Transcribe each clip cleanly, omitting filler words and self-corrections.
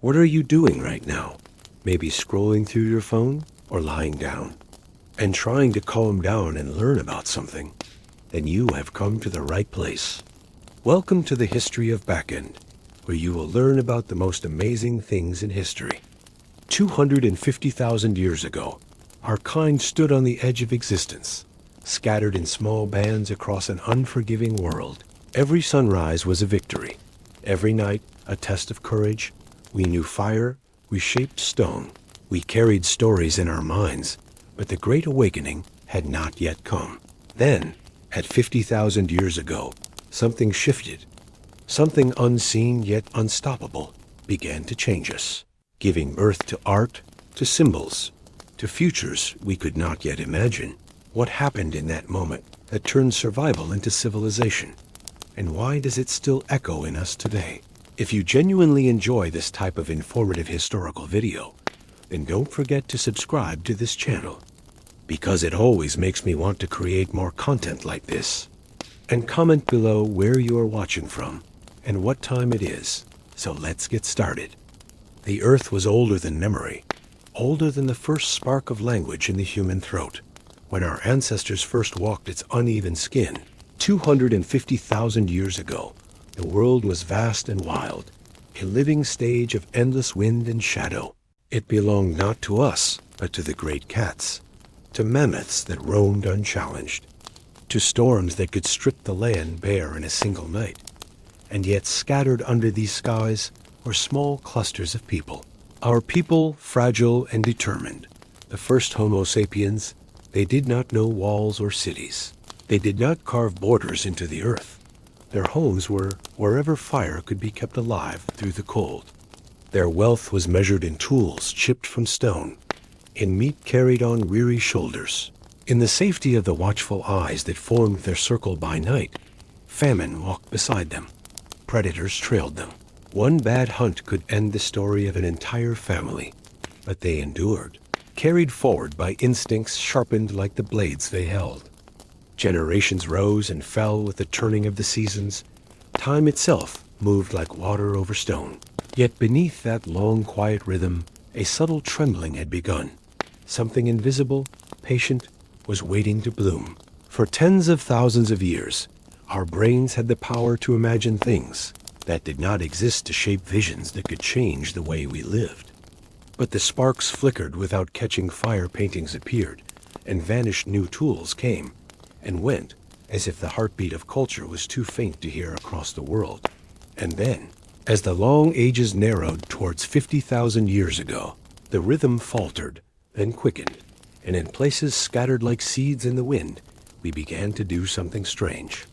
What are you doing right now? Maybe scrolling through your phone or lying down and trying to calm down and learn about something? Then you have come to the right place. Welcome to the History of Backend, where you will learn about the most amazing things in history. 250,000 years ago, our kind stood on the edge of existence, scattered in small bands across an unforgiving world. Every sunrise was a victory. Every night, a test of courage. We knew fire, we shaped stone. We carried stories in our minds, but the Great Awakening had not yet come. Then, at 50,000 years ago, something shifted. Something unseen yet unstoppable began to change us, giving birth to art, to symbols, to futures we could not yet imagine. What happened in that moment that turned survival into civilization? And why does it still echo in us today? If you genuinely enjoy this type of informative historical video, then don't forget to subscribe to this channel, because it always makes me want to create more content like this. And comment below where you are watching from and what time it is. So let's get started. The Earth was older than memory, older than the first spark of language in the human throat. When our ancestors first walked its uneven skin, 250,000 years ago, the world was vast and wild, a living stage of endless wind and shadow. It belonged not to us, but to the great cats, to mammoths that roamed unchallenged, to storms that could strip the land bare in a single night. And yet scattered under these skies were small clusters of people. Our people, fragile and determined. The first Homo Sapiens, they did not know walls or cities. They did not carve borders into the earth. Their homes were wherever fire could be kept alive through the cold. Their wealth was measured in tools chipped from stone, in meat carried on weary shoulders, in the safety of the watchful eyes that formed their circle by night. Famine walked beside them. Predators trailed them. One bad hunt could end the story of an entire family, but they endured, carried forward by instincts sharpened like the blades they held. Generations rose and fell with the turning of the seasons. Time itself moved like water over stone. Yet beneath that long, quiet rhythm, a subtle trembling had begun. Something invisible, patient, was waiting to bloom. For tens of thousands of years, our brains had the power to imagine things that did not exist, to shape visions that could change the way we lived. But the sparks flickered without catching fire. Paintings appeared, and vanished. New tools came and went, as if the heartbeat of culture was too faint to hear across the world. And then, as the long ages narrowed towards 50,000 years ago, the rhythm faltered, then quickened, and in places scattered like seeds in the wind, we began to do something strange.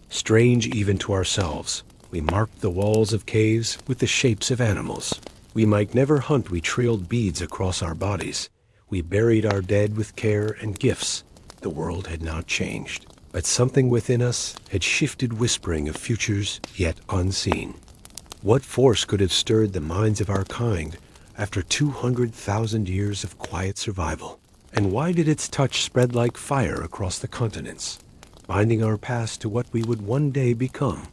Strange even to ourselves. We marked the walls of caves with the shapes of animals. We might never hunt. We trailed beads across our bodies. We buried our dead with care and gifts. The world had not changed, but something within us had shifted, whispering of futures yet unseen. What force could have stirred the minds of our kind after 200,000 years of quiet survival? And why did its touch spread like fire across the continents, binding our past to what we would one day become?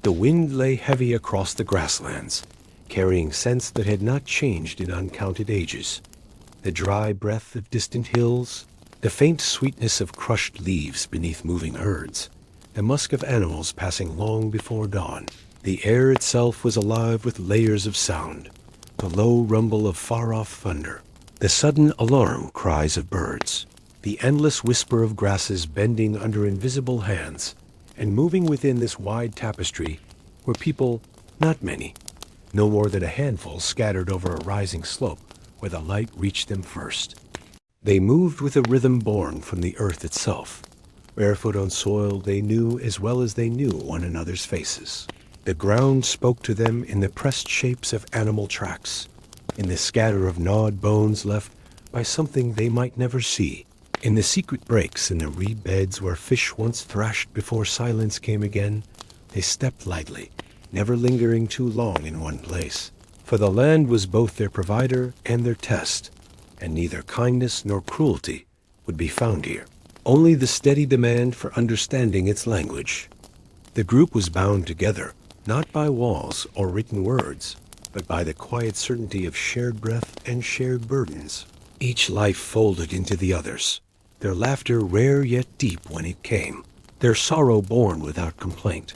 The wind lay heavy across the grasslands, carrying scents that had not changed in uncounted ages. The dry breath of distant hills, the faint sweetness of crushed leaves beneath moving herds, the musk of animals passing long before dawn. The air itself was alive with layers of sound, the low rumble of far-off thunder, the sudden alarm cries of birds, the endless whisper of grasses bending under invisible hands. And moving within this wide tapestry were people, not many, no more than a handful, scattered over a rising slope where the light reached them first. They moved with a rhythm born from the earth itself. Barefoot on soil, they knew as well as they knew one another's faces. The ground spoke to them in the pressed shapes of animal tracks, in the scatter of gnawed bones left by something they might never see, in the secret breaks in the reed beds where fish once thrashed before silence came again. They stepped lightly, never lingering too long in one place, for the land was both their provider and their test, and neither kindness nor cruelty would be found here, only the steady demand for understanding its language. The group was bound together, not by walls or written words, but by the quiet certainty of shared breath and shared burdens. Each life folded into the others, their laughter rare yet deep when it came, their sorrow borne without complaint,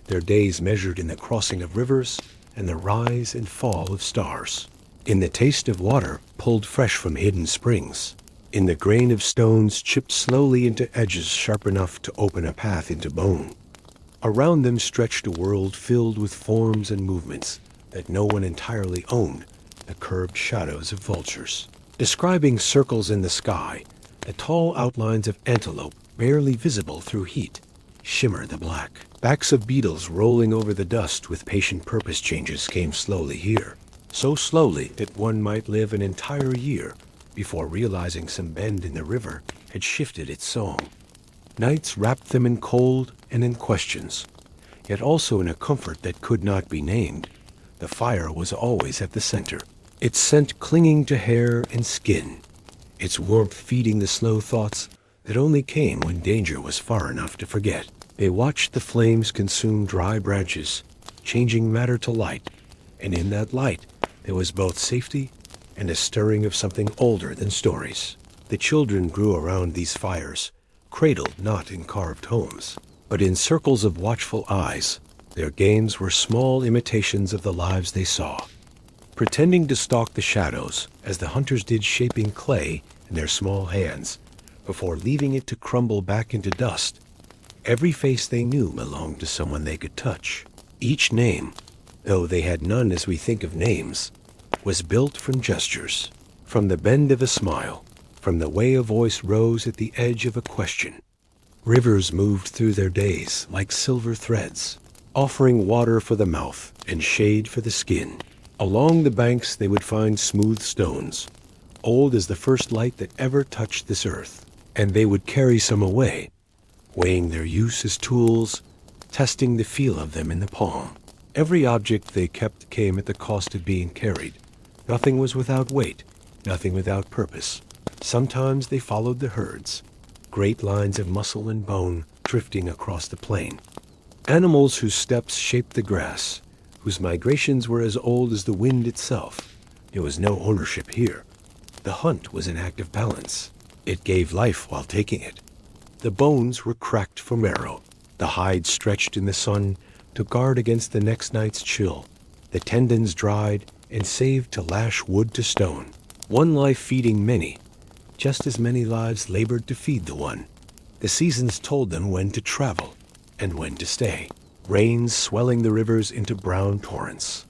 their days measured in the crossing of rivers and the rise and fall of stars, in the taste of water pulled fresh from hidden springs, in the grain of stones chipped slowly into edges sharp enough to open a path into bone. Around them stretched a world filled with forms and movements that no one entirely owned, the curved shadows of vultures, describing circles in the sky, the tall outlines of antelope barely visible through heat, shimmer the black. Backs of beetles rolling over the dust with patient purpose changes came slowly here, so slowly that one might live an entire year before realizing some bend in the river had shifted its song. Nights wrapped them in cold and in questions, yet also in a comfort that could not be named. The fire was always at the center, its scent clinging to hair and skin, its warmth feeding the slow thoughts that only came when danger was far enough to forget. They watched the flames consume dry branches, changing matter to light, and in that light there was both safety and a stirring of something older than stories. The children grew around these fires, cradled not in carved homes, but in circles of watchful eyes. Their games were small imitations of the lives they saw, pretending to stalk the shadows as the hunters did, shaping clay in their small hands before leaving it to crumble back into dust. Every face they knew belonged to someone they could touch. Each name, though they had none as we think of names, was built from gestures, from the bend of a smile, from the way a voice rose at the edge of a question. Rivers moved through their days like silver threads, offering water for the mouth and shade for the skin. Along the banks they would find smooth stones, old as the first light that ever touched this earth, and they would carry some away, weighing their use as tools, testing the feel of them in the palm. Every object they kept came at the cost of being carried. Nothing was without weight, nothing without purpose. Sometimes they followed the herds, great lines of muscle and bone drifting across the plain. Animals whose steps shaped the grass, whose migrations were as old as the wind itself. There was no ownership here. The hunt was an act of balance. It gave life while taking it. The bones were cracked for marrow, the hide stretched in the sun to guard against the next night's chill, the tendons dried and saved to lash wood to stone. One life feeding many, just as many lives labored to feed the one. The seasons told them when to travel and when to stay, rains swelling the rivers into brown torrents,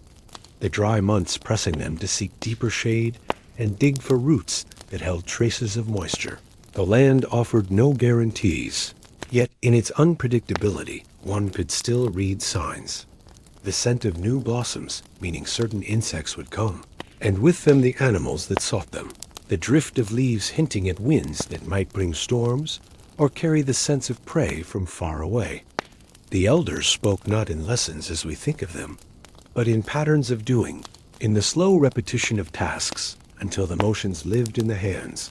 the dry months pressing them to seek deeper shade and dig for roots that held traces of moisture. The land offered no guarantees, yet in its unpredictability, one could still read signs. The scent of new blossoms, meaning certain insects would come, and with them the animals that sought them. The drift of leaves hinting at winds that might bring storms or carry the sense of prey from far away. The elders spoke not in lessons as we think of them, but in patterns of doing, in the slow repetition of tasks until the motions lived in the hands.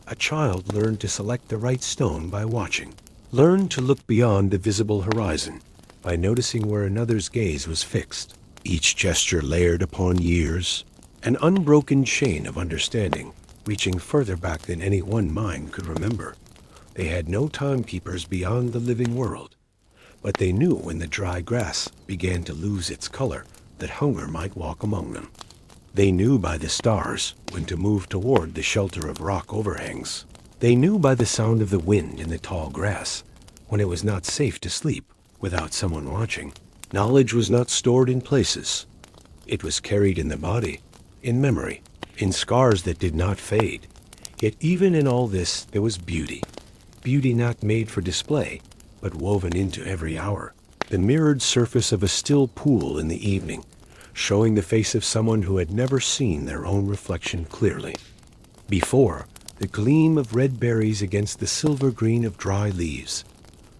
A child learned to select the right stone by watching, learned to look beyond the visible horizon by noticing where another's gaze was fixed. Each gesture layered upon years, an unbroken chain of understanding, reaching further back than any one mind could remember. They had no timekeepers beyond the living world, but they knew when the dry grass began to lose its color that hunger might walk among them. They knew by the stars when to move toward the shelter of rock overhangs. They knew by the sound of the wind in the tall grass when it was not safe to sleep without someone watching. Knowledge was not stored in places. It was carried in the body, in memory, in scars that did not fade. Yet even in all this there was beauty. Beauty not made for display, but woven into every hour. The mirrored surface of a still pool in the evening, showing the face of someone who had never seen their own reflection clearly. Before, the gleam of red berries against the silver green of dry leaves.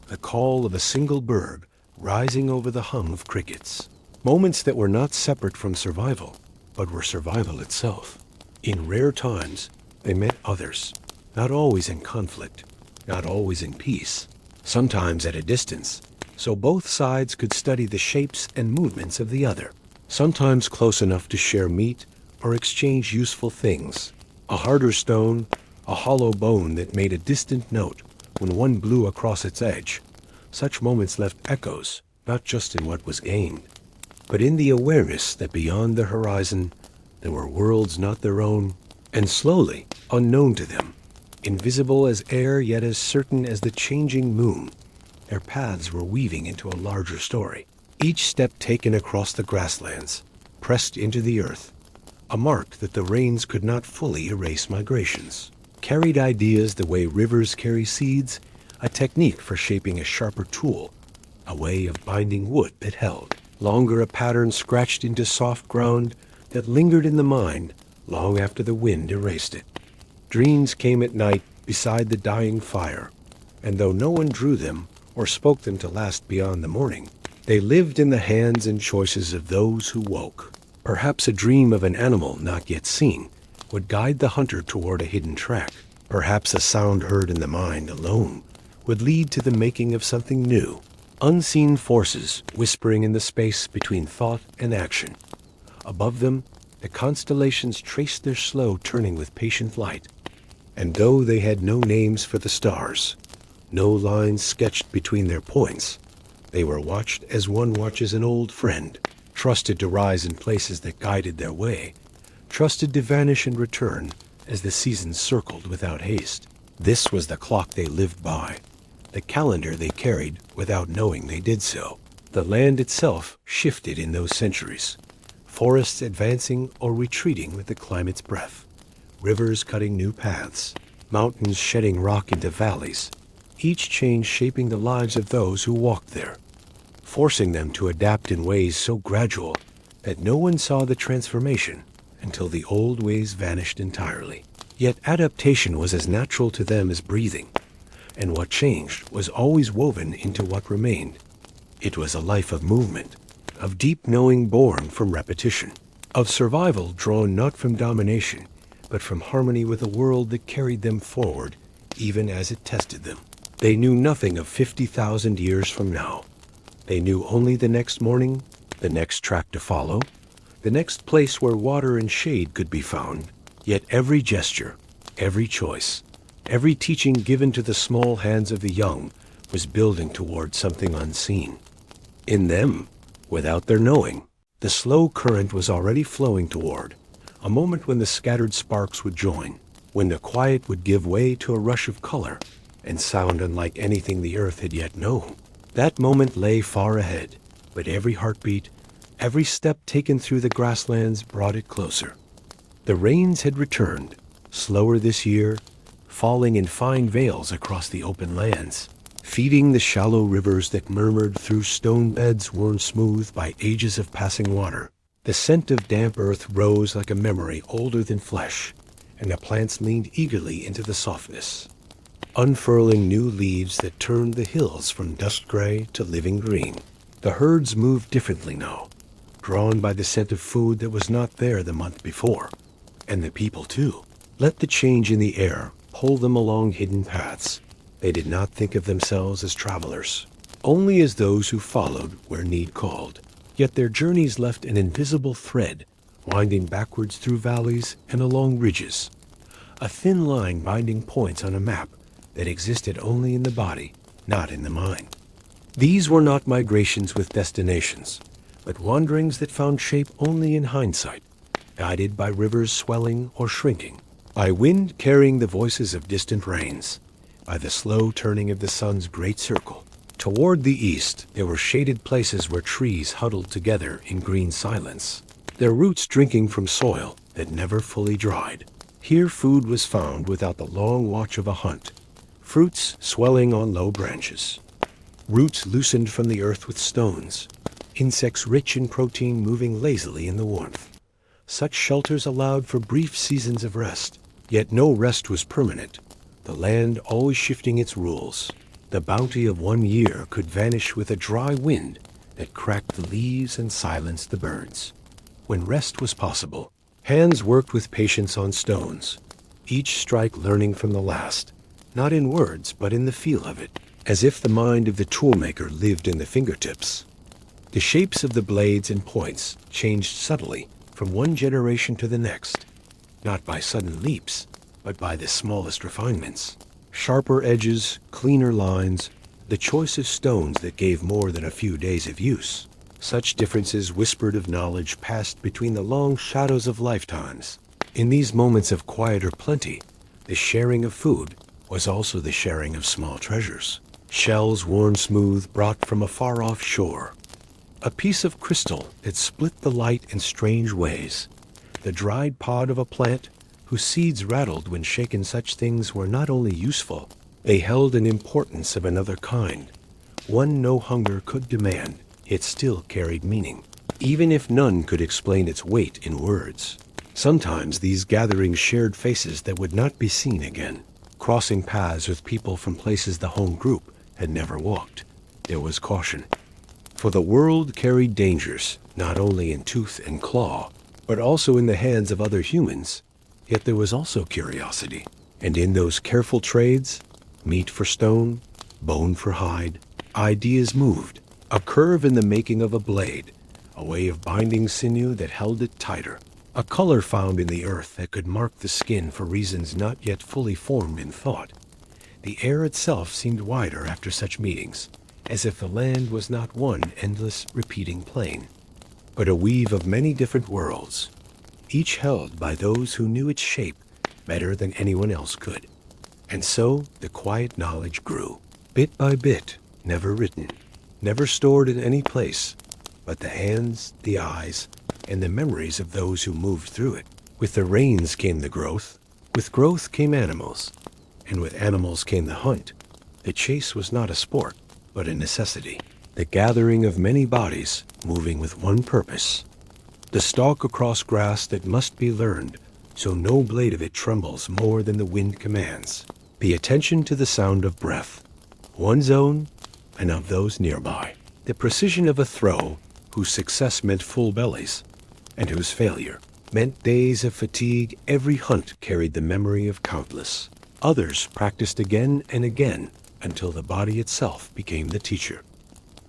The call of a single bird rising over the hum of crickets. Moments that were not separate from survival, but were survival itself. In rare times, they met others, not always in conflict, not always in peace, sometimes at a distance, so both sides could study the shapes and movements of the other. sometimes close enough to share meat or exchange useful things. A harder stone, a hollow bone that made a distant note when one blew across its edge. Such moments left echoes, not just in what was gained, but in the awareness that beyond the horizon there were worlds not their own, and slowly, unknown to them, invisible as air yet as certain as the changing moon, their paths were weaving into a larger story. Each step taken across the grasslands, pressed into the earth, a mark that the rains could not fully erase migrations, carried ideas the way rivers carry seeds, a technique for shaping a sharper tool, a way of binding wood that held. Longer, a pattern scratched into soft ground that lingered in the mind long after the wind erased it. Dreams came at night beside the dying fire, and though no one drew them or spoke them to last beyond the morning, they lived in the hands and choices of those who woke. Perhaps a dream of an animal not yet seen would guide the hunter toward a hidden track. Perhaps a sound heard in the mind alone would lead to the making of something new. Unseen forces whispering in the space between thought and action. Above them, the constellations traced their slow turning with patient light. And though they had no names for the stars, no lines sketched between their points, they were watched as one watches an old friend, trusted to rise in places that guided their way, trusted to vanish and return as the seasons circled without haste. This was the clock they lived by, the calendar they carried without knowing they did so. The land itself shifted in those centuries, forests advancing or retreating with the climate's breath, rivers cutting new paths, mountains shedding rock into valleys, each change shaping the lives of those who walked there, forcing them to adapt in ways so gradual that no one saw the transformation until the old ways vanished entirely. Yet adaptation was as natural to them as breathing, and what changed was always woven into what remained. It was a life of movement, of deep knowing born from repetition, of survival drawn not from domination, but from harmony with a world that carried them forward even as it tested them. They knew nothing of 50,000 years from now. They knew only the next morning, the next track to follow, the next place where water and shade could be found. Yet every gesture, every choice, every teaching given to the small hands of the young was building toward something unseen. In them, without their knowing, the slow current was already flowing toward a moment when the scattered sparks would join, when the quiet would give way to a rush of color and sound unlike anything the earth had yet known. That moment lay far ahead, but every heartbeat, every step taken through the grasslands brought it closer. The rains had returned, slower this year, falling in fine veils across the open lands, feeding the shallow rivers that murmured through stone beds worn smooth by ages of passing water. The scent of damp earth rose like a memory older than flesh, and the plants leaned eagerly into the softness, unfurling new leaves that turned the hills from dust gray to living green. The herds moved differently now, drawn by the scent of food that was not there the month before. And the people, too, let the change in the air pull them along hidden paths. They did not think of themselves as travelers, only as those who followed where need called. Yet their journeys left an invisible thread, winding backwards through valleys and along ridges, a thin line binding points on a map that existed only in the body, not in the mind. These were not migrations with destinations, but wanderings that found shape only in hindsight, guided by rivers swelling or shrinking, by wind carrying the voices of distant rains, by the slow turning of the sun's great circle. Toward the east, there were shaded places where trees huddled together in green silence, their roots drinking from soil that never fully dried. Here food was found without the long watch of a hunt, fruits swelling on low branches, roots loosened from the earth with stones, insects rich in protein moving lazily in the warmth. Such shelters allowed for brief seasons of rest, yet no rest was permanent, the land always shifting its rules. The bounty of one year could vanish with a dry wind that cracked the leaves and silenced the birds. When rest was possible, hands worked with patience on stones, each strike learning from the last, not in words but in the feel of it, as if the mind of the toolmaker lived in the fingertips. The shapes of the blades and points changed subtly from one generation to the next, not by sudden leaps, but by the smallest refinements. Sharper edges, cleaner lines, the choice of stones that gave more than a few days of use. Such differences whispered of knowledge passed between the long shadows of lifetimes. In these moments of quieter plenty, the sharing of food was also the sharing of small treasures. Shells worn smooth brought from a far-off shore. A piece of crystal that split the light in strange ways. The dried pod of a plant whose seeds rattled when shaken. Such things were not only useful, they held an importance of another kind. One no hunger could demand, it still carried meaning, even if none could explain its weight in words. Sometimes these gatherings shared faces that would not be seen again, crossing paths with people from places the home group had never walked. There was caution, for the world carried dangers, not only in tooth and claw, but also in the hands of other humans. Yet there was also curiosity, and in those careful trades, meat for stone, bone for hide, ideas moved, a curve in the making of a blade, a way of binding sinew that held it tighter, a color found in the earth that could mark the skin for reasons not yet fully formed in thought. The air itself seemed wider after such meetings, as if the land was not one endless repeating plain, but a weave of many different worlds, each held by those who knew its shape better than anyone else could. And so the quiet knowledge grew, bit by bit, never written, never stored in any place, but the hands, the eyes, and the memories of those who moved through it. With the rains came the growth, with growth came animals, and with animals came the hunt. The chase was not a sport, but a necessity, the gathering of many bodies moving with one purpose. The stalk across grass that must be learned, so no blade of it trembles more than the wind commands. The attention to the sound of breath, one's own and of those nearby. The precision of a throw whose success meant full bellies, and whose failure meant days of fatigue. Every hunt carried the memory of countless. Others practiced again and again until the body itself became the teacher.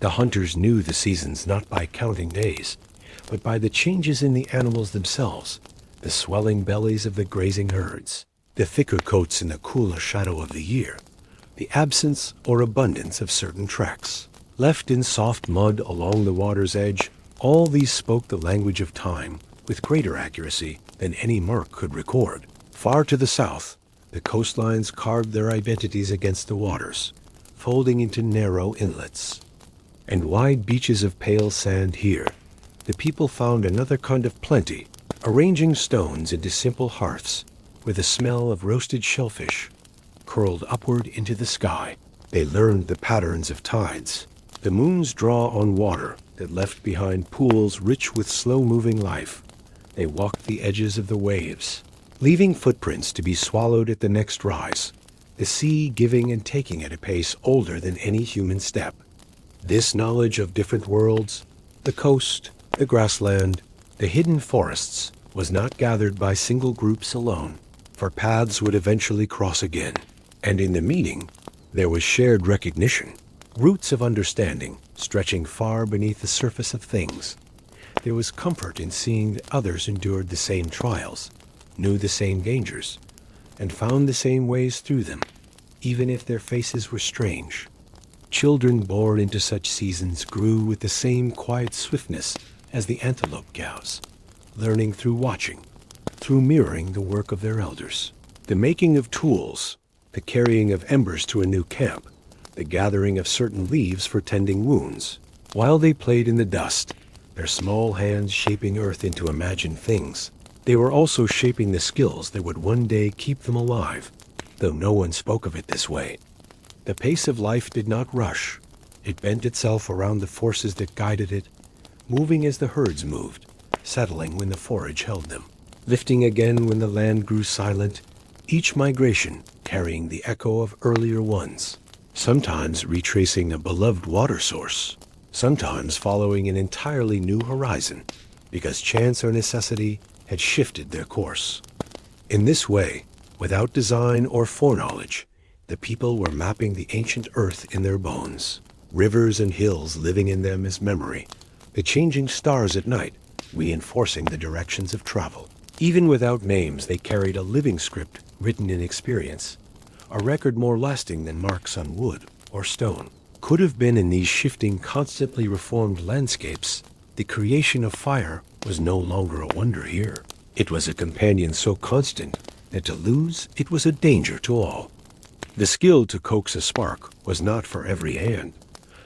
The hunters knew the seasons not by counting days, but by the changes in the animals themselves, the swelling bellies of the grazing herds, the thicker coats in the cooler shadow of the year, the absence or abundance of certain tracks, left in soft mud along the water's edge. All these spoke the language of time with greater accuracy than any mark could record. Far to the south, the coastlines carved their identities against the waters, folding into narrow inlets and wide beaches of pale sand. Here, the people found another kind of plenty, arranging stones into simple hearths where the smell of roasted shellfish curled upward into the sky. They learned the patterns of tides, the moon's draw on water that left behind pools rich with slow-moving life. They walked the edges of the waves, leaving footprints to be swallowed at the next rise, the sea giving and taking at a pace older than any human step. This knowledge of different worlds, the coast, the grassland, the hidden forests, was not gathered by single groups alone, for paths would eventually cross again, and in the meeting there was shared recognition, roots of understanding stretching far beneath the surface of things. There was comfort in seeing that others endured the same trials, knew the same dangers, and found the same ways through them, even if their faces were strange. Children born into such seasons grew with the same quiet swiftness as the antelope cows, learning through watching, through mirroring the work of their elders. The making of tools, the carrying of embers to a new camp, the gathering of certain leaves for tending wounds. While they played in the dust, their small hands shaping earth into imagined things, they were also shaping the skills that would one day keep them alive, though no one spoke of it this way. The pace of life did not rush. It bent itself around the forces that guided it, moving as the herds moved, settling when the forage held them, lifting again when the land grew silent, each migration carrying the echo of earlier ones, sometimes retracing a beloved water source, sometimes following an entirely new horizon, because chance or necessity had shifted their course. In this way, without design or foreknowledge, the people were mapping the ancient earth in their bones, rivers and hills living in them as memory, the changing stars at night, reinforcing the directions of travel. Even without names, they carried a living script written in experience, a record more lasting than marks on wood or stone. Could have been in these shifting, constantly reformed landscapes, the creation of fire was no longer a wonder here. It was a companion so constant that to lose it was a danger to all. The skill to coax a spark was not for every hand.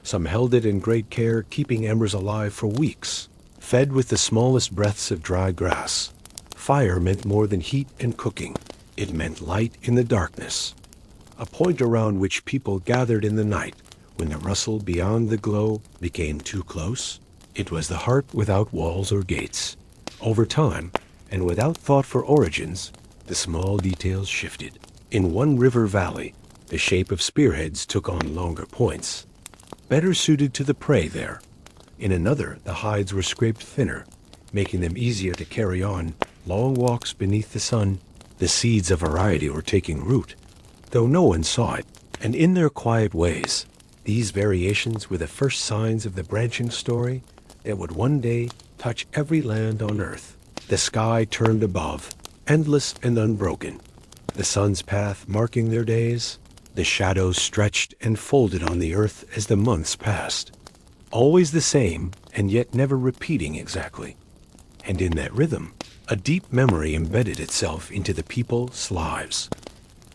Some held it in great care, keeping embers alive for weeks, fed with the smallest breaths of dry grass. Fire meant more than heat and cooking. It meant light in the darkness, a point around which people gathered in the night when the rustle beyond the glow became too close. It was the heart without walls or gates. Over time, and without thought for origins, the small details shifted. In one river valley, the shape of spearheads took on longer points, better suited to the prey there. In another, the hides were scraped thinner, making them easier to carry on long walks beneath the sun. The seeds of variety were taking root, though no one saw it, and in their quiet ways, these variations were the first signs of the branching story that would one day touch every land on earth. The sky turned above, endless and unbroken, the sun's path marking their days. The shadows stretched and folded on the earth as the months passed, always the same and yet never repeating exactly. And in that rhythm, a deep memory embedded itself into the people's lives,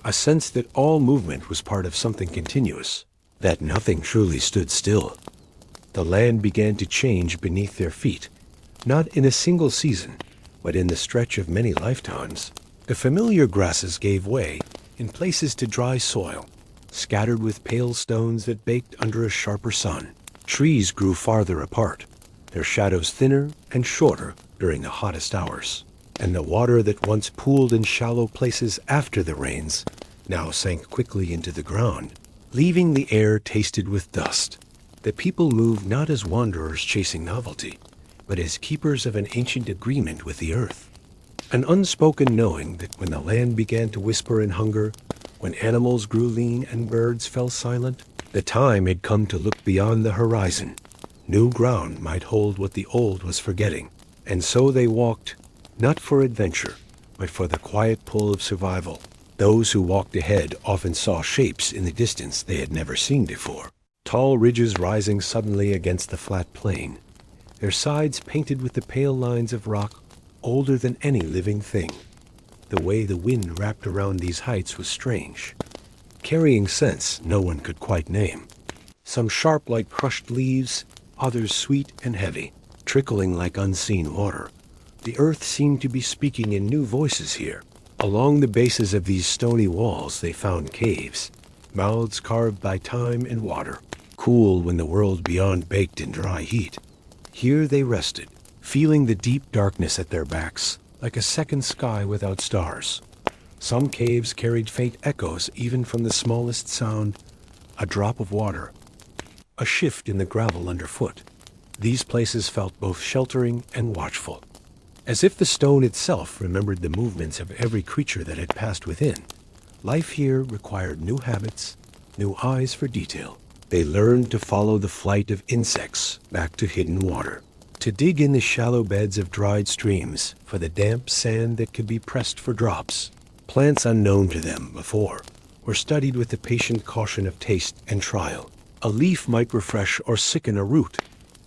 a sense that all movement was part of something continuous, that nothing truly stood still. The land began to change beneath their feet, not in a single season, but in the stretch of many lifetimes. The familiar grasses gave way in places to dry soil, scattered with pale stones that baked under a sharper sun. Trees grew farther apart, their shadows thinner and shorter during the hottest hours, and the water that once pooled in shallow places after the rains now sank quickly into the ground, leaving the air tasted with dust. The people moved not as wanderers chasing novelty, but as keepers of an ancient agreement with the earth, an unspoken knowing that when the land began to whisper in hunger, when animals grew lean and birds fell silent, the time had come to look beyond the horizon. New ground might hold what the old was forgetting, and so they walked, not for adventure, but for the quiet pull of survival. Those who walked ahead often saw shapes in the distance they had never seen before. Tall ridges rising suddenly against the flat plain, their sides painted with the pale lines of rock older than any living thing. The way the wind wrapped around these heights was strange, carrying scents no one could quite name. Some sharp like crushed leaves, others sweet and heavy, trickling like unseen water. The earth seemed to be speaking in new voices here. Along the bases of these stony walls they found caves, mouths carved by time and water, cool when the world beyond baked in dry heat. Here they rested, feeling the deep darkness at their backs, like a second sky without stars. Some caves carried faint echoes even from the smallest sound, a drop of water, a shift in the gravel underfoot. These places felt both sheltering and watchful, as if the stone itself remembered the movements of every creature that had passed within. Life here required new habits, new eyes for detail. They learned to follow the flight of insects back to hidden water, to dig in the shallow beds of dried streams for the damp sand that could be pressed for drops. Plants unknown to them before were studied with the patient caution of taste and trial. A leaf might refresh or sicken a root,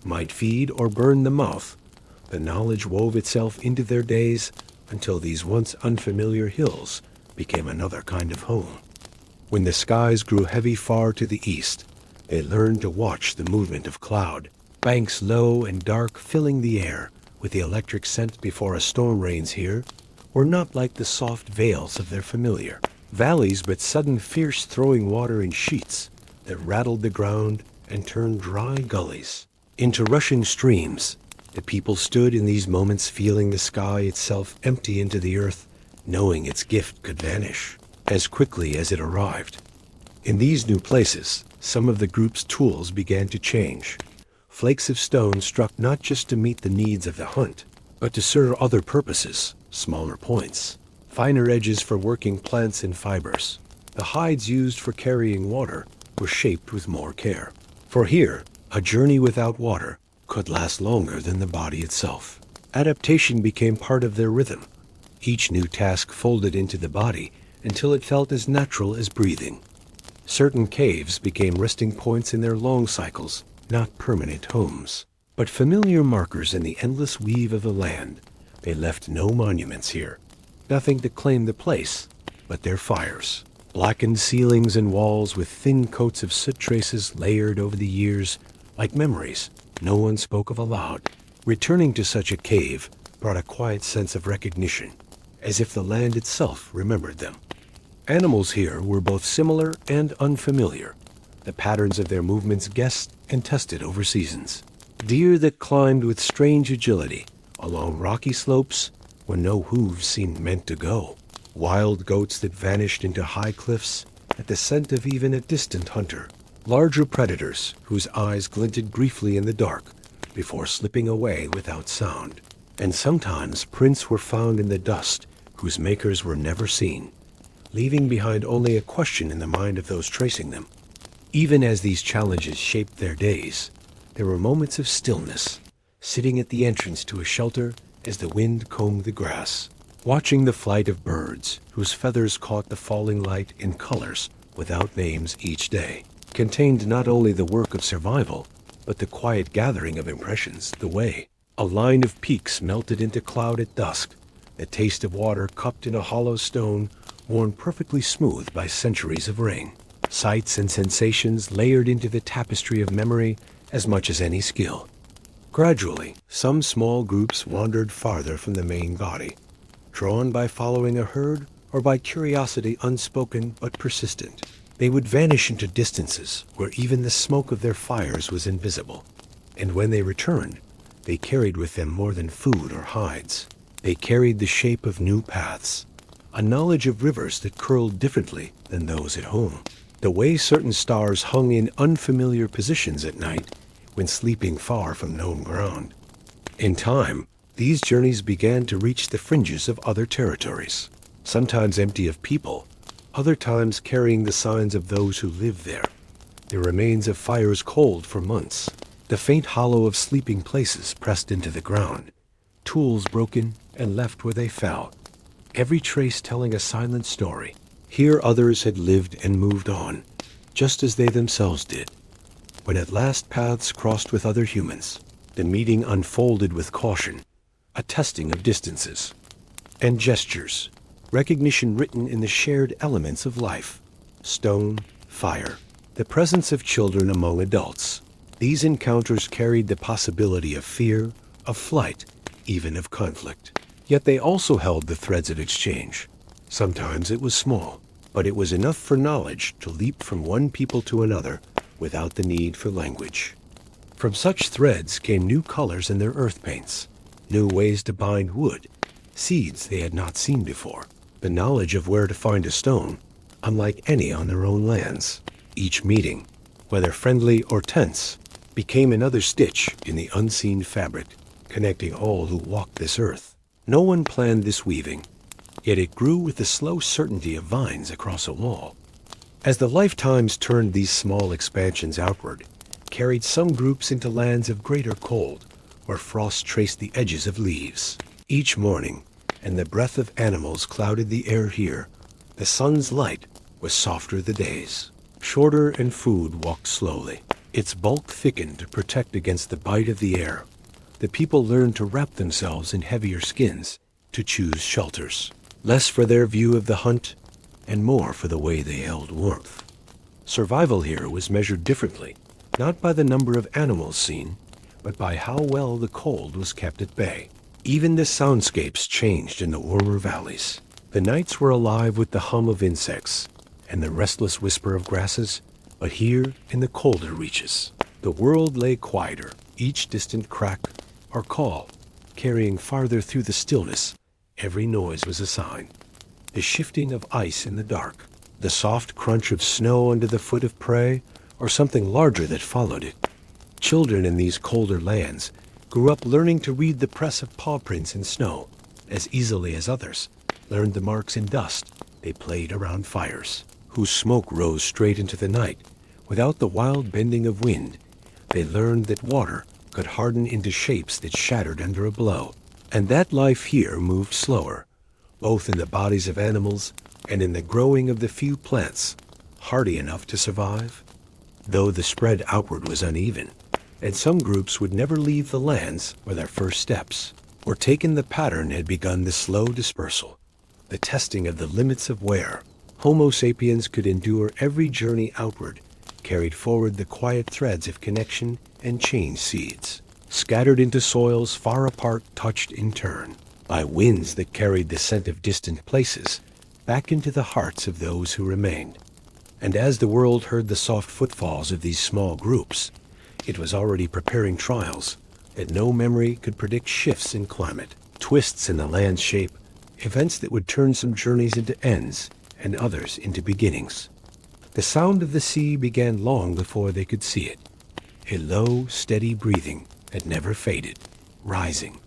might feed or burn the mouth. The knowledge wove itself into their days until these once unfamiliar hills became another kind of home. When the skies grew heavy far to the east, they learned to watch the movement of cloud, banks low and dark filling the air with the electric scent before a storm rains here were not like the soft veils of their familiar valleys, but sudden fierce throwing water in sheets that rattled the ground and turned dry gullies into rushing streams. The people stood in these moments feeling the sky itself empty into the earth, knowing its gift could vanish as quickly as it arrived. In these new places, some of the group's tools began to change. Flakes of stone struck not just to meet the needs of the hunt, but to serve other purposes, smaller points, finer edges for working plants and fibers. The hides used for carrying water were shaped with more care. For here, a journey without water could last longer than the body itself. Adaptation became part of their rhythm. Each new task folded into the body until it felt as natural as breathing. Certain caves became resting points in their long cycles, not permanent homes, but familiar markers in the endless weave of the land. They left no monuments here, nothing to claim the place but their fires. Blackened ceilings and walls with thin coats of soot traces layered over the years, like memories no one spoke of aloud. Returning to such a cave brought a quiet sense of recognition, as if the land itself remembered them. Animals here were both similar and unfamiliar, the patterns of their movements guessed and tested over seasons. Deer that climbed with strange agility along rocky slopes where no hooves seemed meant to go. Wild goats that vanished into high cliffs at the scent of even a distant hunter. Larger predators whose eyes glinted briefly in the dark before slipping away without sound. And sometimes prints were found in the dust whose makers were never seen, leaving behind only a question in the mind of those tracing them. Even as these challenges shaped their days, there were moments of stillness, sitting at the entrance to a shelter as the wind combed the grass, watching the flight of birds whose feathers caught the falling light in colors without names each day, contained not only the work of survival, but the quiet gathering of impressions, the way. A line of peaks melted into cloud at dusk, the taste of water cupped in a hollow stone worn perfectly smooth by centuries of rain. Sights and sensations layered into the tapestry of memory as much as any skill. Gradually, some small groups wandered farther from the main body, drawn by following a herd or by curiosity unspoken but persistent. They would vanish into distances where even the smoke of their fires was invisible. And when they returned, they carried with them more than food or hides. They carried the shape of new paths, a knowledge of rivers that curled differently than those at home, the way certain stars hung in unfamiliar positions at night when sleeping far from known ground. In time, these journeys began to reach the fringes of other territories, sometimes empty of people, other times carrying the signs of those who lived there, the remains of fires cold for months, the faint hollow of sleeping places pressed into the ground, tools broken and left where they fell, every trace telling a silent story. Here others had lived and moved on, just as they themselves did. When at last paths crossed with other humans, the meeting unfolded with caution, a testing of distances and gestures, recognition written in the shared elements of life: stone, fire, the presence of children among adults. These encounters carried the possibility of fear, of flight, even of conflict. Yet they also held the threads of exchange. Sometimes it was small, but it was enough for knowledge to leap from one people to another without the need for language. From such threads came new colors in their earth paints, new ways to bind wood, seeds they had not seen before, the knowledge of where to find a stone, unlike any on their own lands. Each meeting, whether friendly or tense, became another stitch in the unseen fabric, connecting all who walked this earth. No one planned this weaving, yet it grew with the slow certainty of vines across a wall. As the lifetimes turned these small expansions outward, carried some groups into lands of greater cold, where frost traced the edges of leaves. Each morning, and the breath of animals clouded the air here, the sun's light was softer the days. Shorter and food walked slowly. Its bulk thickened to protect against the bite of the air. The people learned to wrap themselves in heavier skins, to choose shelters, less for their view of the hunt and more for the way they held warmth. Survival here was measured differently, not by the number of animals seen, but by how well the cold was kept at bay. Even the soundscapes changed in the warmer valleys. The nights were alive with the hum of insects and the restless whisper of grasses, but here in the colder reaches, the world lay quieter, each distant crack or call carrying farther through the stillness. Every noise was a sign. The shifting of ice in the dark, the soft crunch of snow under the foot of prey, or something larger that followed it. Children in these colder lands grew up learning to read the press of paw prints in snow as easily as others learned the marks in dust. They played around fires, whose smoke rose straight into the night without the wild bending of wind. They learned that water could harden into shapes that shattered under a blow. And that life here moved slower, both in the bodies of animals and in the growing of the few plants hardy enough to survive. Though the spread outward was uneven, and some groups would never leave the lands where their first steps were taken, the pattern had begun the slow dispersal, the testing of the limits of where Homo sapiens could endure. Every journey outward carried forward the quiet threads of connection and change seeds, scattered into soils far apart, touched in turn by winds that carried the scent of distant places back into the hearts of those who remained. And as the world heard the soft footfalls of these small groups, it was already preparing trials that no memory could predict: shifts in climate, twists in the land's shape, events that would turn some journeys into ends and others into beginnings. The sound of the sea began long before they could see it, a low, steady breathing that never faded, rising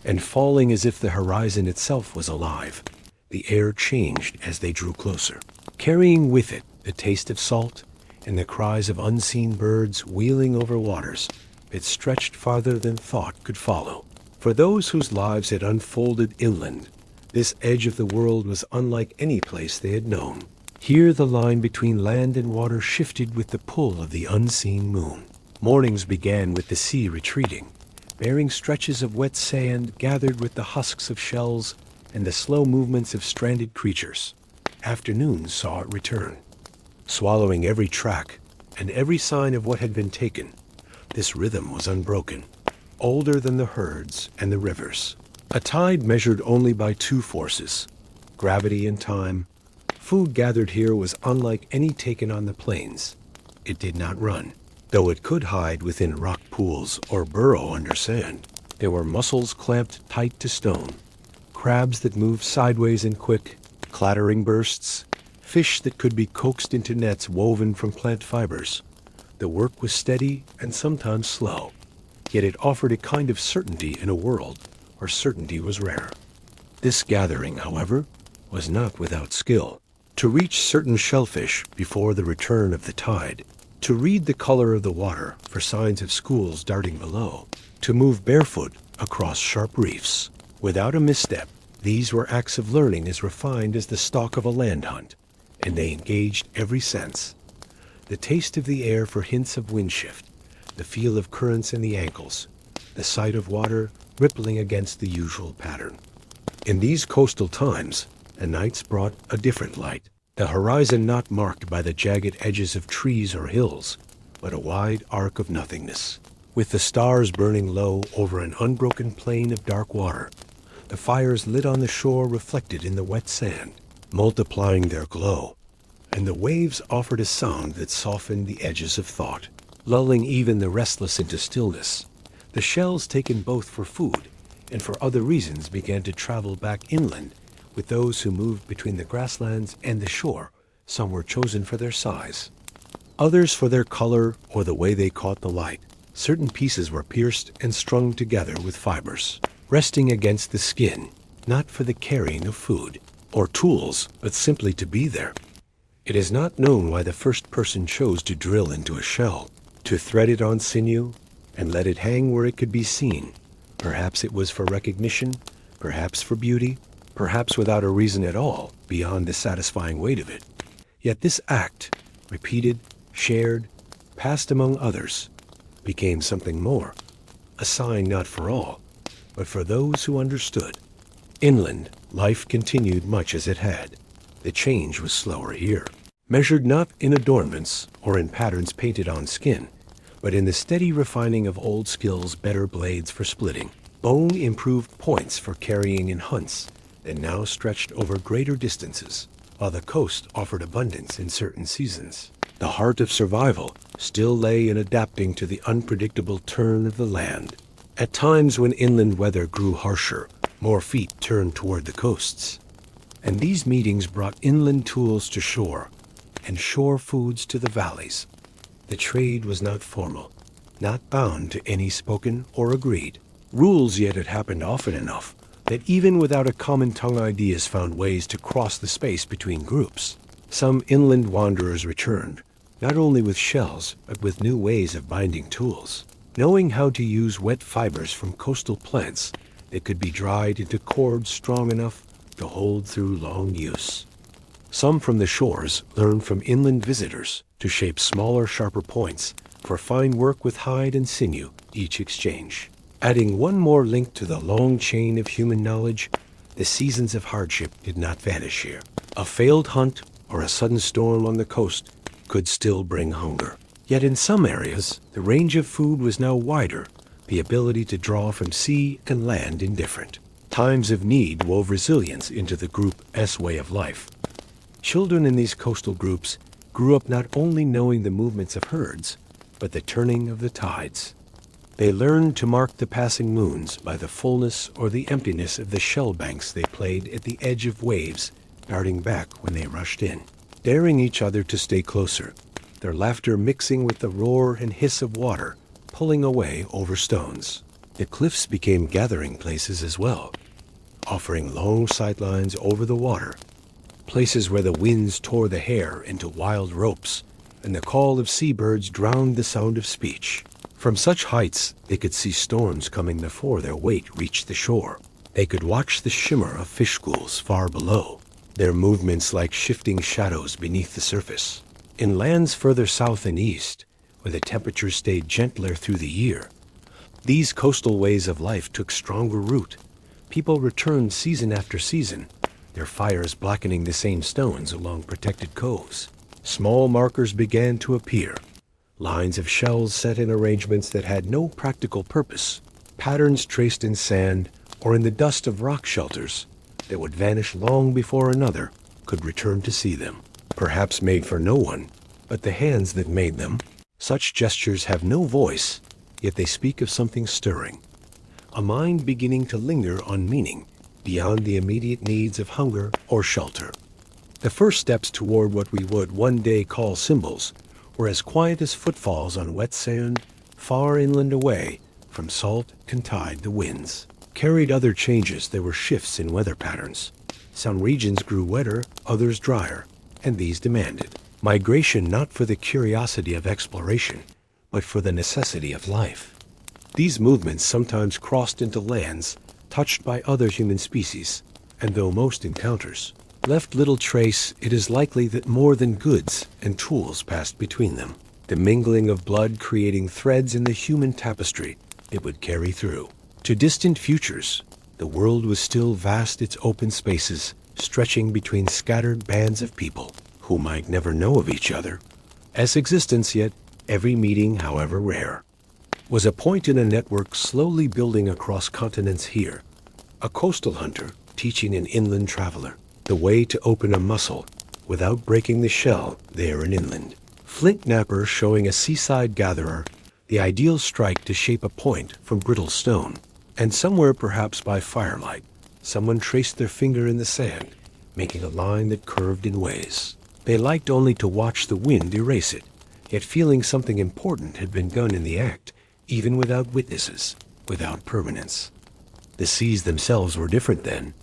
and falling as if the horizon itself was alive. The air changed as they drew closer, carrying with it the taste of salt and the cries of unseen birds wheeling over waters that stretched farther than thought could follow. For those whose lives had unfolded inland, this edge of the world was unlike any place they had known. Here the line between land and water shifted with the pull of the unseen moon. Mornings began with the sea retreating, bearing stretches of wet sand gathered with the husks of shells and the slow movements of stranded creatures. Afternoons saw it return, swallowing every track and every sign of what had been taken. This rhythm was unbroken, older than the herds and the rivers. A tide measured only by two forces, gravity and time. Food gathered here was unlike any taken on the plains. It did not run, though it could hide within rock pools or burrow under sand. There were mussels clamped tight to stone, crabs that moved sideways in quick, clattering bursts, fish that could be coaxed into nets woven from plant fibers. The work was steady and sometimes slow, yet it offered a kind of certainty in a world where certainty was rare. This gathering, however, was not without skill. To reach certain shellfish before the return of the tide, to read the color of the water for signs of schools darting below, to move barefoot across sharp reefs without a misstep, these were acts of learning as refined as the stalk of a land hunt, and they engaged every sense. The taste of the air for hints of wind shift, the feel of currents in the ankles, the sight of water rippling against the usual pattern. In these coastal times, the nights brought a different light, the horizon not marked by the jagged edges of trees or hills, but a wide arc of nothingness, with the stars burning low over an unbroken plain of dark water. The fires lit on the shore reflected in the wet sand, multiplying their glow, and the waves offered a sound that softened the edges of thought, lulling even the restless into stillness. The shells, taken both for food and for other reasons, began to travel back inland with those who moved between the grasslands and the shore. Some were chosen for their size, others for their color or the way they caught the light. Certain pieces were pierced and strung together with fibers, resting against the skin, not for the carrying of food or tools, but simply to be there. It is not known why the first person chose to drill into a shell, to thread it on sinew, and let it hang where it could be seen. Perhaps it was for recognition, perhaps for beauty, perhaps without a reason at all beyond the satisfying weight of it. Yet this act, repeated, shared, passed among others, became something more, a sign not for all, but for those who understood. Inland, life continued much as it had. The change was slower here, measured not in adornments or in patterns painted on skin, but in the steady refining of old skills, better blades for splitting, bone-improved points for carrying in hunts that now stretched over greater distances, while the coast offered abundance in certain seasons. The heart of survival still lay in adapting to the unpredictable turn of the land. At times when inland weather grew harsher, more feet turned toward the coasts, and these meetings brought inland tools to shore and shore foods to the valleys. The trade was not formal, not bound to any spoken or agreed rules, yet it happened often enough that even without a common tongue, ideas found ways to cross the space between groups. Some inland wanderers returned, not only with shells, but with new ways of binding tools. knowing how to use wet fibers from coastal plants that could be dried into cords strong enough to hold through long use. Some from the shores learned from inland visitors to shape smaller, sharper points for fine work with hide and sinew, each exchange. Adding one more link to the long chain of human knowledge, the seasons of hardship did not vanish here. A failed hunt or a sudden storm on the coast could still bring hunger. Yet in some areas, the range of food was now wider, the ability to draw from sea and land indifferent. Times of need wove resilience into the group's way of life. Children in these coastal groups grew up not only knowing the movements of herds, but the turning of the tides. They learned to mark the passing moons by the fullness or the emptiness of the shell banks they played at the edge of waves, darting back when they rushed in, daring each other to stay closer, their laughter mixing with the roar and hiss of water, pulling away over stones. The cliffs became gathering places as well, offering long sightlines over the water, places where the winds tore the hair into wild ropes, and the call of seabirds drowned the sound of speech. From such heights, they could see storms coming before their weight reached the shore. They could watch the shimmer of fish schools far below, their movements like shifting shadows beneath the surface. In lands further south and east, where the temperature stayed gentler through the year, these coastal ways of life took stronger root. People returned season after season, their fires blackening the same stones along protected coves. Small markers began to appear, lines of shells set in arrangements that had no practical purpose, patterns traced in sand or in the dust of rock shelters that would vanish long before another could return to see them. Perhaps made for no one, but the hands that made them. Such gestures have no voice, yet they speak of something stirring, a mind beginning to linger on meaning beyond the immediate needs of hunger or shelter. The first steps toward what we would one day call symbols were as quiet as footfalls on wet sand, far inland away from salt and tide. The winds carried other changes. There were shifts in weather patterns. Some regions grew wetter, others drier, and these demanded migration not for the curiosity of exploration, but for the necessity of life. These movements sometimes crossed into lands touched by other human species, and though most encounters left little trace, it is likely that more than goods and tools passed between them, the mingling of blood creating threads in the human tapestry it would carry through. To distant futures, the world was still vast, its open spaces stretching between scattered bands of people who might never know of each other as existence, yet every meeting, however rare, was a point in a network slowly building across continents here. A coastal hunter teaching an inland traveler the way to open a mussel without breaking the shell there in inland. Flint knapper showing a seaside gatherer the ideal strike to shape a point from brittle stone. And somewhere, perhaps by firelight, someone traced their finger in the sand, making a line that curved in ways. They liked only to watch the wind erase it, yet feeling something important had been done in the act, even without witnesses, without permanence. The seas themselves were different then.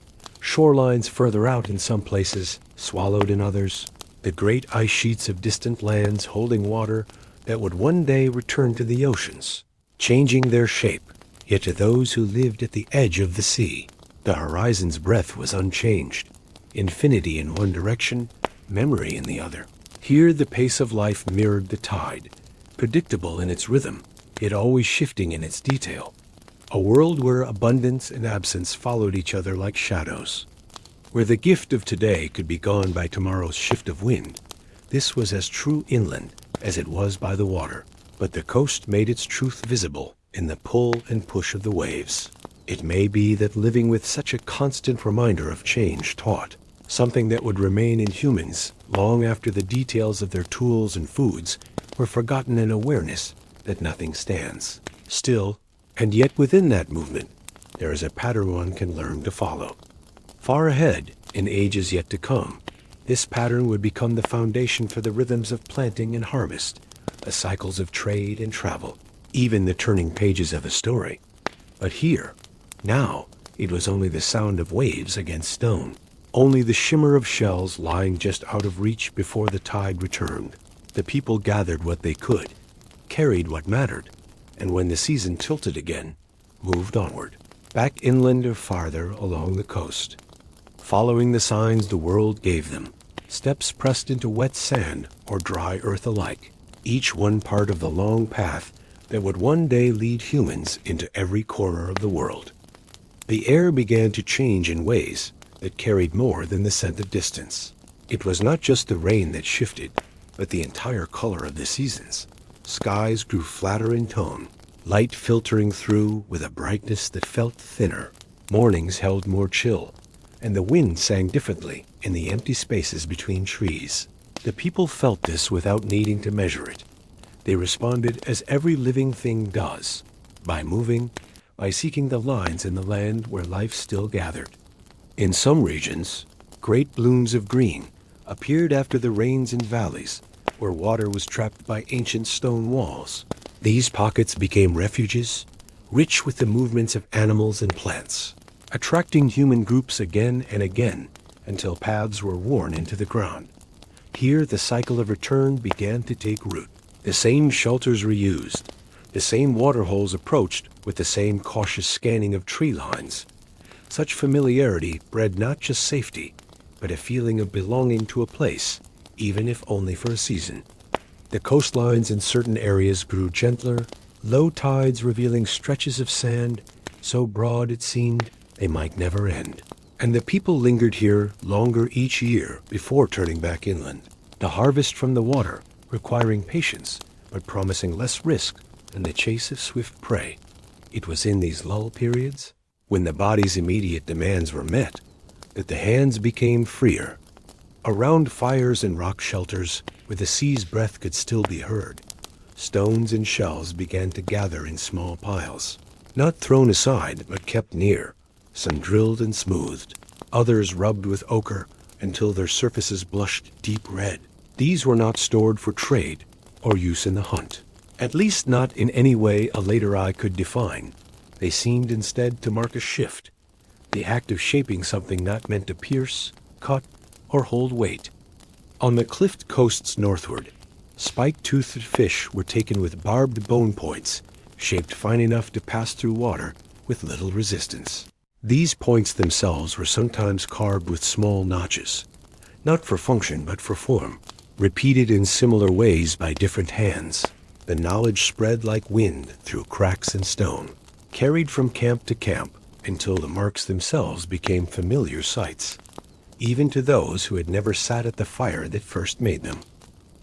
Shorelines further out in some places, swallowed in others, the great ice sheets of distant lands holding water that would one day return to the oceans, changing their shape. Yet to those who lived at the edge of the sea, the horizon's breadth was unchanged, infinity in one direction, memory in the other. Here the pace of life mirrored the tide, predictable in its rhythm, yet always shifting in its detail. A world where abundance and absence followed each other like shadows. Where the gift of today could be gone by tomorrow's shift of wind. This was as true inland as it was by the water, but the coast made its truth visible in the pull and push of the waves. It may be that living with such a constant reminder of change taught something that would remain in humans long after the details of their tools and foods were forgotten, in awareness that nothing stands still. And yet within that movement, there is a pattern one can learn to follow. Far ahead, in ages yet to come, this pattern would become the foundation for the rhythms of planting and harvest, the cycles of trade and travel, even the turning pages of a story. But here, now, it was only the sound of waves against stone, only the shimmer of shells lying just out of reach before the tide returned. The people gathered what they could, carried what mattered, and when the season tilted again, moved onward, back inland or farther along the coast. Following the signs the world gave them, steps pressed into wet sand or dry earth alike, each one part of the long path that would one day lead humans into every corner of the world. The air began to change in ways that carried more than the scent of distance. It was not just the rain that shifted, but the entire color of the seasons. Skies grew flatter in tone, light filtering through with a brightness that felt thinner. Mornings held more chill, and the wind sang differently in the empty spaces between trees. The people felt this without needing to measure it. They responded as every living thing does, by moving, by seeking the lines in the land where life still gathered. In some regions, great blooms of green appeared after the rains in valleys where water was trapped by ancient stone walls. These pockets became refuges, rich with the movements of animals and plants, attracting human groups again and again until paths were worn into the ground. Here the cycle of return began to take root. The same shelters reused, the same waterholes approached with the same cautious scanning of tree lines. Such familiarity bred not just safety, but a feeling of belonging to a place, even if only for a season. The coastlines in certain areas grew gentler, low tides revealing stretches of sand so broad it seemed they might never end. And the people lingered here longer each year before turning back inland. The harvest from the water requiring patience, but promising less risk than the chase of swift prey. It was in these lull periods, when the body's immediate demands were met, that the hands became freer. Around fires and rock shelters, where the sea's breath could still be heard, stones and shells began to gather in small piles, not thrown aside but kept near, some drilled and smoothed, others rubbed with ochre until their surfaces blushed deep red. These were not stored for trade or use in the hunt, at least not in any way a later eye could define. They seemed instead to mark a shift, the act of shaping something not meant to pierce, cut, or hold weight. On the cliffed coasts northward, spike-toothed fish were taken with barbed bone points, shaped fine enough to pass through water with little resistance. These points themselves were sometimes carved with small notches, not for function but for form, repeated in similar ways by different hands. The knowledge spread like wind through cracks in stone, carried from camp to camp until the marks themselves became familiar sights, even to those who had never sat at the fire that first made them.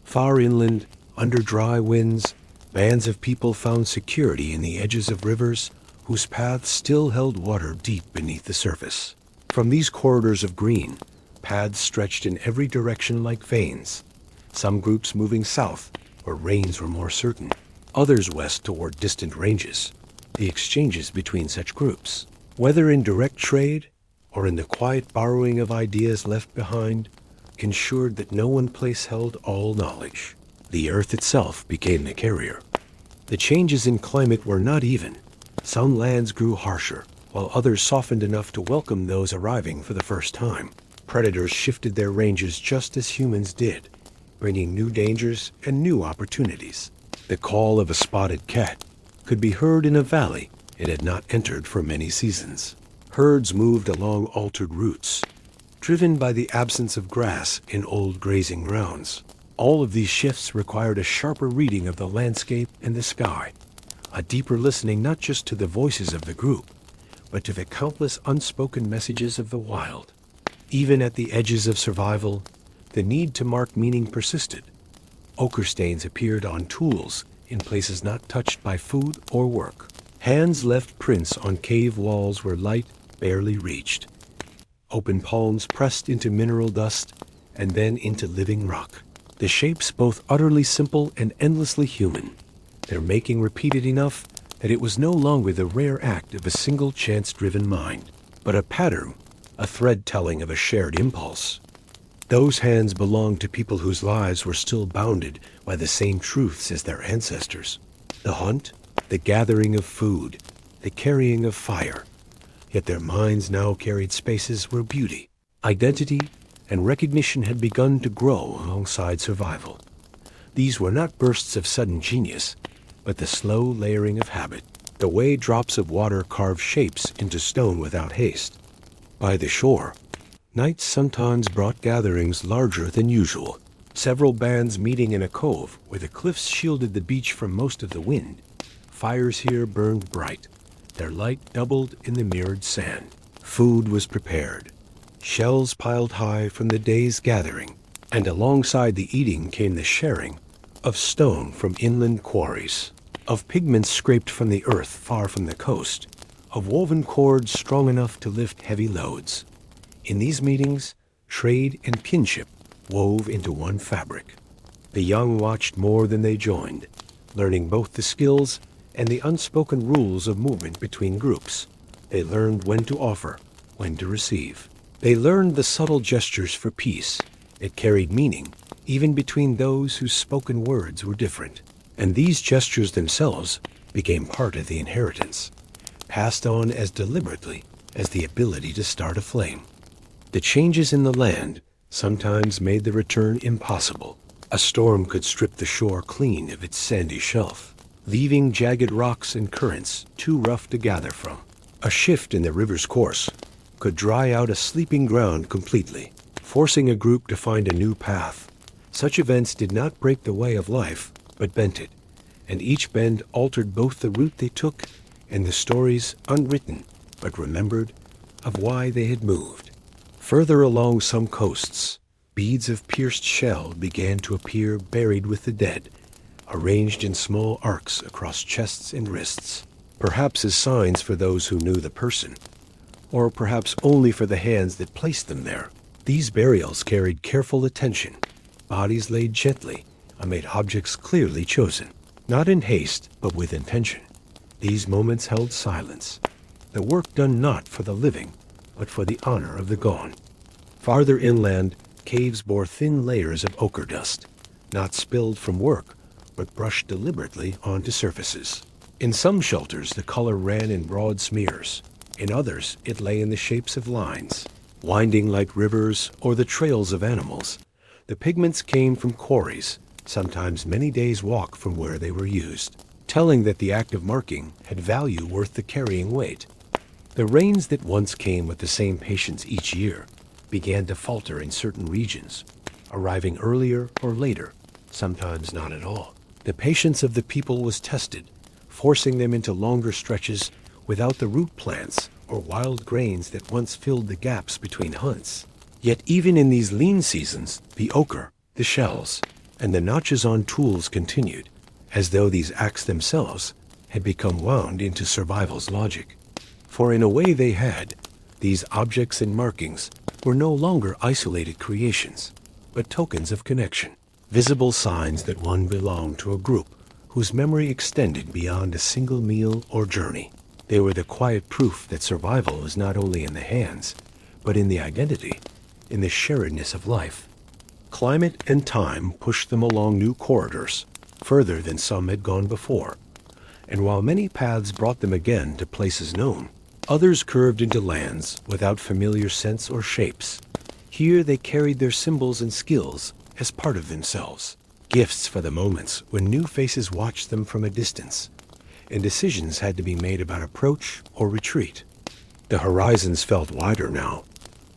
Far inland, under dry winds, bands of people found security in the edges of rivers whose paths still held water deep beneath the surface. From these corridors of green, paths stretched in every direction like veins, some groups moving south where rains were more certain, others west toward distant ranges. The exchanges between such groups, whether in direct trade or in the quiet borrowing of ideas left behind, ensured that no one place held all knowledge. The earth itself became the carrier. The changes in climate were not even. Some lands grew harsher, while others softened enough to welcome those arriving for the first time. Predators shifted their ranges just as humans did, bringing new dangers and new opportunities. The call of a spotted cat could be heard in a valley it had not entered for many seasons. Herds moved along altered routes, driven by the absence of grass in old grazing grounds. All of these shifts required a sharper reading of the landscape and the sky, a deeper listening not just to the voices of the group, but to the countless unspoken messages of the wild. Even at the edges of survival, the need to mark meaning persisted. Ochre stains appeared on tools in places not touched by food or work. Hands left prints on cave walls where light barely reached. Open palms pressed into mineral dust and then into living rock. The shapes both utterly simple and endlessly human, their making repeated enough that it was no longer the rare act of a single chance-driven mind, but a pattern, a thread telling of a shared impulse. Those hands belonged to people whose lives were still bounded by the same truths as their ancestors. The hunt, the gathering of food, the carrying of fire. Yet their minds now carried spaces where beauty, identity, and recognition had begun to grow alongside survival. These were not bursts of sudden genius. but the slow layering of habit, the way drops of water carve shapes into stone without haste. By the shore, nights sometimes brought gatherings larger than usual, several bands meeting in a cove where the cliffs shielded the beach from most of the wind. Fires here burned bright, their light doubled in the mirrored sand. Food was prepared, shells piled high from the day's gathering, and alongside the eating came the sharing of stone from inland quarries, of pigments scraped from the earth far from the coast, of woven cords strong enough to lift heavy loads. In these meetings, trade and kinship wove into one fabric. The young watched more than they joined, learning both the skills and the unspoken rules of movement between groups. They learned when to offer, when to receive. They learned the subtle gestures for peace. It carried meaning, even between those whose spoken words were different. And these gestures themselves became part of the inheritance, passed on as deliberately as the ability to start a flame. The changes in the land sometimes made the return impossible. A storm could strip the shore clean of its sandy shelf, leaving jagged rocks and currents too rough to gather from. A shift in the river's course could dry out a sleeping ground completely, forcing a group to find a new path. Such events did not break the way of life, but bent it, and each bend altered both the route they took and the stories, unwritten but remembered, of why they had moved. Further along some coasts, beads of pierced shell began to appear buried with the dead, arranged in small arcs across chests and wrists, perhaps as signs for those who knew the person, or perhaps only for the hands that placed them there. These burials carried careful attention, bodies laid gently amid objects clearly chosen, not in haste but with intention. These moments held silence, the work done not for the living, but for the honor of the gone. Farther inland, caves bore thin layers of ochre dust, not spilled from work, but brushed deliberately onto surfaces. In some shelters, the color ran in broad smears. In others, it lay in the shapes of lines, winding like rivers or the trails of animals. The pigments came from quarries, sometimes many days' walk from where they were used, telling that the act of marking had value worth the carrying weight. The rains that once came with the same patience each year began to falter in certain regions, arriving earlier or later, sometimes not at all. The patience of the people was tested, forcing them into longer stretches without the root plants or wild grains that once filled the gaps between hunts. Yet even in these lean seasons, the ochre, the shells, and the notches on tools continued, as though these acts themselves had become wound into survival's logic. For in a way they had, these objects and markings were no longer isolated creations, but tokens of connection, visible signs that one belonged to a group whose memory extended beyond a single meal or journey. They were the quiet proof that survival was not only in the hands, but in the identity, in the sharedness of life. Climate and time pushed them along new corridors, further than some had gone before, and while many paths brought them again to places known, others curved into lands without familiar scents or shapes. Here they carried their symbols and skills as part of themselves, gifts for the moments when new faces watched them from a distance, and decisions had to be made about approach or retreat. The horizons felt wider now,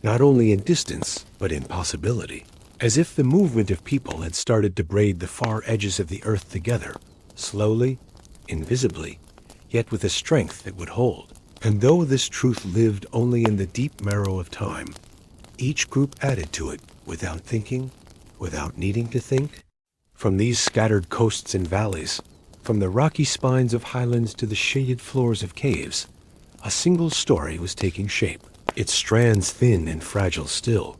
not only in distance, but in possibility, as if the movement of people had started to braid the far edges of the earth together, slowly, invisibly, yet with a strength that would hold. And though this truth lived only in the deep marrow of time, each group added to it without thinking, without needing to think. From these scattered coasts and valleys, from the rocky spines of highlands to the shaded floors of caves, a single story was taking shape, its strands thin and fragile still.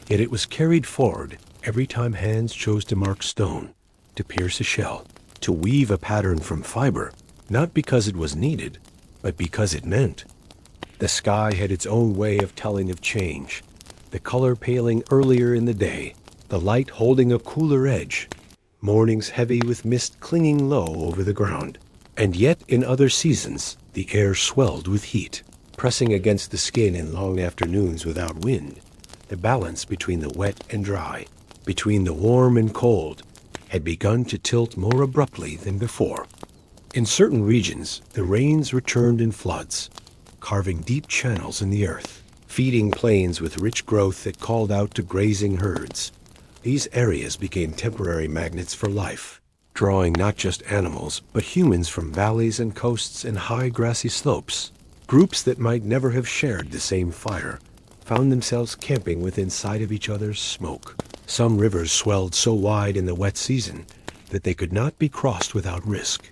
Yet it was carried forward every time hands chose to mark stone, to pierce a shell, to weave a pattern from fiber, not because it was needed, but because it meant. The sky had its own way of telling of change, the color paling earlier in the day, the light holding a cooler edge, mornings heavy with mist clinging low over the ground. And yet in other seasons, the air swelled with heat, pressing against the skin in long afternoons without wind. The balance between the wet and dry, between the warm and cold, had begun to tilt more abruptly than before. In certain regions, the rains returned in floods, carving deep channels in the earth, feeding plains with rich growth that called out to grazing herds. These areas became temporary magnets for life, drawing not just animals, but humans from valleys and coasts and high grassy slopes. Groups that might never have shared the same fire found themselves camping within sight of each other's smoke. Some rivers swelled so wide in the wet season that they could not be crossed without risk,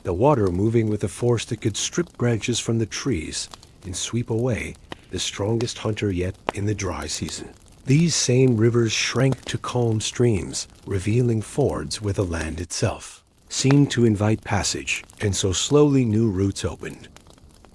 the water moving with a force that could strip branches from the trees and sweep away the strongest hunter yet in the dry season. These same rivers shrank to calm streams, revealing fords where the land itself seemed to invite passage, and so slowly new routes opened.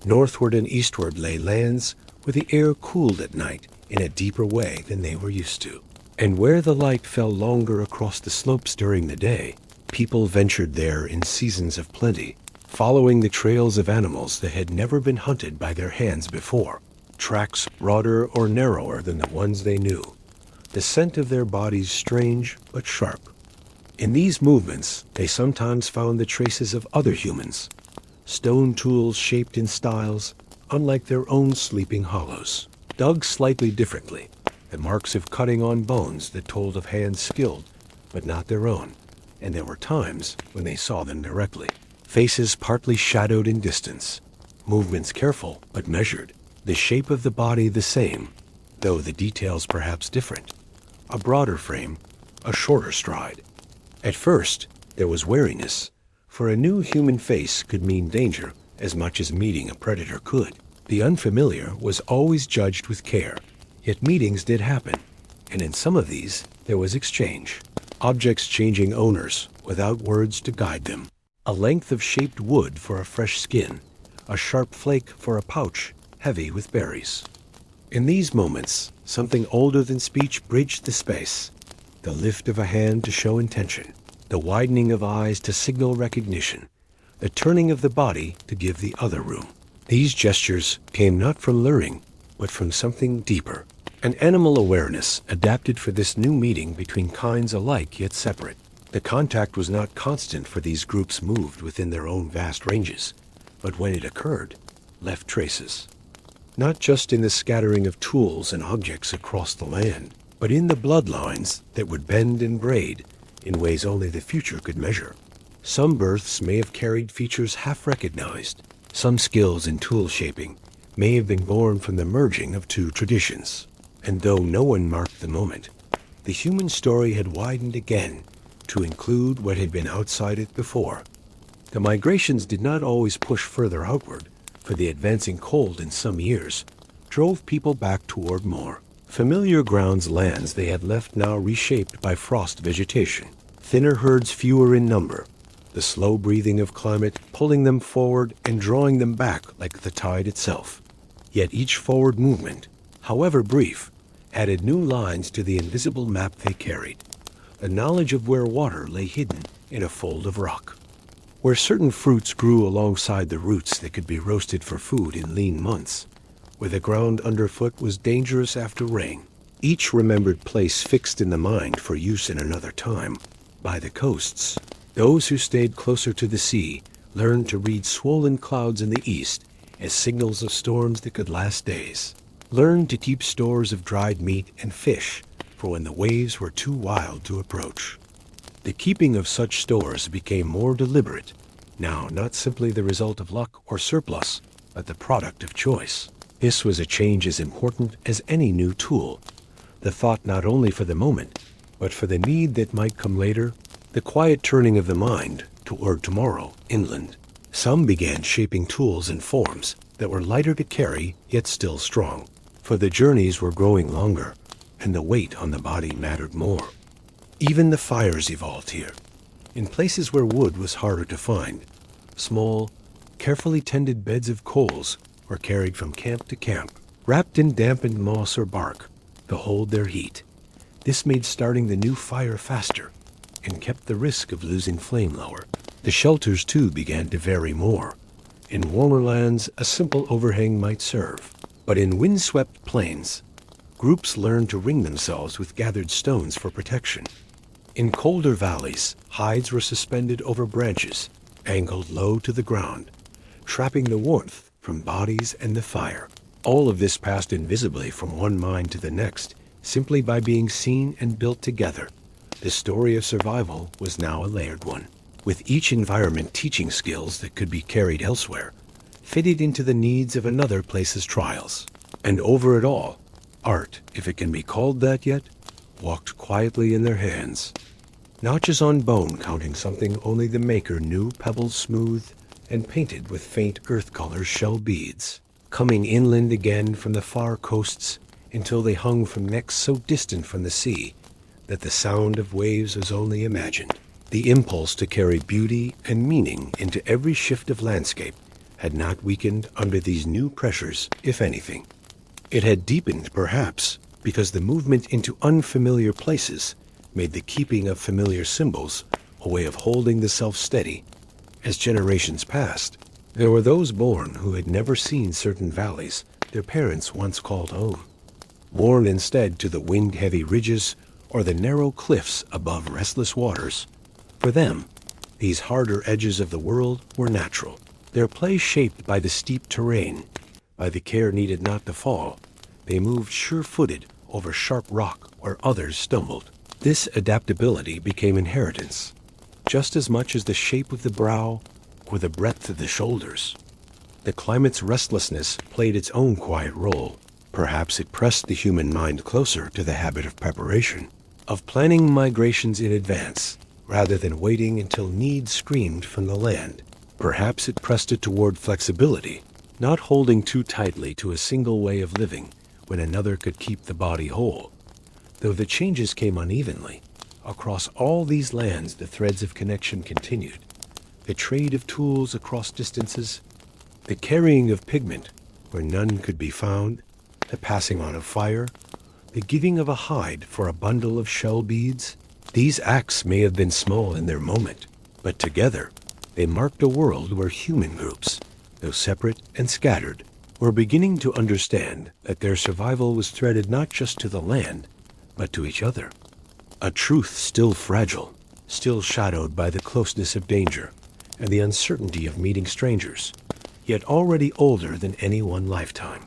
Northward and eastward lay lands where the air cooled at night in a deeper way than they were used to. And where the light fell longer across the slopes during the day, people ventured there in seasons of plenty, following the trails of animals that had never been hunted by their hands before, tracks broader or narrower than the ones they knew, the scent of their bodies strange but sharp. In these movements, they sometimes found the traces of other humans, stone tools shaped in styles unlike their own sleeping hollows, dug slightly differently, the marks of cutting on bones that told of hands skilled but not their own. And there were times when they saw them directly, faces partly shadowed in distance, movements careful but measured, the shape of the body the same, though the details perhaps different, a broader frame, a shorter stride. At first, there was wariness, for a new human face could mean danger as much as meeting a predator could. The unfamiliar was always judged with care, yet meetings did happen, and in some of these there was exchange, objects changing owners without words to guide them, a length of shaped wood for a fresh skin, a sharp flake for a pouch heavy with berries. In these moments, something older than speech bridged the space, the lift of a hand to show intention, the widening of eyes to signal recognition, the turning of the body to give the other room. These gestures came not from luring, but from something deeper, an animal awareness adapted for this new meeting between kinds alike yet separate. The contact was not constant, for these groups moved within their own vast ranges, but when it occurred, left traces. Not just in the scattering of tools and objects across the land, but in the bloodlines that would bend and braid in ways only the future could measure. Some births may have carried features half recognized. Some skills in tool shaping may have been born from the merging of two traditions. And though no one marked the moment, the human story had widened again to include what had been outside it before. The migrations did not always push further outward, for the advancing cold in some years drove people back toward more familiar grounds. Lands they had left now reshaped by frost vegetation, thinner herds fewer in number, the slow breathing of climate pulling them forward and drawing them back like the tide itself. Yet each forward movement, however brief, added new lines to the invisible map they carried, a knowledge of where water lay hidden in a fold of rock, where certain fruits grew alongside the roots that could be roasted for food in lean months, where the ground underfoot was dangerous after rain. Each remembered place fixed in the mind for use in another time. By the coasts, those who stayed closer to the sea learned to read swollen clouds in the east as signals of storms that could last days, learned to keep stores of dried meat and fish for when the waves were too wild to approach. The keeping of such stores became more deliberate, now not simply the result of luck or surplus, but the product of choice. This was a change as important as any new tool, the thought not only for the moment, but for the need that might come later, the quiet turning of the mind toward tomorrow inland. Some began shaping tools and forms that were lighter to carry, yet still strong, for the journeys were growing longer, and the weight on the body mattered more. Even the fires evolved here. In places where wood was harder to find, small, carefully tended beds of coals were carried from camp to camp, wrapped in dampened moss or bark to hold their heat. This made starting the new fire faster and kept the risk of losing flame lower. The shelters, too, began to vary more. In warmer lands, a simple overhang might serve, but in windswept plains, groups learned to ring themselves with gathered stones for protection. In colder valleys, hides were suspended over branches, angled low to the ground, trapping the warmth from bodies and the fire. All of this passed invisibly from one mind to the next, simply by being seen and built together. The story of survival was now a layered one, with each environment teaching skills that could be carried elsewhere, fitted into the needs of another place's trials. And over it all, art, if it can be called that yet, walked quietly in their hands. Notches on bone counting something only the maker knew, pebbles smooth and painted with faint earth-color shell beads, coming inland again from the far coasts until they hung from necks so distant from the sea that the sound of waves was only imagined. The impulse to carry beauty and meaning into every shift of landscape had not weakened under these new pressures, if anything. It had deepened, perhaps, because the movement into unfamiliar places made the keeping of familiar symbols a way of holding the self steady. As generations passed, there were those born who had never seen certain valleys their parents once called home, worn instead to the wind-heavy ridges or the narrow cliffs above restless waters. For them, these harder edges of the world were natural, their play shaped by the steep terrain, by the care needed not to fall. They moved sure-footed over sharp rock where others stumbled. This adaptability became inheritance, just as much as the shape of the brow or the breadth of the shoulders. The climate's restlessness played its own quiet role. Perhaps it pressed the human mind closer to the habit of preparation, of planning migrations in advance, rather than waiting until need screamed from the land. Perhaps it pressed it toward flexibility, not holding too tightly to a single way of living when another could keep the body whole. Though the changes came unevenly, across all these lands the threads of connection continued. The trade of tools across distances, the carrying of pigment where none could be found, the passing on of fire, the giving of a hide for a bundle of shell beads. These acts may have been small in their moment, but together they marked a world where human groups, though separate and scattered, were beginning to understand that their survival was threaded not just to the land, but to each other. A truth still fragile, still shadowed by the closeness of danger and the uncertainty of meeting strangers, yet already older than any one lifetime.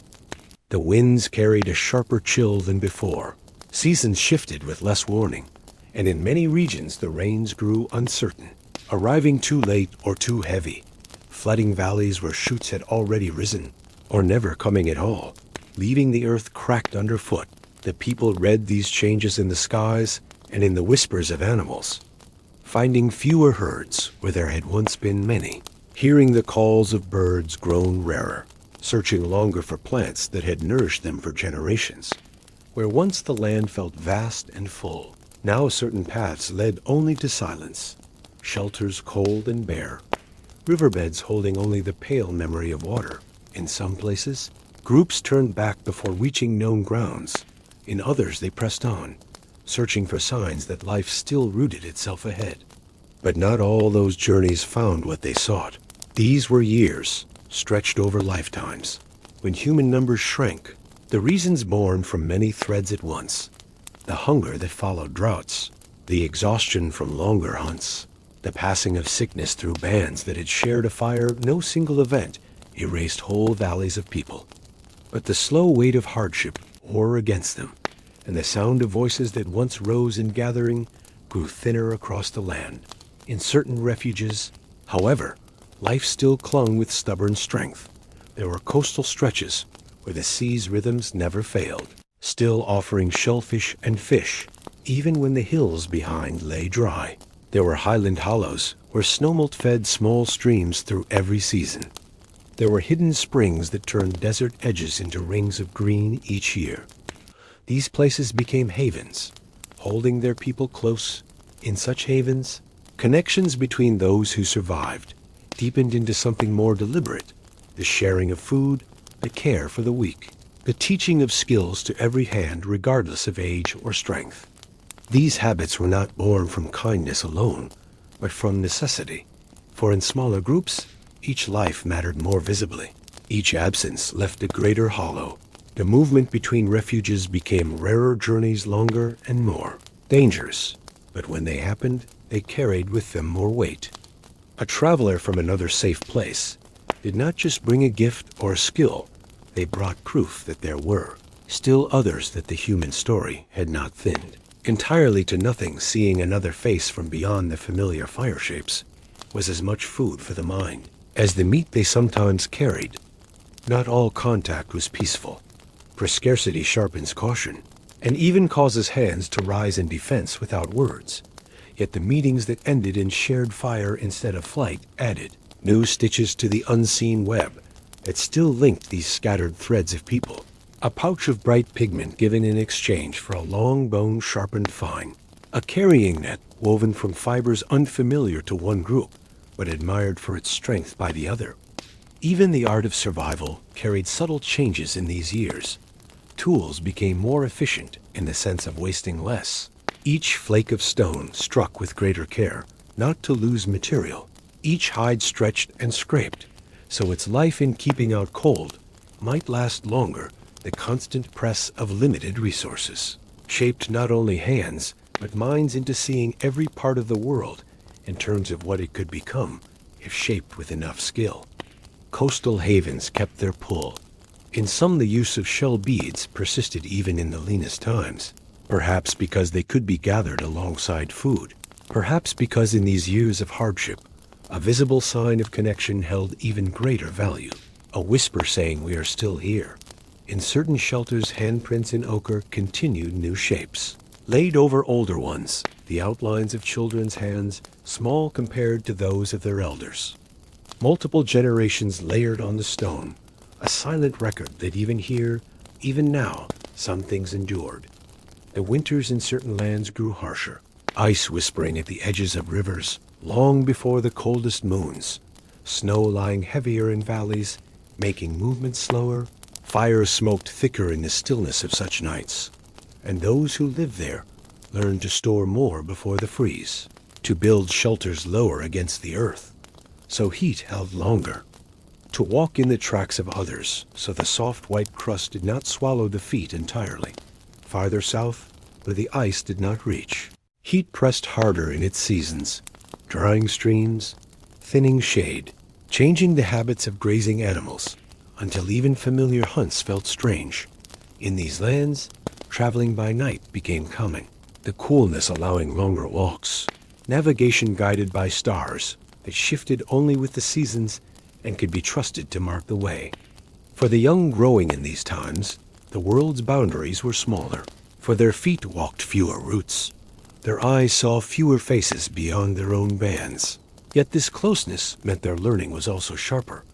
The winds carried a sharper chill than before. Seasons shifted with less warning, and in many regions the rains grew uncertain, arriving too late or too heavy, flooding valleys where shoots had already risen, or never coming at all, leaving the earth cracked underfoot. The people read these changes in the skies and in the whispers of animals, finding fewer herds where there had once been many, hearing the calls of birds grown rarer, searching longer for plants that had nourished them for generations. Where once the land felt vast and full, now certain paths led only to silence, shelters cold and bare, riverbeds holding only the pale memory of water. In some places, groups turned back before reaching known grounds. In others, they pressed on, searching for signs that life still rooted itself ahead. But not all those journeys found what they sought. These were years, stretched over lifetimes. When human numbers shrank, the reasons born from many threads at once, the hunger that followed droughts, the exhaustion from longer hunts, the passing of sickness through bands that had shared a fire, no single event erased whole valleys of people. But the slow weight of hardship wore against them, and the sound of voices that once rose in gathering grew thinner across the land. In certain refuges, however, life still clung with stubborn strength. There were coastal stretches where the sea's rhythms never failed, still offering shellfish and fish, even when the hills behind lay dry. There were highland hollows where snowmelt fed small streams through every season. There were hidden springs that turned desert edges into rings of green each year. These places became havens, holding their people close. In such havens, connections between those who survived deepened into something more deliberate, the sharing of food, the care for the weak, the teaching of skills to every hand regardless of age or strength. These habits were not born from kindness alone, but from necessity, for in smaller groups, each life mattered more visibly. Each absence left a greater hollow. The movement between refuges became rarer journeys, longer and more dangerous, but when they happened, they carried with them more weight. A traveler from another safe place did not just bring a gift or a skill, they brought proof that there were still others that the human story had not thinned. Entirely to nothing, seeing another face from beyond the familiar fire shapes was as much food for the mind as the meat they sometimes carried. Not all contact was peaceful, for scarcity sharpens caution, and even causes hands to rise in defense without words. Yet the meetings that ended in shared fire instead of flight added new stitches to the unseen web that still linked these scattered threads of people. A pouch of bright pigment given in exchange for a long bone sharpened fine. A carrying net woven from fibers unfamiliar to one group, but admired for its strength by the other. Even the art of survival carried subtle changes in these years. Tools became more efficient in the sense of wasting less. Each flake of stone struck with greater care, not to lose material. Each hide stretched and scraped, so its life in keeping out cold might last longer. The constant press of limited resources shaped not only hands, but minds into seeing every part of the world in terms of what it could become if shaped with enough skill. Coastal havens kept their pull. In some, the use of shell beads persisted even in the leanest times, perhaps because they could be gathered alongside food, perhaps because in these years of hardship, a visible sign of connection held even greater value, a whisper saying we are still here. In certain shelters, handprints in ochre continued new shapes, laid over older ones, the outlines of children's hands, small compared to those of their elders. Multiple generations layered on the stone, a silent record that even here, even now, some things endured. The winters in certain lands grew harsher, ice whispering at the edges of rivers long before the coldest moons, snow lying heavier in valleys, making movement slower. Fire smoked thicker in the stillness of such nights, and those who lived there learned to store more before the freeze, to build shelters lower against the earth, so heat held longer, to walk in the tracks of others, so the soft white crust did not swallow the feet entirely. Farther south, where the ice did not reach, heat pressed harder in its seasons, drying streams, thinning shade, changing the habits of grazing animals, until even familiar hunts felt strange. In these lands, traveling by night became common, the coolness allowing longer walks, navigation guided by stars that shifted only with the seasons and could be trusted to mark the way. For the young growing in these times, the world's boundaries were smaller, for their feet walked fewer routes. Their eyes saw fewer faces beyond their own bands. Yet this closeness meant their learning was also sharper.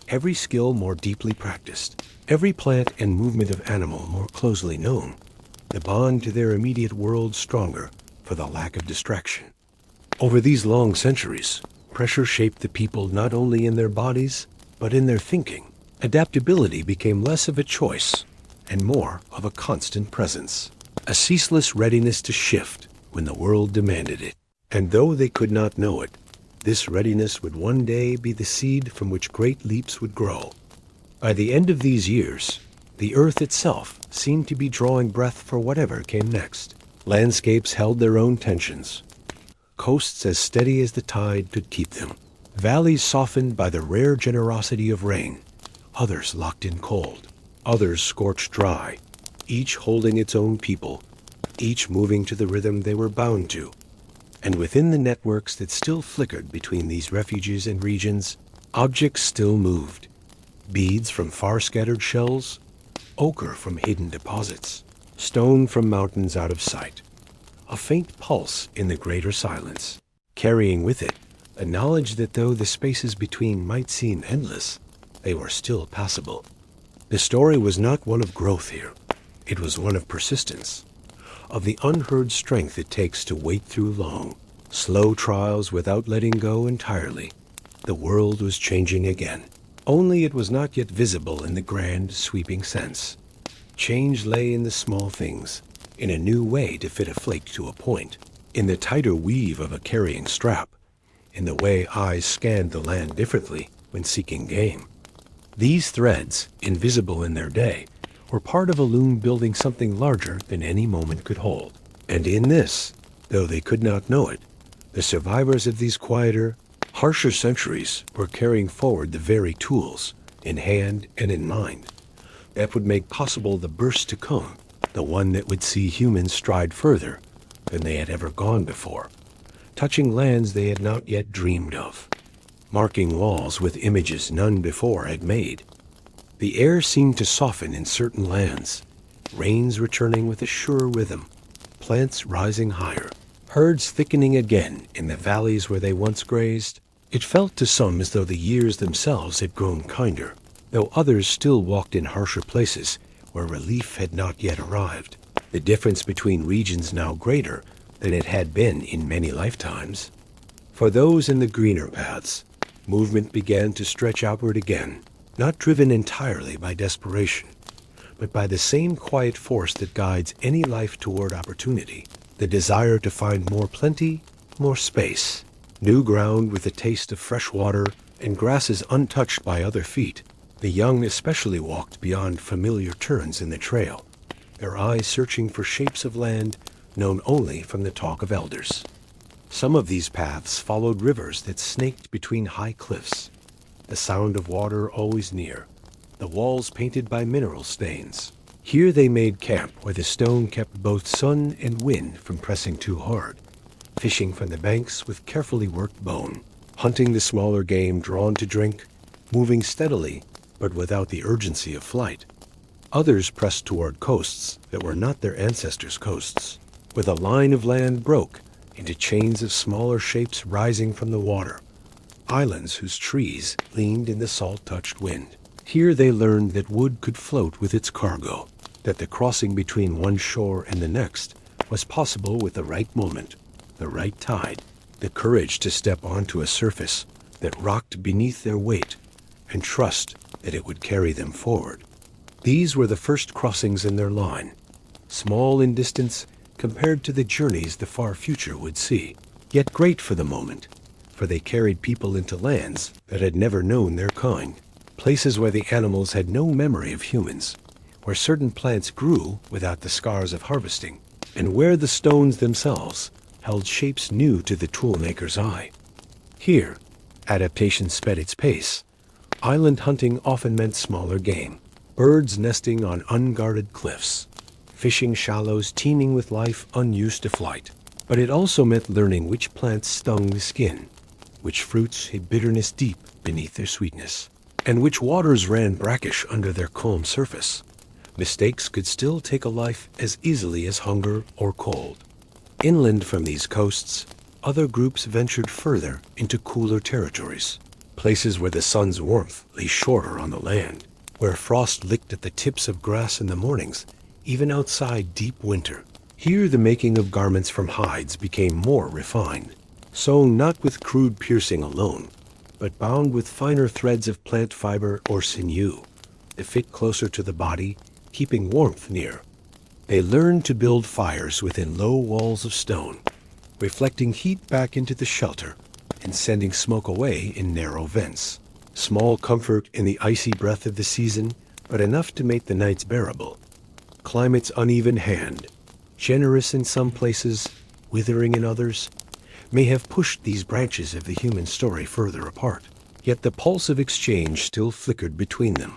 Every skill more deeply practiced, every plant and movement of animal more closely known, the bond to their immediate world stronger for the lack of distraction. Over these long centuries, pressure shaped the people not only in their bodies, but in their thinking. Adaptability became less of a choice and more of a constant presence, a ceaseless readiness to shift when the world demanded it. And though they could not know it, this readiness would one day be the seed from which great leaps would grow. By the end of these years, the earth itself seemed to be drawing breath for whatever came next. Landscapes held their own tensions, coasts as steady as the tide could keep them, valleys softened by the rare generosity of rain, others locked in cold, others scorched dry, each holding its own people, each moving to the rhythm they were bound to. And within the networks that still flickered between these refuges and regions, objects still moved. Beads from far-scattered shells, ochre from hidden deposits, stone from mountains out of sight. A faint pulse in the greater silence, carrying with it a knowledge that though the spaces between might seem endless, they were still passable. The story was not one of growth here. It was one of persistence, of the unheard strength it takes to wait through long, slow trials without letting go entirely. The world was changing again, only it was not yet visible in the grand, sweeping sense. Change lay in the small things, in a new way to fit a flake to a point, in the tighter weave of a carrying strap, in the way eyes scanned the land differently when seeking game. These threads, invisible in their day, were part of a loom building something larger than any moment could hold. And in this, though they could not know it, the survivors of these quieter, Harsher centuries were carrying forward the very tools, in hand and in mind, that would make possible the burst to come, the one that would see humans stride further than they had ever gone before, touching lands they had not yet dreamed of, marking walls with images none before had made. The air seemed to soften in certain lands, rains returning with a surer rhythm, plants rising higher, herds thickening again in the valleys where they once grazed. It felt to some as though the years themselves had grown kinder, though others still walked in harsher places where relief had not yet arrived, the difference between regions now greater than it had been in many lifetimes. For those in the greener paths, movement began to stretch outward again, not driven entirely by desperation, but by the same quiet force that guides any life toward opportunity, the desire to find more plenty, more space, new ground with a taste of fresh water and grasses untouched by other feet. The young especially walked beyond familiar turns in the trail, their eyes searching for shapes of land known only from the talk of elders. Some of these paths followed rivers that snaked between high cliffs, the sound of water always near, the walls painted by mineral stains. Here they made camp where the stone kept both sun and wind from pressing too hard, fishing from the banks with carefully worked bone, hunting the smaller game drawn to drink, moving steadily but without the urgency of flight. Others pressed toward coasts that were not their ancestors' coasts, where the line of land broke into chains of smaller shapes rising from the water, islands whose trees leaned in the salt-touched wind. Here they learned that wood could float with its cargo, that the crossing between one shore and the next was possible with the right moment, the right tide, the courage to step onto a surface that rocked beneath their weight, and trust that it would carry them forward. These were the first crossings in their line, small in distance compared to the journeys the far future would see, yet great for the moment, for they carried people into lands that had never known their kind, places where the animals had no memory of humans, where certain plants grew without the scars of harvesting, and where the stones themselves held shapes new to the toolmaker's eye. Here, adaptation sped its pace. Island hunting often meant smaller game, birds nesting on unguarded cliffs, fishing shallows teeming with life unused to flight. But it also meant learning which plants stung the skin, which fruits hid bitterness deep beneath their sweetness, and which waters ran brackish under their calm surface. Mistakes could still take a life as easily as hunger or cold. Inland from these coasts, other groups ventured further into cooler territories, places where the sun's warmth lay shorter on the land, where frost licked at the tips of grass in the mornings, even outside deep winter. Here the making of garments from hides became more refined, sewn not with crude piercing alone, but bound with finer threads of plant fiber or sinew, to fit closer to the body, keeping warmth near. They learned to build fires within low walls of stone, reflecting heat back into the shelter and sending smoke away in narrow vents. Small comfort in the icy breath of the season, but enough to make the nights bearable. Climate's uneven hand, generous in some places, withering in others, may have pushed these branches of the human story further apart. Yet the pulse of exchange still flickered between them,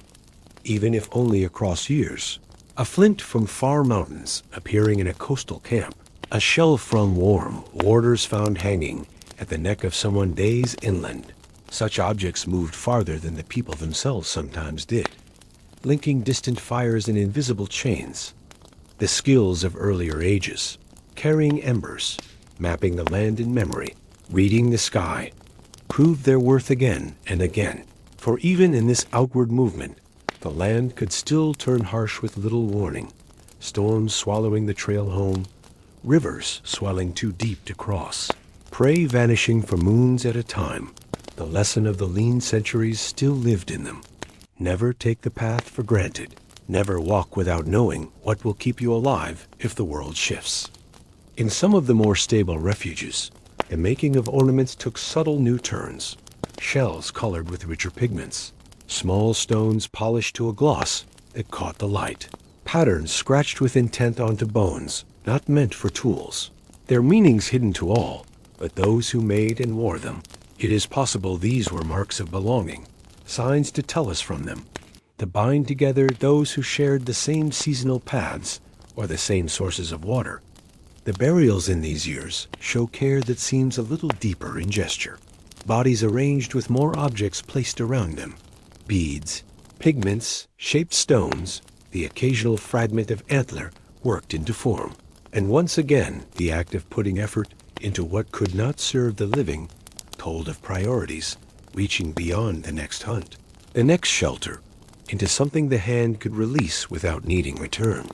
even if only across years. A flint from far mountains appearing in a coastal camp, a shell from warm warders found hanging at the neck of someone days inland. Such objects moved farther than the people themselves sometimes did, linking distant fires in invisible chains. The skills of earlier ages, carrying embers, mapping the land in memory, reading the sky, proved their worth again and again. For even in this outward movement, the land could still turn harsh with little warning, storms swallowing the trail home, rivers swelling too deep to cross, prey vanishing for moons at a time. The lesson of the lean centuries still lived in them. Never take the path for granted. Never walk without knowing what will keep you alive if the world shifts. In some of the more stable refuges, the making of ornaments took subtle new turns. Shells colored with richer pigments, small stones polished to a gloss that caught the light, patterns scratched with intent onto bones, not meant for tools, their meanings hidden to all but those who made and wore them. It is possible these were marks of belonging, signs to tell us from them, to bind together those who shared the same seasonal paths or the same sources of water. The burials in these years show care that seems a little deeper in gesture. Bodies arranged with more objects placed around them. Beads, pigments, shaped stones, the occasional fragment of antler worked into form. And once again, the act of putting effort into what could not serve the living told of priorities, reaching beyond the next hunt, the next shelter, into something the hand could release without needing return.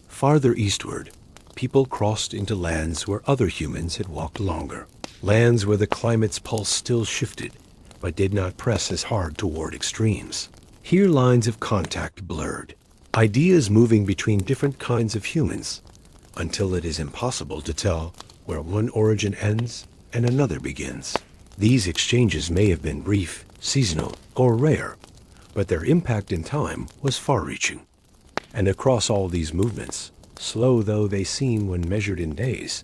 Farther eastward, people crossed into lands where other humans had walked longer, lands where the climate's pulse still shifted, but did not press as hard toward extremes. Here lines of contact blurred, ideas moving between different kinds of humans, until it is impossible to tell where one origin ends and another begins. These exchanges may have been brief, seasonal, or rare, but their impact in time was far-reaching. And across all these movements, slow though they seem when measured in days,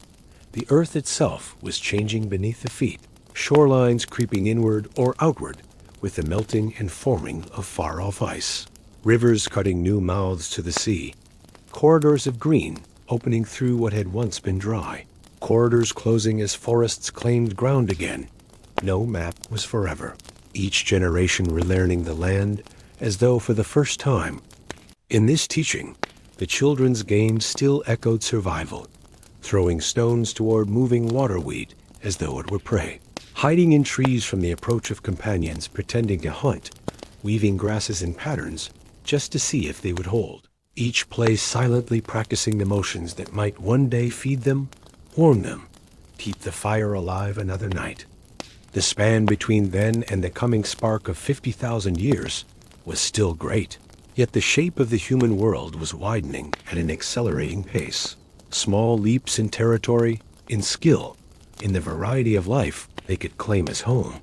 the earth itself was changing beneath the feet, shorelines creeping inward or outward with the melting and forming of far-off ice, rivers cutting new mouths to the sea, corridors of green opening through what had once been dry, corridors closing as forests claimed ground again. No map was forever, each generation relearning the land as though for the first time. In this teaching, the children's game still echoed survival, throwing stones toward moving waterweed as though it were prey, hiding in trees from the approach of companions pretending to hunt, weaving grasses in patterns just to see if they would hold, each play silently practicing the motions that might one day feed them, warm them, keep the fire alive another night. The span between then and the coming spark of 50,000 years was still great, yet the shape of the human world was widening at an accelerating pace. Small leaps in territory, in skill, in the variety of life they could claim as home.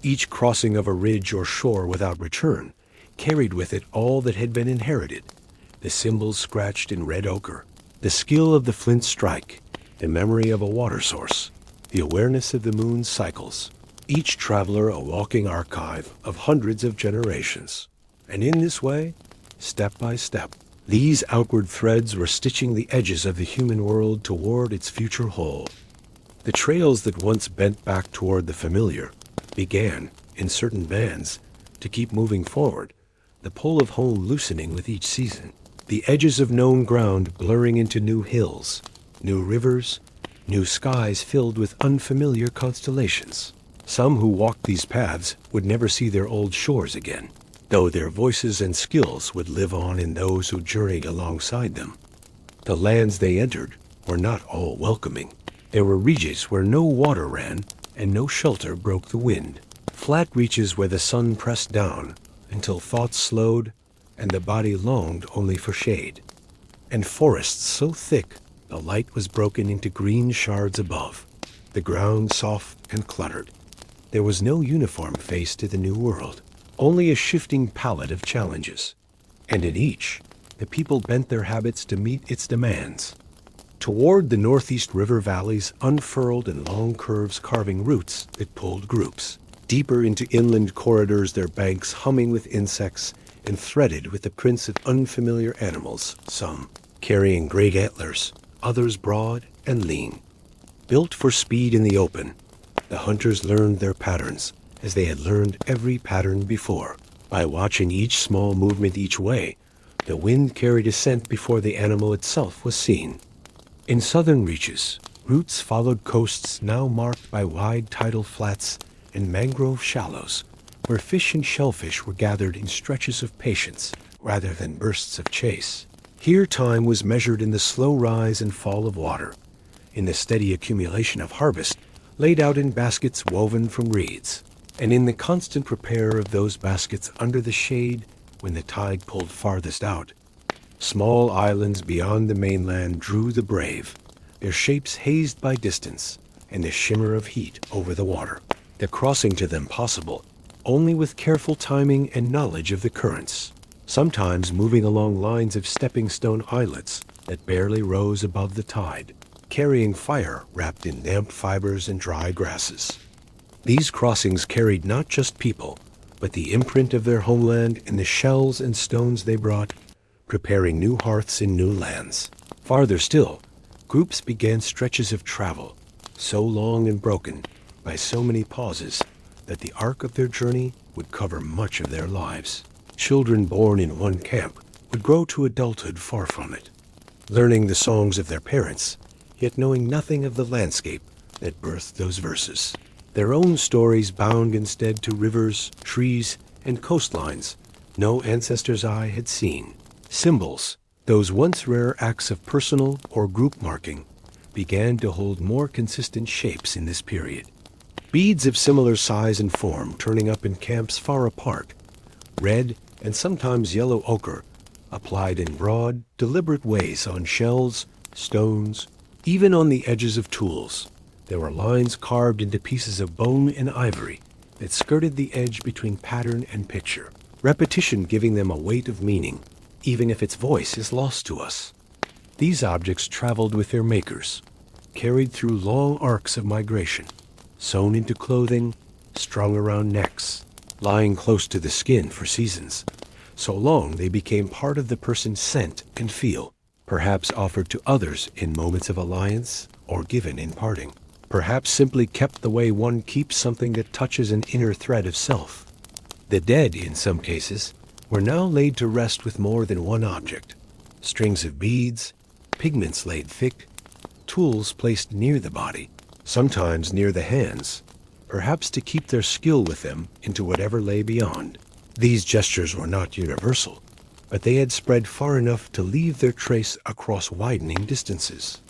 Each crossing of a ridge or shore without return carried with it all that had been inherited, the symbols scratched in red ochre, the skill of the flint strike, the memory of a water source, the awareness of the moon's cycles, each traveler a walking archive of hundreds of generations. And in this way, step by step, these outward threads were stitching the edges of the human world toward its future whole. The trails that once bent back toward the familiar began, in certain bands, to keep moving forward, the pull of home loosening with each season, the edges of known ground blurring into new hills, new rivers, new skies filled with unfamiliar constellations. Some who walked these paths would never see their old shores again, though their voices and skills would live on in those who journeyed alongside them. The lands they entered were not all welcoming. There were regions where no water ran and no shelter broke the wind, flat reaches where the sun pressed down until thoughts slowed and the body longed only for shade, and forests so thick the light was broken into green shards above, the ground soft and cluttered. There was no uniform face to the new world, only a shifting palette of challenges, and in each, the people bent their habits to meet its demands. Toward the northeast river valleys unfurled in long curves carving routes that pulled groups. Deeper into inland corridors their banks humming with insects and threaded with the prints of unfamiliar animals, some carrying great antlers, others broad and lean. Built for speed in the open, the hunters learned their patterns as they had learned every pattern before. By watching each small movement each way, the wind carried a scent before the animal itself was seen. In southern reaches, routes followed coasts now marked by wide tidal flats and mangrove shallows, where fish and shellfish were gathered in stretches of patience rather than bursts of chase. Here time was measured in the slow rise and fall of water, in the steady accumulation of harvest laid out in baskets woven from reeds, and in the constant repair of those baskets under the shade when the tide pulled farthest out. Small islands beyond the mainland drew the brave, their shapes hazed by distance and the shimmer of heat over the water, the crossing to them possible only with careful timing and knowledge of the currents, sometimes moving along lines of stepping stone islets that barely rose above the tide, carrying fire wrapped in damp fibers and dry grasses. These crossings carried not just people, but the imprint of their homeland in the shells and stones they brought, preparing new hearths in new lands. Farther still, groups began stretches of travel, so long and broken by so many pauses that the arc of their journey would cover much of their lives. Children born in one camp would grow to adulthood far from it, learning the songs of their parents, yet knowing nothing of the landscape that birthed those verses. Their own stories bound instead to rivers, trees, and coastlines no ancestor's eye had seen. Symbols, those once rare acts of personal or group marking, began to hold more consistent shapes in this period. Beads of similar size and form turning up in camps far apart, red and sometimes yellow ochre, applied in broad, deliberate ways on shells, stones, even on the edges of tools. There were lines carved into pieces of bone and ivory that skirted the edge between pattern and picture, repetition giving them a weight of meaning, even if its voice is lost to us. These objects traveled with their makers, carried through long arcs of migration, sewn into clothing, strung around necks, lying close to the skin for seasons. So long they became part of the person's scent and feel, perhaps offered to others in moments of alliance or given in parting, perhaps simply kept the way one keeps something that touches an inner thread of self. The dead, in some cases, were now laid to rest with more than one object: strings of beads, pigments laid thick, tools placed near the body, sometimes near the hands, perhaps to keep their skill with them into whatever lay beyond. These gestures were not universal, but they had spread far enough to leave their trace across widening distances,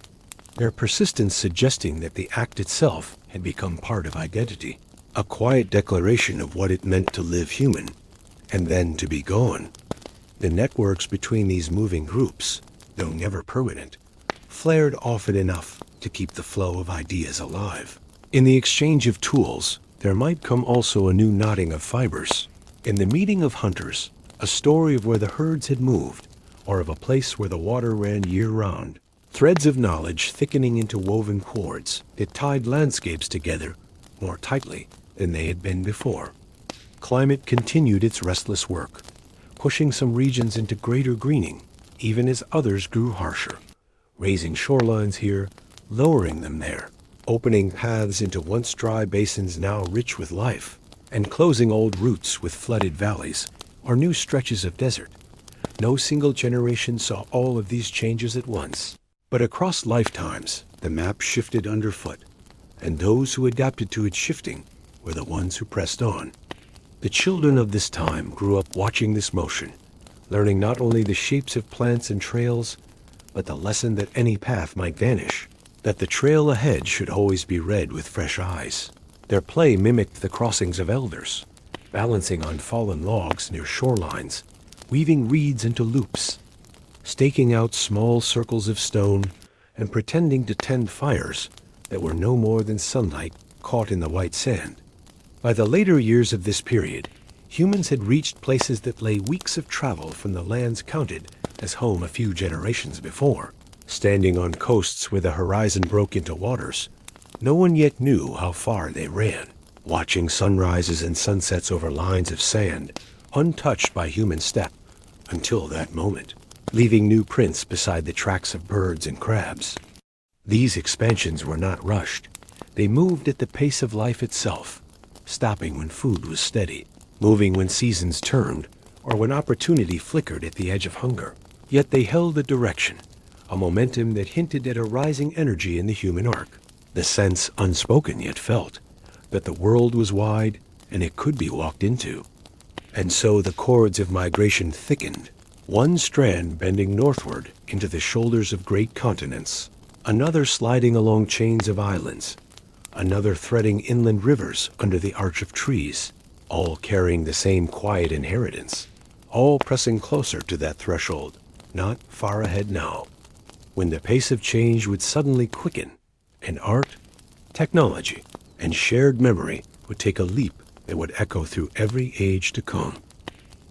their persistence suggesting that the act itself had become part of identity, a quiet declaration of what it meant to live human, and then to be gone. The networks between these moving groups, though never permanent, flared often enough to keep the flow of ideas alive. In the exchange of tools, there might come also a new knotting of fibers. In the meeting of hunters, a story of where the herds had moved, or of a place where the water ran year-round. Threads of knowledge thickening into woven cords that tied landscapes together more tightly than they had been before. Climate continued its restless work, pushing some regions into greater greening, even as others grew harsher, raising shorelines here, lowering them there, opening paths into once dry basins now rich with life, and closing old routes with flooded valleys or new stretches of desert. No single generation saw all of these changes at once, but across lifetimes the map shifted underfoot, and those who adapted to its shifting were the ones who pressed on. The children of this time grew up watching this motion, learning not only the shapes of plants and trails, but the lesson that any path might vanish, that the trail ahead should always be read with fresh eyes. Their play mimicked the crossings of elders, balancing on fallen logs near shorelines, weaving reeds into loops, staking out small circles of stone, and pretending to tend fires that were no more than sunlight caught in the white sand. By the later years of this period, humans had reached places that lay weeks of travel from the lands counted as home a few generations before. Standing on coasts where the horizon broke into waters, no one yet knew how far they ran, watching sunrises and sunsets over lines of sand, untouched by human step, until that moment, leaving new prints beside the tracks of birds and crabs. These expansions were not rushed. They moved at the pace of life itself, stopping when food was steady, moving when seasons turned, or when opportunity flickered at the edge of hunger. Yet they held a direction, a momentum that hinted at a rising energy in the human arc, the sense, unspoken yet felt, that the world was wide and it could be walked into. And so the cords of migration thickened, one strand bending northward into the shoulders of great continents, another sliding along chains of islands, another threading inland rivers under the arch of trees, all carrying the same quiet inheritance, all pressing closer to that threshold, not far ahead now. when the pace of change would suddenly quicken, and art, technology, and shared memory would take a leap that would echo through every age to come.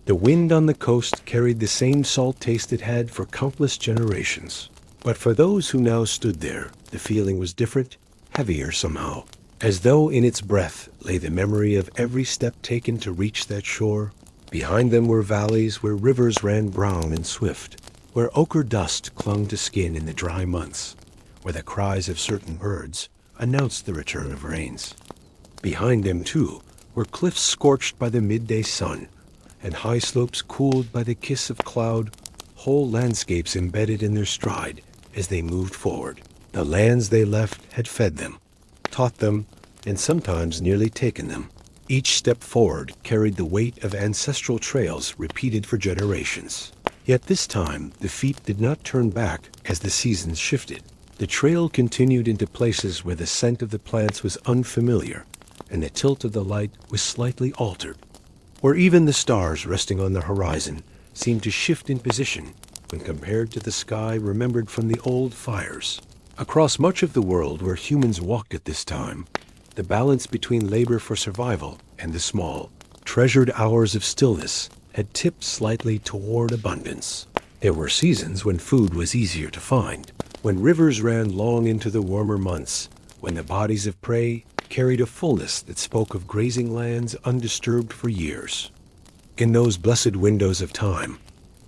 The wind on the coast carried the same salt taste it had for countless generations. But for those who now stood there, the feeling was different, heavier somehow, as though in its breath lay the memory of every step taken to reach that shore. Behind them were valleys where rivers ran brown and swift, where ochre dust clung to skin in the dry months, where the cries of certain birds announced the return of rains. Behind them, too, were cliffs scorched by the midday sun, and high slopes cooled by the kiss of cloud, whole landscapes embedded in their stride as they moved forward. The lands they left had fed them, taught them, and sometimes nearly taken them. Each step forward carried the weight of ancestral trails repeated for generations. Yet this time, the feet did not turn back as the seasons shifted. The trail continued into places where the scent of the plants was unfamiliar, and the tilt of the light was slightly altered, where even the stars resting on the horizon seemed to shift in position when compared to the sky remembered from the old fires. Across much of the world where humans walked at this time, the balance between labor for survival and the small, treasured hours of stillness had tipped slightly toward abundance. There were seasons when food was easier to find, when rivers ran long into the warmer months, when the bodies of prey carried a fullness that spoke of grazing lands undisturbed for years. In those blessed windows of time,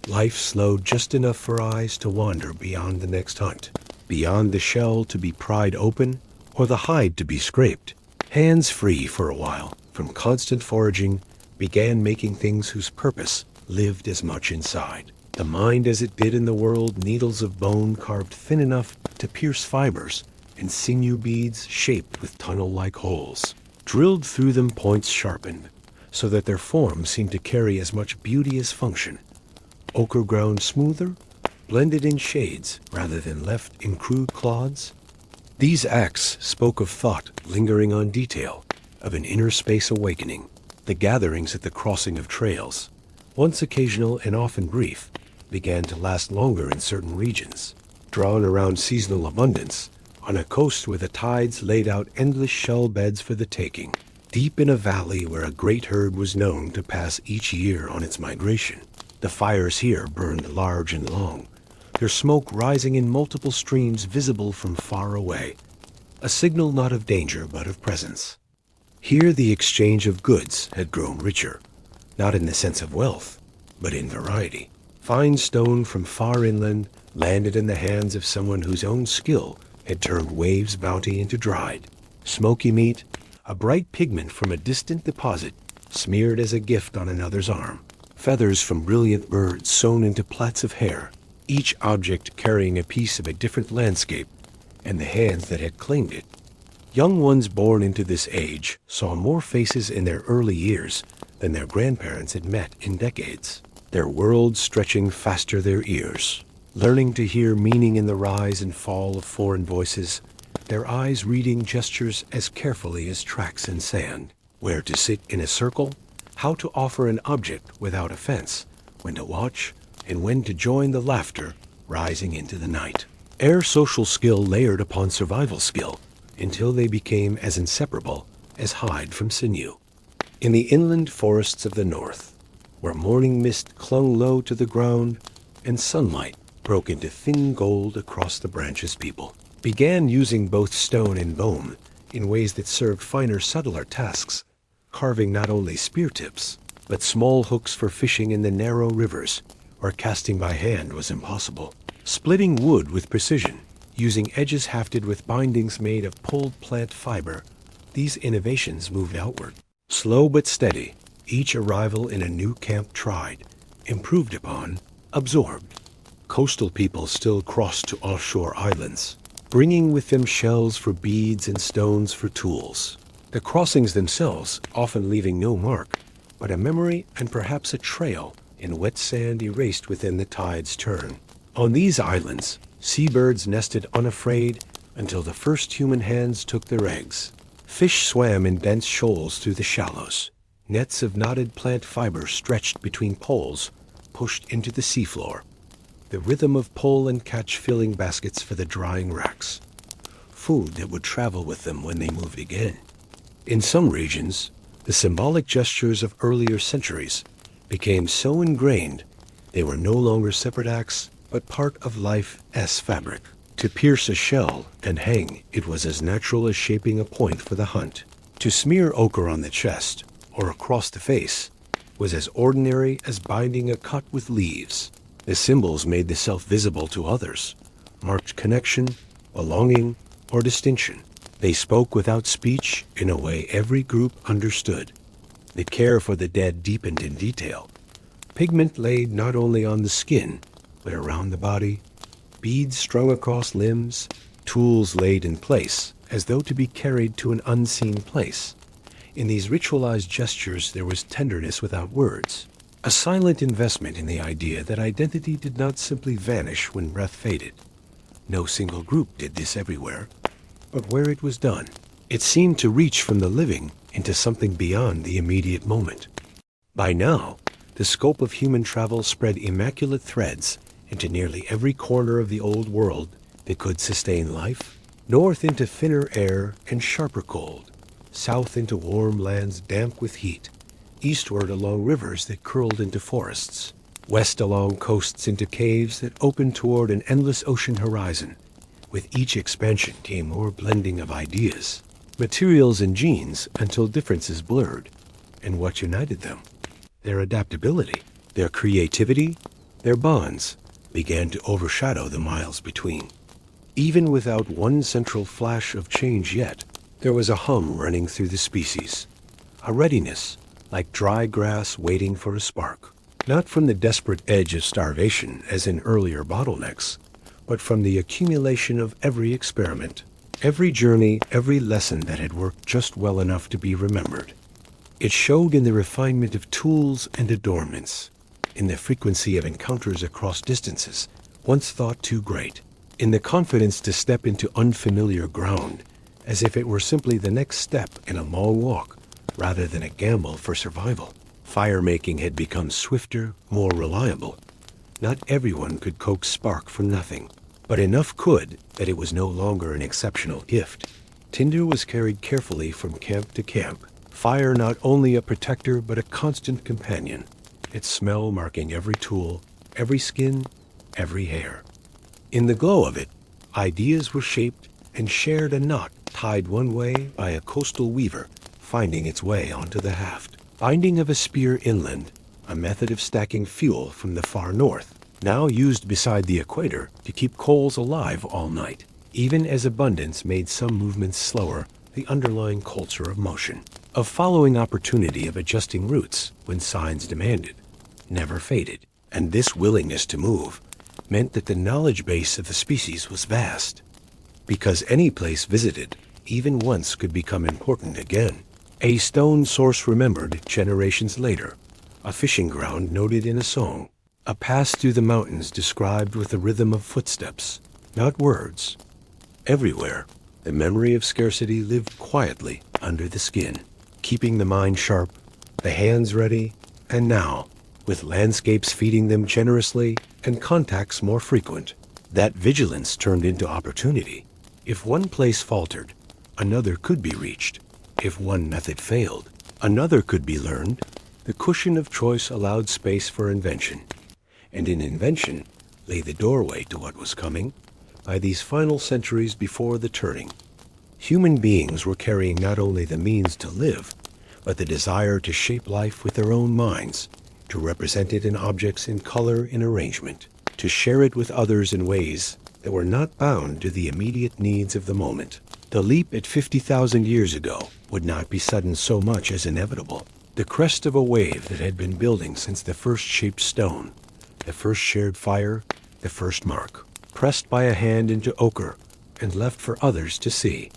life slowed just enough for eyes to wander beyond the next hunt, beyond the shell to be pried open or the hide to be scraped. Hands free for a while from constant foraging began making things whose purpose lived as much inside. The mind as it did in the world, needles of bone carved thin enough to pierce fibers, and sinew beads shaped with tunnel-like holes. Drilled through them points sharpened, so that their form seemed to carry as much beauty as function. Ochre ground smoother, blended in shades rather than left in crude clods. These acts spoke of thought lingering on detail, of an inner space awakening. The gatherings at the crossing of trails, once occasional and often brief, began to last longer in certain regions, drawn around seasonal abundance, on a coast where the tides laid out endless shell beds for the taking, deep in a valley where a great herd was known to pass each year on its migration. The fires here burned large and long, their smoke rising in multiple streams visible from far away, a signal not of danger but of presence. Here the exchange of goods had grown richer, not in the sense of wealth, but in variety. Fine stone from far inland landed in the hands of someone whose own skill had turned waves' bounty into dried. Smoky meat, a bright pigment from a distant deposit, smeared as a gift on another's arm. Feathers from brilliant birds sewn into plaits of hair, each object carrying a piece of a different landscape, and the hands that had claimed it. Young ones born into this age saw more faces in their early years than their grandparents had met in decades, their worlds stretching faster their ears, learning to hear meaning in the rise and fall of foreign voices, their eyes reading gestures as carefully as tracks in sand, where to sit in a circle, how to offer an object without offense, when to watch, and when to join the laughter rising into the night. Ere social skill layered upon survival skill, until they became as inseparable as hide from sinew. In the inland forests of the north, where morning mist clung low to the ground and sunlight broke into thin gold across the branches, people began using both stone and bone in ways that served finer, subtler tasks, carving not only spear tips, but small hooks for fishing in the narrow rivers where casting by hand was impossible. Splitting wood with precision, using edges hafted with bindings made of pulled plant fiber, these innovations moved outward. Slow but steady, each arrival in a new camp tried, improved upon, absorbed. Coastal people still crossed to offshore islands, bringing with them shells for beads and stones for tools. The crossings themselves often leaving no mark, but a memory and perhaps a trail in wet sand erased within the tide's turn. On these islands, seabirds nested unafraid until the first human hands took their eggs. Fish swam in dense shoals through the shallows. Nets of knotted plant fiber stretched between poles, pushed into the seafloor. the rhythm of pull and catch filling baskets for the drying racks, food that would travel with them when they moved again. In some regions, the symbolic gestures of earlier centuries became so ingrained they were no longer separate acts, but part of life's fabric. To pierce a shell and hang, it was as natural as shaping a point for the hunt. To smear ochre on the chest or across the face was as ordinary as binding a cut with leaves. The symbols made the self visible to others, marked connection, belonging, or distinction. They spoke without speech in a way every group understood. The care for the dead deepened in detail. Pigment laid not only on the skin, but around the body, beads strung across limbs, tools laid in place, as though to be carried to an unseen place. In these ritualized gestures there was tenderness without words, a silent investment in the idea that identity did not simply vanish when breath faded. No single group did this everywhere, but where it was done, it seemed to reach from the living into something beyond the immediate moment. By now, the scope of human travel spread immaculate threads into nearly every corner of the old world that could sustain life, north into thinner air and sharper cold, south into warm lands damp with heat, eastward along rivers that curled into forests, west along coasts into caves that opened toward an endless ocean horizon. With each expansion came more blending of ideas, materials and genes until differences blurred. And what united them? Their adaptability, their creativity, their bonds began to overshadow the miles between. Even without one central flash of change yet, there was a hum running through the species, a readiness like dry grass waiting for a spark, not from the desperate edge of starvation as in earlier bottlenecks, but from the accumulation of every experiment, every journey, every lesson that had worked just well enough to be remembered. It showed in the refinement of tools and adornments, in the frequency of encounters across distances once thought too great, in the confidence to step into unfamiliar ground as if it were simply the next step in a long walk rather than a gamble for survival. Fire-making had become swifter, more reliable. Not everyone could coax spark from nothing, but enough could that it was no longer an exceptional gift. Tinder was carried carefully from camp to camp, fire not only a protector but a constant companion, its smell marking every tool, every skin, every hair. In the glow of it, ideas were shaped and shared, a knot tied one way by a coastal weaver finding its way onto the haft. Binding of a spear inland, a method of stacking fuel from the far north, now used beside the equator to keep coals alive all night. Even as abundance made some movements slower, the underlying culture of motion, of following opportunity, of adjusting routes when signs demanded, never faded. And this willingness to move meant that the knowledge base of the species was vast, because any place visited, even once, could become important again. A stone source remembered generations later, a fishing ground noted in a song, a pass through the mountains described with the rhythm of footsteps, not words. Everywhere, the memory of scarcity lived quietly under the skin, keeping the mind sharp, the hands ready, and now, with landscapes feeding them generously and contacts more frequent, that vigilance turned into opportunity. If one place faltered, another could be reached. If one method failed, another could be learned. The cushion of choice allowed space for invention, and in invention lay the doorway to what was coming. By these final centuries before the turning, human beings were carrying not only the means to live, but the desire to shape life with their own minds, to represent it in objects, in color, in arrangement, to share it with others in ways that were not bound to the immediate needs of the moment. The leap at 50,000 years ago would not be sudden so much as inevitable. The crest of a wave that had been building since the first shaped stone, the first shared fire, the first mark, pressed by a hand into ochre and left for others to see.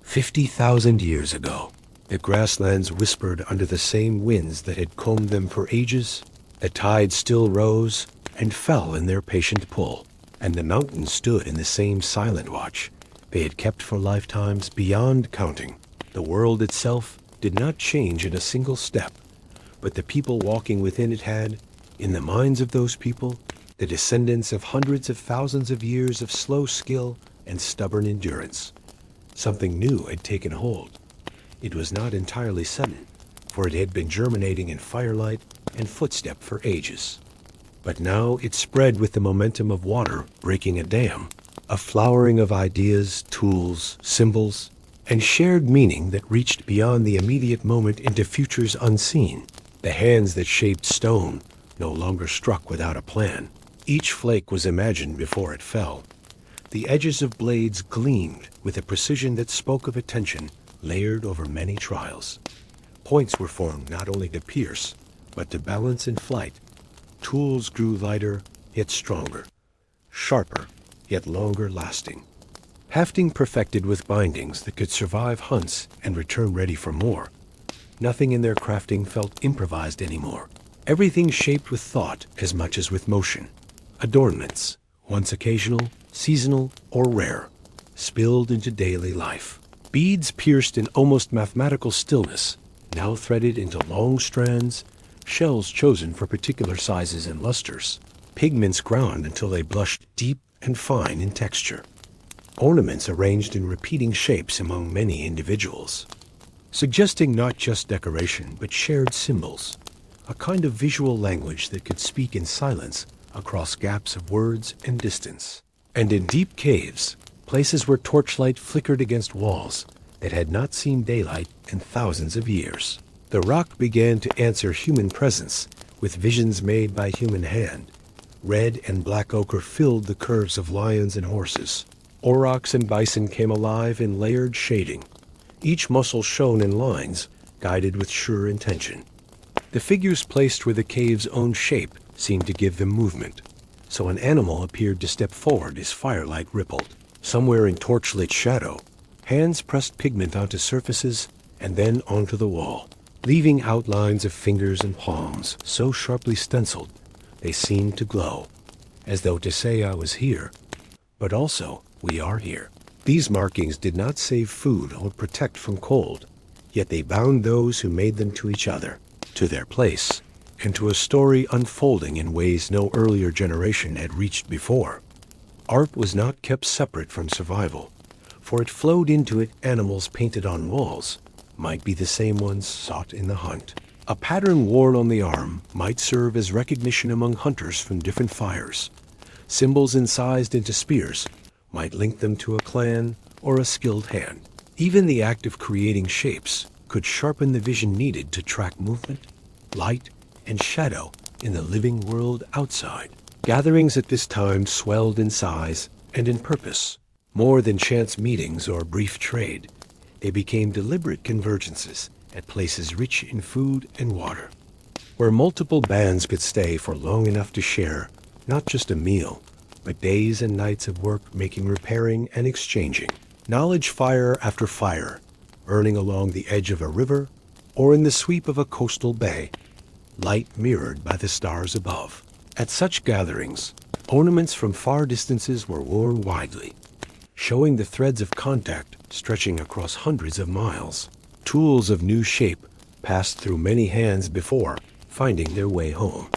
50,000 years ago, the grasslands whispered under the same winds that had combed them for ages. The tide still rose and fell in their patient pull, and the mountains stood in the same silent watch they had kept for lifetimes beyond counting. The world itself did not change in a single step, but the people walking within it had, in the minds of those people, the descendants of hundreds of thousands of years of slow skill and stubborn endurance. Something new had taken hold. It was not entirely sudden, for it had been germinating in firelight and footstep for ages. But now it spread with the momentum of water breaking a dam, a flowering of ideas, tools, symbols, and shared meaning that reached beyond the immediate moment into futures unseen. The hands that shaped stone no longer struck without a plan. Each flake was imagined before it fell. The edges of blades gleamed with a precision that spoke of attention layered over many trials. Points were formed not only to pierce, but to balance in flight. Tools grew lighter, yet stronger, sharper, yet longer lasting. Hafting perfected with bindings that could survive hunts and return ready for more. Nothing in their crafting felt improvised anymore. Everything shaped with thought as much as with motion. Adornments, once occasional, seasonal, or rare, spilled into daily life. Beads pierced in almost mathematical stillness, now threaded into long strands, shells chosen for particular sizes and lusters, pigments ground until they blushed deep and fine in texture, ornaments arranged in repeating shapes among many individuals, suggesting not just decoration but shared symbols, a kind of visual language that could speak in silence across gaps of words and distance. And in deep caves, places where torchlight flickered against walls that had not seen daylight in thousands of years, the rock began to answer human presence with visions made by human hand. Red and black ochre filled the curves of lions and horses. Aurochs and bison came alive in layered shading. Each muscle shone in lines, guided with sure intention. The figures placed where the cave's own shape seemed to give them movement, so an animal appeared to step forward as firelight rippled. Somewhere in torchlit shadow, hands pressed pigment onto surfaces and then onto the wall, leaving outlines of fingers and palms so sharply stenciled they seemed to glow, as though to say I was here, but also we are here. These markings did not save food or protect from cold, yet they bound those who made them to each other, to their place, and to a story unfolding in ways no earlier generation had reached before. Art was not kept separate from survival, for it flowed into it. Animals painted on walls might be the same ones sought in the hunt. A pattern worn on the arm might serve as recognition among hunters from different fires. Symbols incised into spears might link them to a clan or a skilled hand. Even the act of creating shapes could sharpen the vision needed to track movement, light, and shadow in the living world outside. Gatherings at this time swelled in size and in purpose. More than chance meetings or brief trade, they became deliberate convergences at places rich in food and water, where multiple bands could stay for long enough to share not just a meal, but days and nights of work making, repairing, and exchanging. Knowledge fire after fire, burning along the edge of a river or in the sweep of a coastal bay, light mirrored by the stars above. At such gatherings, ornaments from far distances were worn widely, showing the threads of contact stretching across hundreds of miles. Tools of new shape passed through many hands before finding their way home.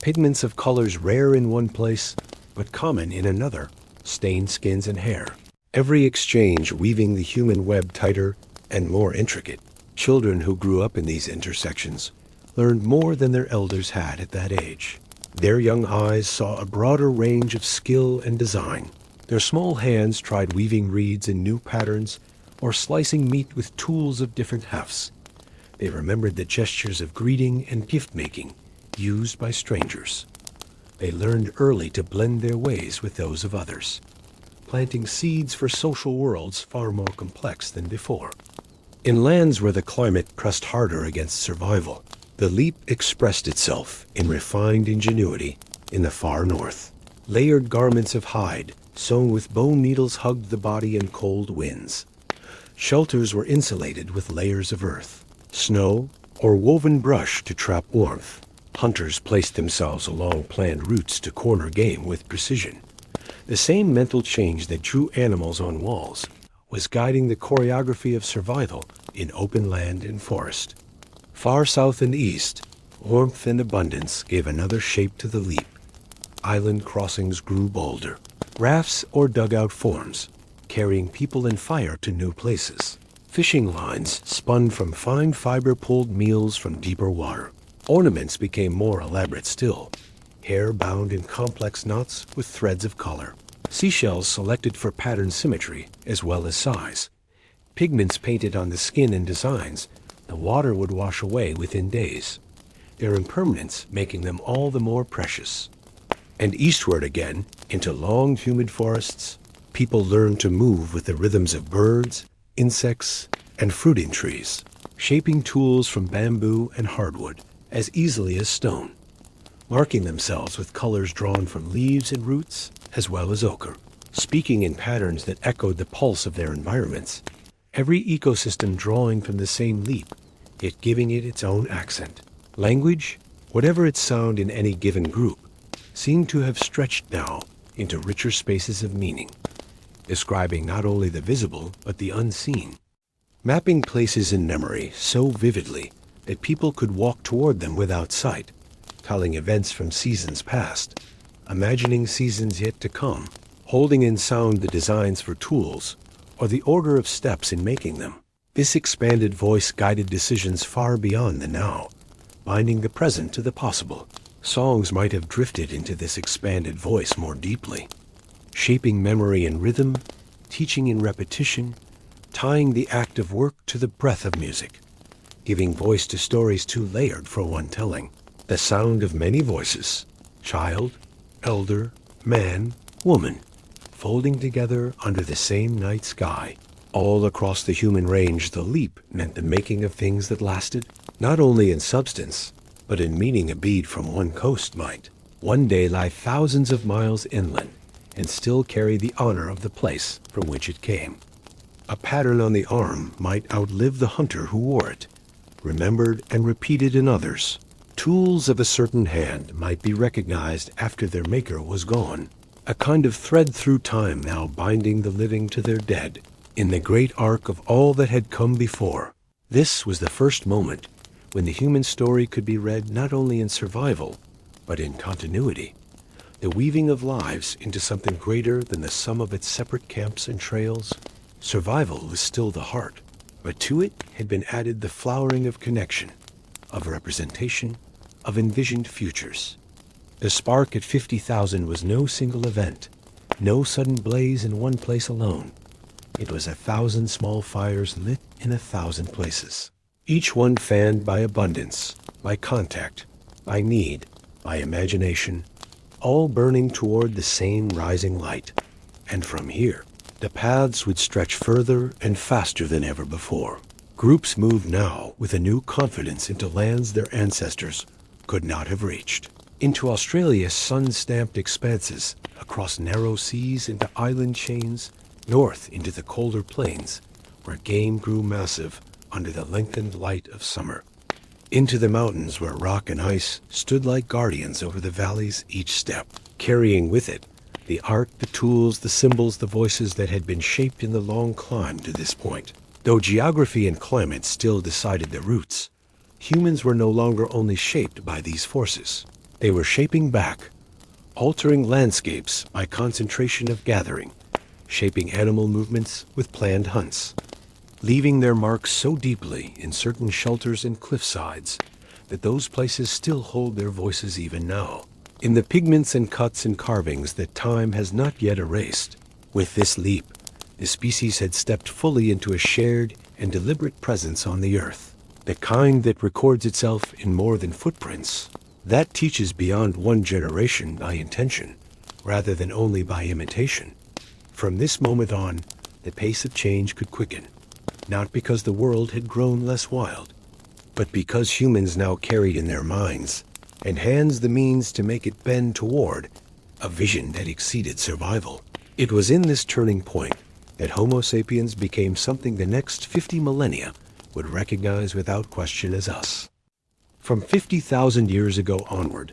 Pigments of colors rare in one place, but common in another, stained skins and hair. Every exchange weaving the human web tighter and more intricate. Children who grew up in these intersections learned more than their elders had at that age. Their young eyes saw a broader range of skill and design. Their small hands tried weaving reeds in new patterns or slicing meat with tools of different hefts. They remembered the gestures of greeting and gift-making used by strangers. They learned early to blend their ways with those of others, planting seeds for social worlds far more complex than before. In lands where the climate pressed harder against survival, the leap expressed itself in refined ingenuity. In the far north, layered garments of hide sewn with bone needles hugged the body in cold winds. Shelters were insulated with layers of earth, snow, or woven brush to trap warmth. Hunters placed themselves along planned routes to corner game with precision. The same mental change that drew animals on walls was guiding the choreography of survival in open land and forest. Far south and east, warmth and abundance gave another shape to the leap. Island crossings grew bolder. Rafts or dugout forms, carrying people and fire to new places. Fishing lines spun from fine fiber-pulled meals from deeper water. Ornaments became more elaborate still, hair bound in complex knots with threads of color. Seashells selected for pattern symmetry as well as size. Pigments painted on the skin and designs the water would wash away within days, their impermanence making them all the more precious. And eastward again, into long humid forests, people learned to move with the rhythms of birds, insects, and fruiting trees, shaping tools from bamboo and hardwood as easily as stone, marking themselves with colors drawn from leaves and roots as well as ochre, speaking in patterns that echoed the pulse of their environments, every ecosystem drawing from the same leap, yet giving it its own accent. Language, whatever its sound in any given group, seemed to have stretched now into richer spaces of meaning, describing not only the visible but the unseen, mapping places in memory so vividly that people could walk toward them without sight, telling events from seasons past, imagining seasons yet to come, holding in sound the designs for tools or the order of steps in making them. This expanded voice guided decisions far beyond the now, binding the present to the possible. Songs might have drifted into this expanded voice more deeply, shaping memory in rhythm, teaching in repetition, tying the act of work to the breath of music, giving voice to stories too layered for one telling. The sound of many voices, child, elder, man, woman, folding together under the same night sky. All across the human range, the leap meant the making of things that lasted, not only in substance, but in meaning. A bead from one coast might one day lie thousands of miles inland and still carry the honor of the place from which it came. A pattern on the arm might outlive the hunter who wore it, remembered and repeated in others. Tools of a certain hand might be recognized after their maker was gone, a kind of thread through time now binding the living to their dead, in the great arc of all that had come before. This was the first moment when the human story could be read not only in survival, but in continuity, the weaving of lives into something greater than the sum of its separate camps and trails. Survival was still the heart, but to it had been added the flowering of connection, of representation, of envisioned futures. The spark at 50,000 was no single event, no sudden blaze in one place alone. It was 1,000 small fires lit in 1,000 places, each one fanned by abundance, by contact, by need, by imagination, all burning toward the same rising light. And from here, the paths would stretch further and faster than ever before. Groups moved now with a new confidence into lands their ancestors could not have reached, into Australia's sun-stamped expanses, across narrow seas into island chains, north into the colder plains, where game grew massive under the lengthened light of summer, into the mountains where rock and ice stood like guardians over the valleys each step, carrying with it the art, the tools, the symbols, the voices that had been shaped in the long climb to this point. Though geography and climate still decided the routes, humans were no longer only shaped by these forces. They were shaping back, altering landscapes by concentration of gathering, shaping animal movements with planned hunts, leaving their marks so deeply in certain shelters and cliffsides that those places still hold their voices even now, in the pigments and cuts and carvings that time has not yet erased. With this leap, the species had stepped fully into a shared and deliberate presence on the earth, the kind that records itself in more than footprints, that teaches beyond one generation by intention, rather than only by imitation. From this moment on, the pace of change could quicken, not because the world had grown less wild, but because humans now carried in their minds and hands the means to make it bend toward a vision that exceeded survival. It was in this turning point that Homo Sapiens became something the next 50 millennia would recognize without question as us. From 50,000 years ago onward,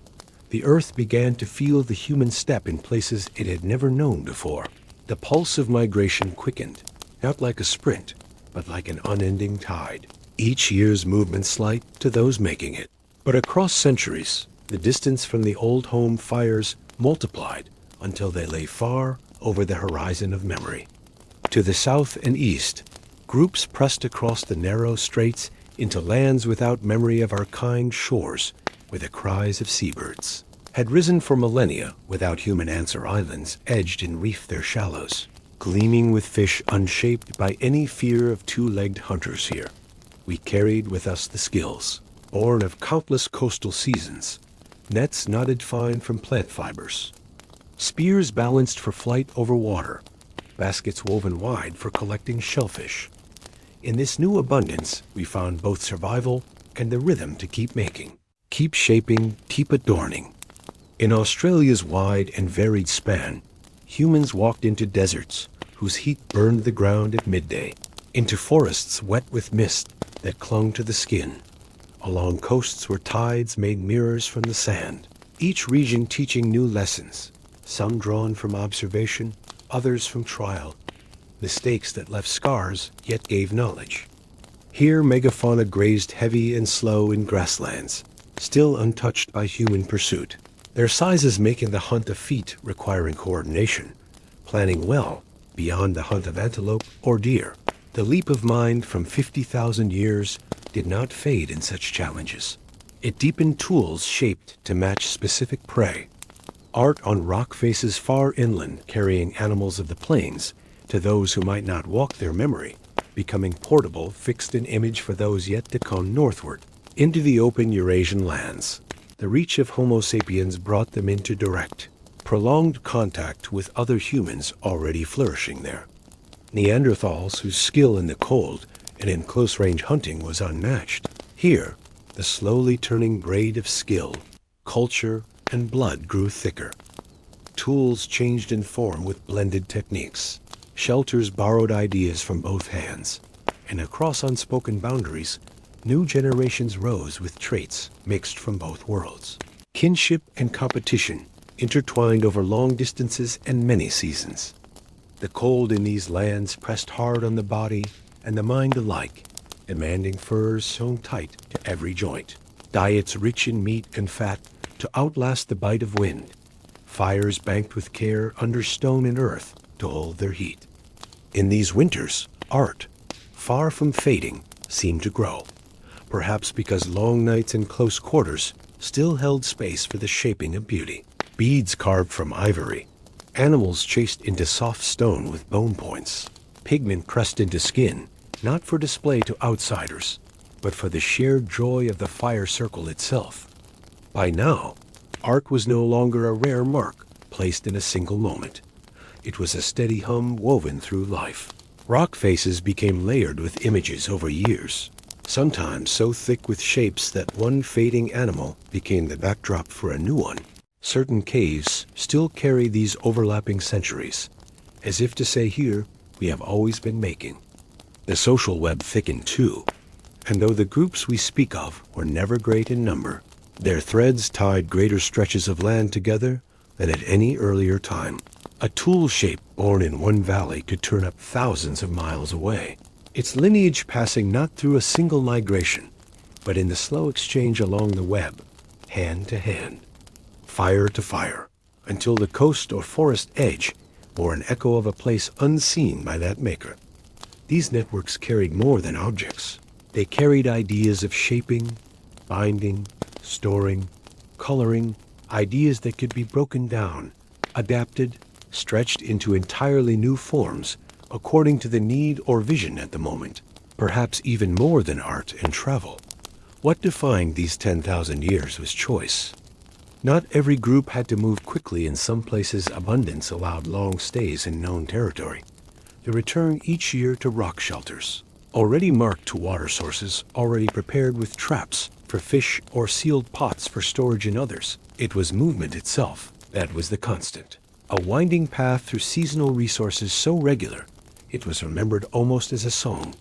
the Earth began to feel the human step in places it had never known before. The pulse of migration quickened, not like a sprint, but like an unending tide, each year's movement slight to those making it. But across centuries, the distance from the old home fires multiplied until they lay far over the horizon of memory. To the south and east, groups pressed across the narrow straits into lands without memory of our kind shores, where the cries of seabirds had risen for millennia without human answer. Islands edged and reefed their shallows, gleaming with fish unshaped by any fear of two-legged hunters here. We carried with us the skills, born of countless coastal seasons, nets knotted fine from plant fibers, spears balanced for flight over water, baskets woven wide for collecting shellfish. In this new abundance, we found both survival and the rhythm to keep making, keep shaping, keep adorning. In Australia's wide and varied span, humans walked into deserts whose heat burned the ground at midday, into forests wet with mist that clung to the skin, along coasts where tides made mirrors from the sand, each region teaching new lessons, some drawn from observation, others from trial, mistakes that left scars yet gave knowledge. Here megafauna grazed heavy and slow in grasslands, still untouched by human pursuit, their sizes making the hunt a feat requiring coordination, planning well beyond the hunt of antelope or deer. The leap of mind from 50,000 years did not fade in such challenges. It deepened tools shaped to match specific prey. Art on rock faces far inland, carrying animals of the plains to those who might not walk their memory, becoming portable, fixed in image for those yet to come northward, into the open Eurasian lands. The reach of Homo sapiens brought them into direct, prolonged contact with other humans already flourishing there. Neanderthals whose skill in the cold and in close-range hunting was unmatched. Here, the slowly turning braid of skill, culture, and blood grew thicker. Tools changed in form with blended techniques. Shelters borrowed ideas from both hands. And across unspoken boundaries, new generations rose with traits mixed from both worlds. Kinship and competition intertwined over long distances and many seasons. The cold in these lands pressed hard on the body and the mind alike, demanding furs sewn tight to every joint, diets rich in meat and fat to outlast the bite of wind, fires banked with care under stone and earth to hold their heat. In these winters, art, far from fading, seemed to grow, perhaps because long nights in close quarters still held space for the shaping of beauty. Beads carved from ivory, animals chased into soft stone with bone points, pigment pressed into skin, not for display to outsiders, but for the shared joy of the fire circle itself. By now, art was no longer a rare mark placed in a single moment. It was a steady hum woven through life. Rock faces became layered with images over years, sometimes so thick with shapes that one fading animal became the backdrop for a new one. Certain caves still carry these overlapping centuries, as if to say here, we have always been making. The social web thickened too, and though the groups we speak of were never great in number, their threads tied greater stretches of land together than at any earlier time. A tool shape born in one valley could turn up thousands of miles away, its lineage passing not through a single migration, but in the slow exchange along the web, hand to hand, fire to fire, until the coast or forest edge bore an echo of a place unseen by that maker. These networks carried more than objects. They carried ideas of shaping, binding, storing, coloring, ideas that could be broken down, adapted, stretched into entirely new forms according to the need or vision at the moment, perhaps even more than art and travel. What defined these 10,000 years was choice. Not every group had to move quickly. In some places, abundance allowed long stays in known territory. The return each year to rock shelters, already marked to water sources, already prepared with traps for fish or sealed pots for storage in others. It was movement itself that was the constant. A winding path through seasonal resources so regular, it was remembered almost as a song.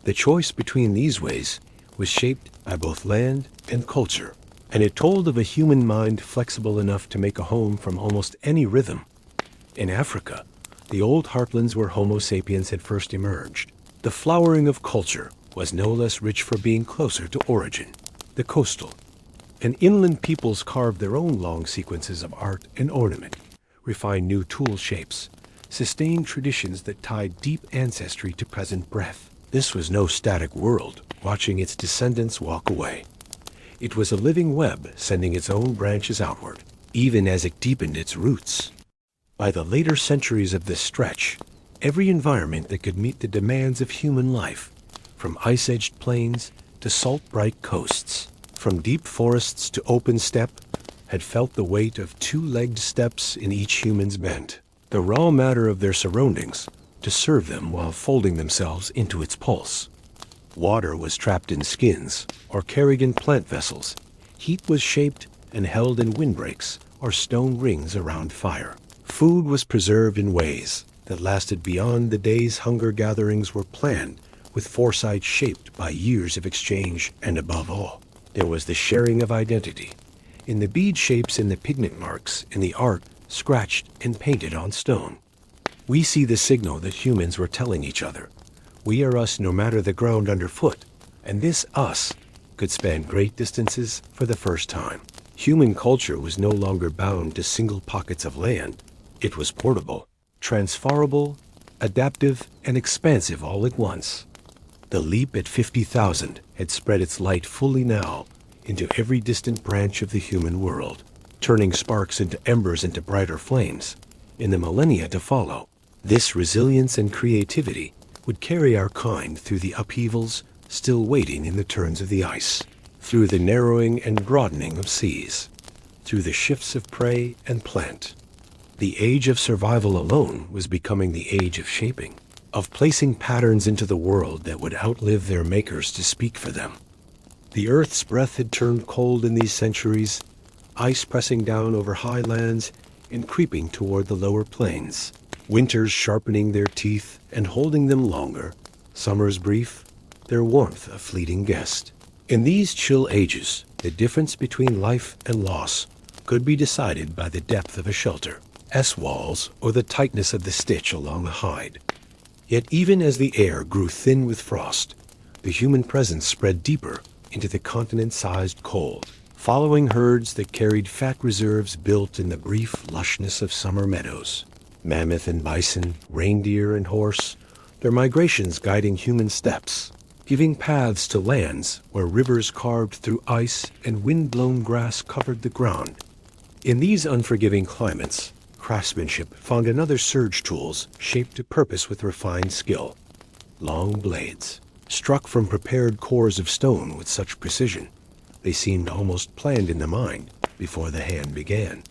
The choice between these ways was shaped by both land and culture, and it told of a human mind flexible enough to make a home from almost any rhythm. In Africa, the old heartlands where Homo sapiens had first emerged, the flowering of culture was no less rich for being closer to origin. The coastal, And inland peoples carved their own long sequences of art and ornament, refined new tool shapes, sustained traditions that tied deep ancestry to present breath. This was no static world, watching its descendants walk away. It was a living web sending its own branches outward, even as it deepened its roots. By the later centuries of this stretch, every environment that could meet the demands of human life, from ice-edged plains to salt-bright coasts, from deep forests to open steppe, had felt the weight of two-legged steps in each human's bent, the raw matter of their surroundings, to serve them while folding themselves into its pulse. Water was trapped in skins or carried in plant vessels. Heat was shaped and held in windbreaks or stone rings around fire. Food was preserved in ways that lasted beyond the days hunger gatherings were planned, with foresight shaped by years of exchange. And above all, there was the sharing of identity, in the bead shapes and the pigment marks in the art scratched and painted on stone. We see the signal that humans were telling each other. We are us no matter the ground underfoot, and this us could span great distances for the first time. Human culture was no longer bound to single pockets of land. It was portable, transferable, adaptive, and expansive all at once. The leap at 50,000 had spread its light fully now into every distant branch of the human world, turning sparks into embers into brighter flames. In the millennia to follow, this resilience and creativity would carry our kind through the upheavals still waiting in the turns of the ice, through the narrowing and broadening of seas, through the shifts of prey and plant. The age of survival alone was becoming the age of shaping, of placing patterns into the world that would outlive their makers to speak for them. The earth's breath had turned cold in these centuries, ice pressing down over high lands and creeping toward the lower plains, winters sharpening their teeth and holding them longer, summers brief, their warmth a fleeting guest. In these chill ages, the difference between life and loss could be decided by the depth of a shelter, S-walls, or the tightness of the stitch along a hide. Yet even as the air grew thin with frost, the human presence spread deeper into the continent-sized cold, following herds that carried fat reserves built in the brief lushness of summer meadows. Mammoth and bison, reindeer and horse, their migrations guiding human steps, giving paths to lands where rivers carved through ice and wind-blown grass covered the ground. In these unforgiving climates, craftsmanship found another surge tools shaped to purpose with refined skill. Long blades, struck from prepared cores of stone with such precision, they seemed almost planned in the mind before the hand began.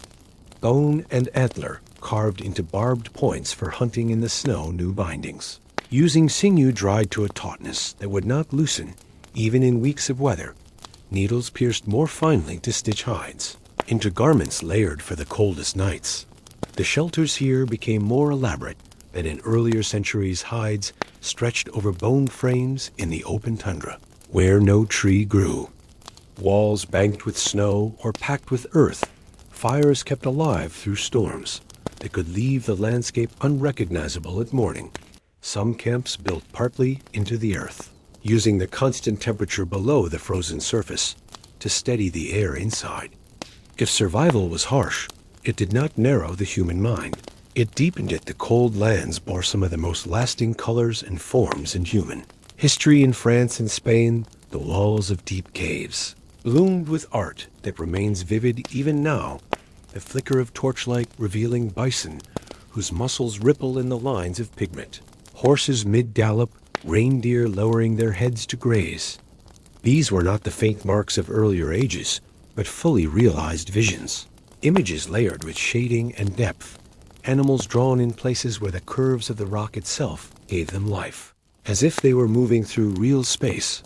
Bone and antler carved into barbed points for hunting in the snow new bindings. Using sinew dried to a tautness that would not loosen even in weeks of weather, needles pierced more finely to stitch hides into garments layered for the coldest nights. The shelters here became more elaborate than in earlier centuries. Hides stretched over bone frames in the open tundra, where no tree grew. Walls banked with snow or packed with earth, fires kept alive through storms that could leave the landscape unrecognizable at morning. Some camps built partly into the earth, using the constant temperature below the frozen surface to steady the air inside. If survival was harsh, it did not narrow the human mind. It deepened it. The cold lands bore some of the most lasting colors and forms in human history. In France and Spain, the walls of deep caves bloomed with art that remains vivid even now, the flicker of torchlight revealing bison whose muscles ripple in the lines of pigment, horses mid-gallop, reindeer lowering their heads to graze. These were not the faint marks of earlier ages, but fully realized visions, images layered with shading and depth, animals drawn in places where the curves of the rock itself gave them life, as if they were moving through real space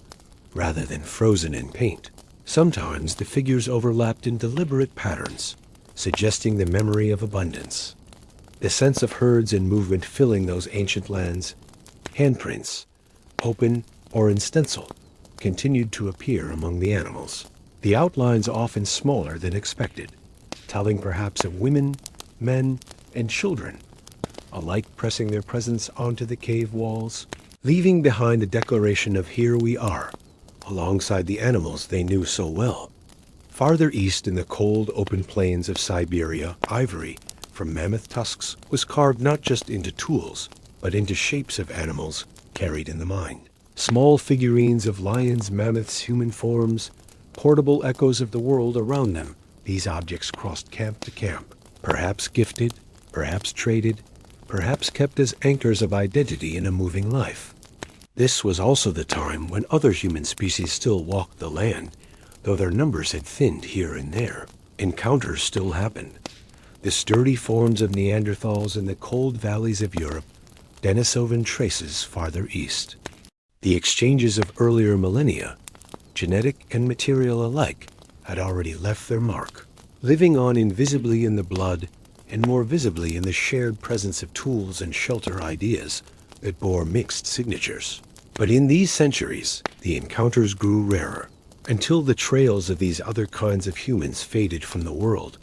rather than frozen in paint. Sometimes the figures overlapped in deliberate patterns, suggesting the memory of abundance, the sense of herds and movement filling those ancient lands. Handprints, open or in stencil, continued to appear among the animals, the outlines often smaller than expected, telling perhaps of women, men, and children, alike pressing their presence onto the cave walls, leaving behind a declaration of "here we are," alongside the animals they knew so well. Farther east in the cold open plains of Siberia, ivory from mammoth tusks was carved not just into tools, but into shapes of animals carried in the mind. Small figurines of lions, mammoths, human forms, portable echoes of the world around them. These objects crossed camp to camp, perhaps gifted, perhaps traded, perhaps kept as anchors of identity in a moving life. This was also the time when other human species still walked the land, though their numbers had thinned here and there. Encounters still happened. The sturdy forms of Neanderthals in the cold valleys of Europe, Denisovan traces farther east. The exchanges of earlier millennia, genetic and material alike, had already left their mark, living on invisibly in the blood and more visibly in the shared presence of tools and shelter ideas that bore mixed signatures. But in these centuries, the encounters grew rarer, until the trails of these other kinds of humans faded from the world,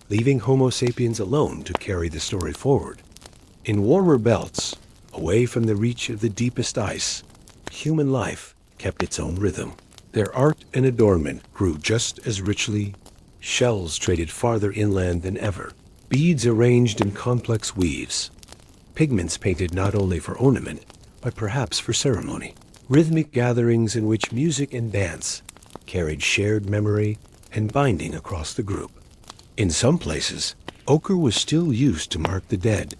leaving Homo sapiens alone to carry the story forward. In warmer belts, away from the reach of the deepest ice, human life kept its own rhythm. Their art and adornment grew just as richly, shells traded farther inland than ever, beads arranged in complex weaves, pigments painted not only for ornament, but perhaps for ceremony, rhythmic gatherings in which music and dance carried shared memory and binding across the group. In some places, ochre was still used to mark the dead,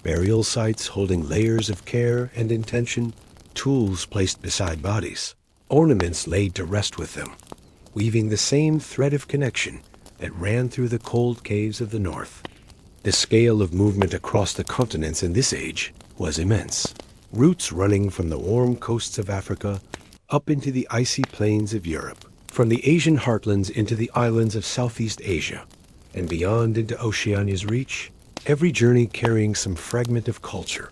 burial sites holding layers of care and intention, tools placed beside bodies, ornaments laid to rest with them, weaving the same thread of connection that ran through the cold caves of the north. The scale of movement across the continents in this age was immense, roots running from the warm coasts of Africa up into the icy plains of Europe, from the Asian heartlands into the islands of Southeast Asia, and beyond into Oceania's reach, every journey carrying some fragment of culture,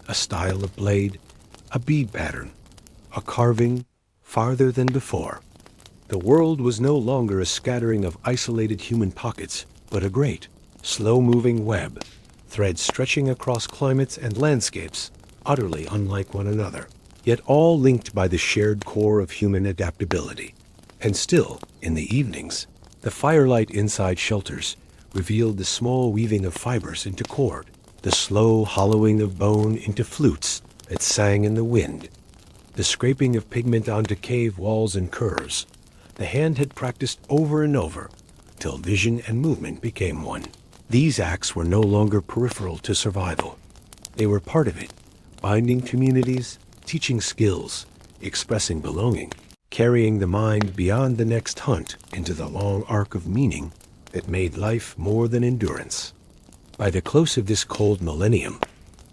a style of blade, a bead pattern, a carving farther than before. The world was no longer a scattering of isolated human pockets, but a great, slow-moving web, threads stretching across climates and landscapes utterly unlike one another, yet all linked by the shared core of human adaptability. And still, in the evenings, the firelight inside shelters revealed the small weaving of fibers into cord, the slow hollowing of bone into flutes that sang in the wind, the scraping of pigment onto cave walls and curves. The hand had practiced over and over, till vision and movement became one. These acts were no longer peripheral to survival. They were part of it, binding communities, teaching skills, expressing belonging, carrying the mind beyond the next hunt into the long arc of meaning that made life more than endurance. By the close of this cold millennium,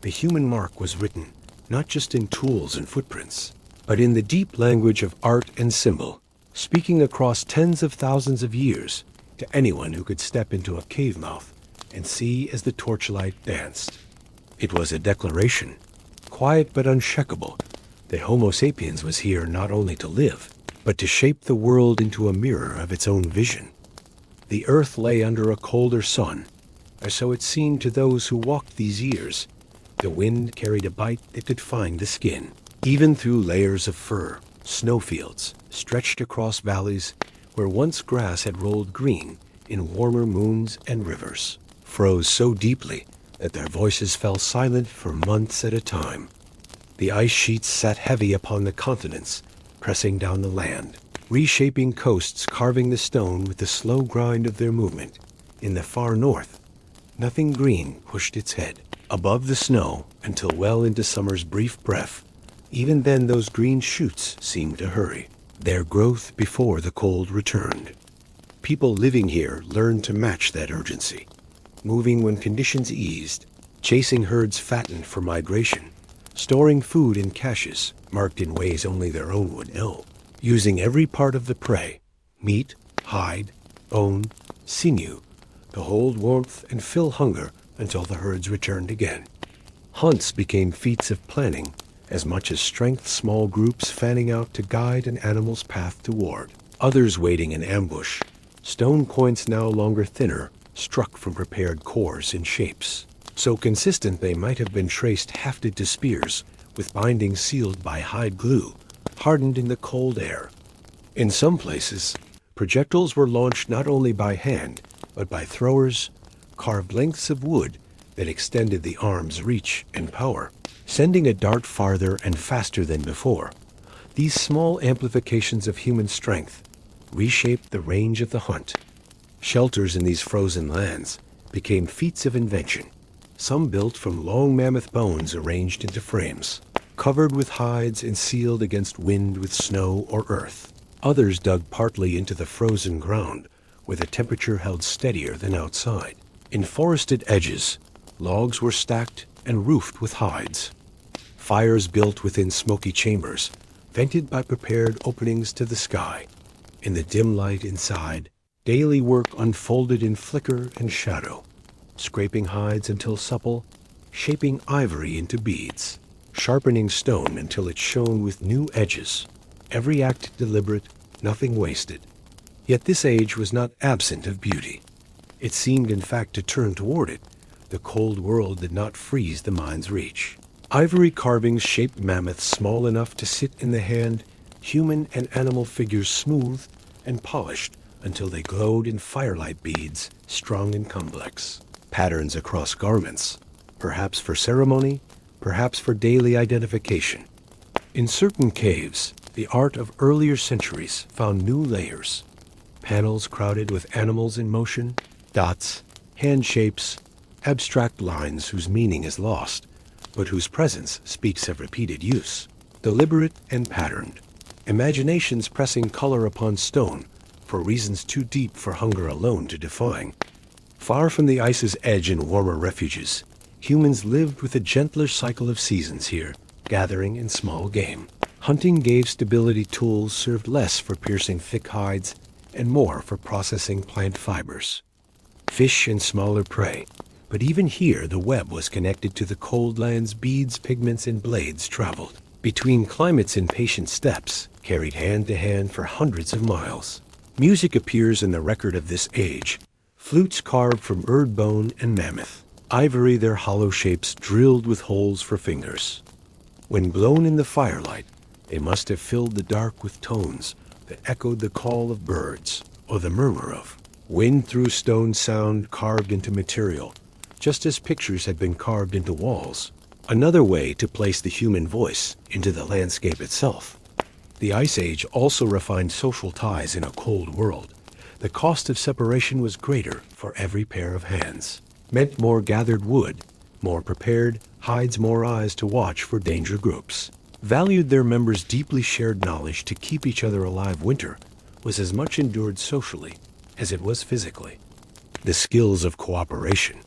the human mark was written not just in tools and footprints, but in the deep language of art and symbol, speaking across tens of thousands of years to anyone who could step into a cave mouth and see as the torchlight danced. It was a declaration, quiet but unshakable, that Homo sapiens was here not only to live, but to shape the world into a mirror of its own vision. The earth lay under a colder sun, or so it seemed to those who walked these years. The wind carried a bite that could find the skin, even through layers of fur. Snowfields stretched across valleys where once grass had rolled green in warmer moons, and rivers froze so deeply that their voices fell silent for months at a time. The ice sheets sat heavy upon the continents, pressing down the land, reshaping coasts, carving the stone with the slow grind of their movement. In the far north, nothing green pushed its head above the snow until well into summer's brief breath. Even then those green shoots seemed to hurry, their growth before the cold returned. People living here learned to match that urgency, moving when conditions eased, chasing herds fattened for migration, storing food in caches marked in ways only their own would know, using every part of the prey, meat, hide, bone, sinew, to hold warmth and fill hunger until the herds returned again. Hunts became feats of planning as much as strength, small groups fanning out to guide an animal's path toward, others waiting in ambush, stone points now longer thinner, struck from prepared cores in shapes so consistent they might have been traced hafted to spears, with bindings sealed by hide glue, hardened in the cold air. In some places, Projectiles were launched not only by hand, but by throwers, carved lengths of wood that extended the arm's reach and power, sending a dart farther and faster than before. These small amplifications of human strength reshaped the range of the hunt. Shelters in these frozen lands became feats of invention, some built from long mammoth bones arranged into frames, covered with hides and sealed against wind with snow or earth. Others dug partly into the frozen ground, where the temperature held steadier than outside. In forested edges, logs were stacked and roofed with hides. Fires built within smoky chambers, vented by prepared openings to the sky. In the dim light inside, daily work unfolded in flicker and shadow, scraping hides until supple, shaping ivory into beads, sharpening stone until it shone with new edges. Every act deliberate, nothing wasted. Yet this age was not absent of beauty. It seemed in fact to turn toward it. The cold world did not freeze the mind's reach. Ivory carvings shaped mammoths small enough to sit in the hand, human and animal figures smooth and polished until they glowed in firelight beads, strong and complex. Patterns across garments, perhaps for ceremony, perhaps for daily identification. In certain caves, the art of earlier centuries found new layers. Panels crowded with animals in motion, dots, hand shapes, abstract lines whose meaning is lost, but whose presence speaks of repeated use. Deliberate and patterned. Imaginations pressing color upon stone for reasons too deep for hunger alone to define. Far from the ice's edge in warmer refuges, humans lived with a gentler cycle of seasons here, gathering in small game. Hunting gave stability tools served less for piercing thick hides and more for processing plant fibers. Fish and smaller prey, but even here the web was connected to the cold land's beads, pigments, and blades traveled between climates in patient steps, carried hand to hand for hundreds of miles. Music appears in the record of this age, flutes carved from bird bone and mammoth, ivory their hollow shapes drilled with holes for fingers. When blown in the firelight, they must have filled the dark with tones that echoed the call of birds or the murmur of wind through stone, sound carved into material, just as pictures had been carved into walls. Another way to place the human voice into the landscape itself. The Ice Age also refined social ties in a cold world. The cost of separation was greater for every pair of hands, meant more gathered wood, more prepared hides, more eyes to watch for danger groups. Valued their members' deeply shared knowledge to keep each other alive. Winter was as much endured socially as it was physically. The skills of cooperation,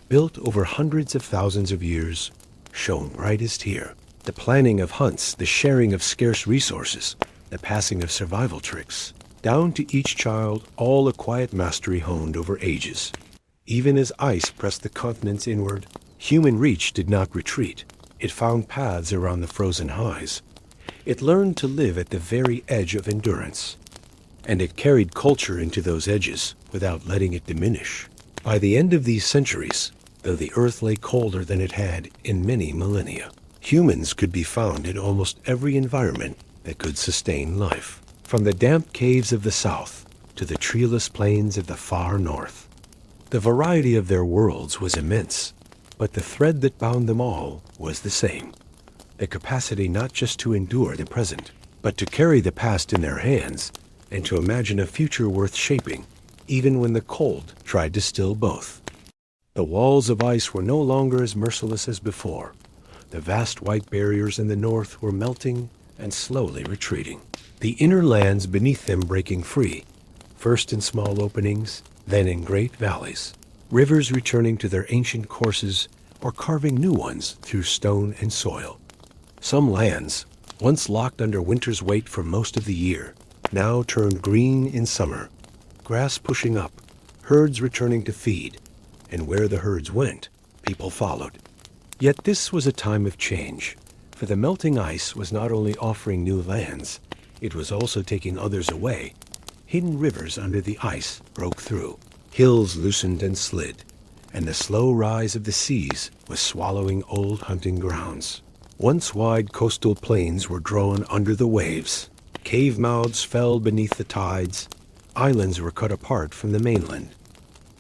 built over hundreds of thousands of years, shone brightest here. The planning of hunts, the sharing of scarce resources, the passing of survival tricks, down to each child, all a quiet mastery honed over ages. Even as ice pressed the continents inward, human reach did not retreat. It found paths around the frozen highs. It learned to live at the very edge of endurance. And it carried culture into those edges without letting it diminish. By the end of these centuries, though the earth lay colder than it had in many millennia, humans could be found in almost every environment that could sustain life, from the damp caves of the south to the treeless plains of the far north. The variety of their worlds was immense, but the thread that bound them all was the same: the capacity not just to endure the present, but to carry the past in their hands and to imagine a future worth shaping, even when the cold tried to still both. The walls of ice were no longer as merciless as before. The vast white barriers in the north were melting and slowly retreating, the inner lands beneath them breaking free, first in small openings, then in great valleys, rivers returning to their ancient courses or carving new ones through stone and soil. Some lands, once locked under winter's weight for most of the year, now turned green in summer, grass pushing up, herds returning to feed, and where the herds went, people followed. Yet this was a time of change, for the melting ice was not only offering new lands, it was also taking others away. Hidden rivers under the ice broke through, hills loosened and slid, and the slow rise of the seas was swallowing old hunting grounds. Once wide coastal plains were drawn under the waves. Cave mouths fell beneath the tides. islands were cut apart from the mainland.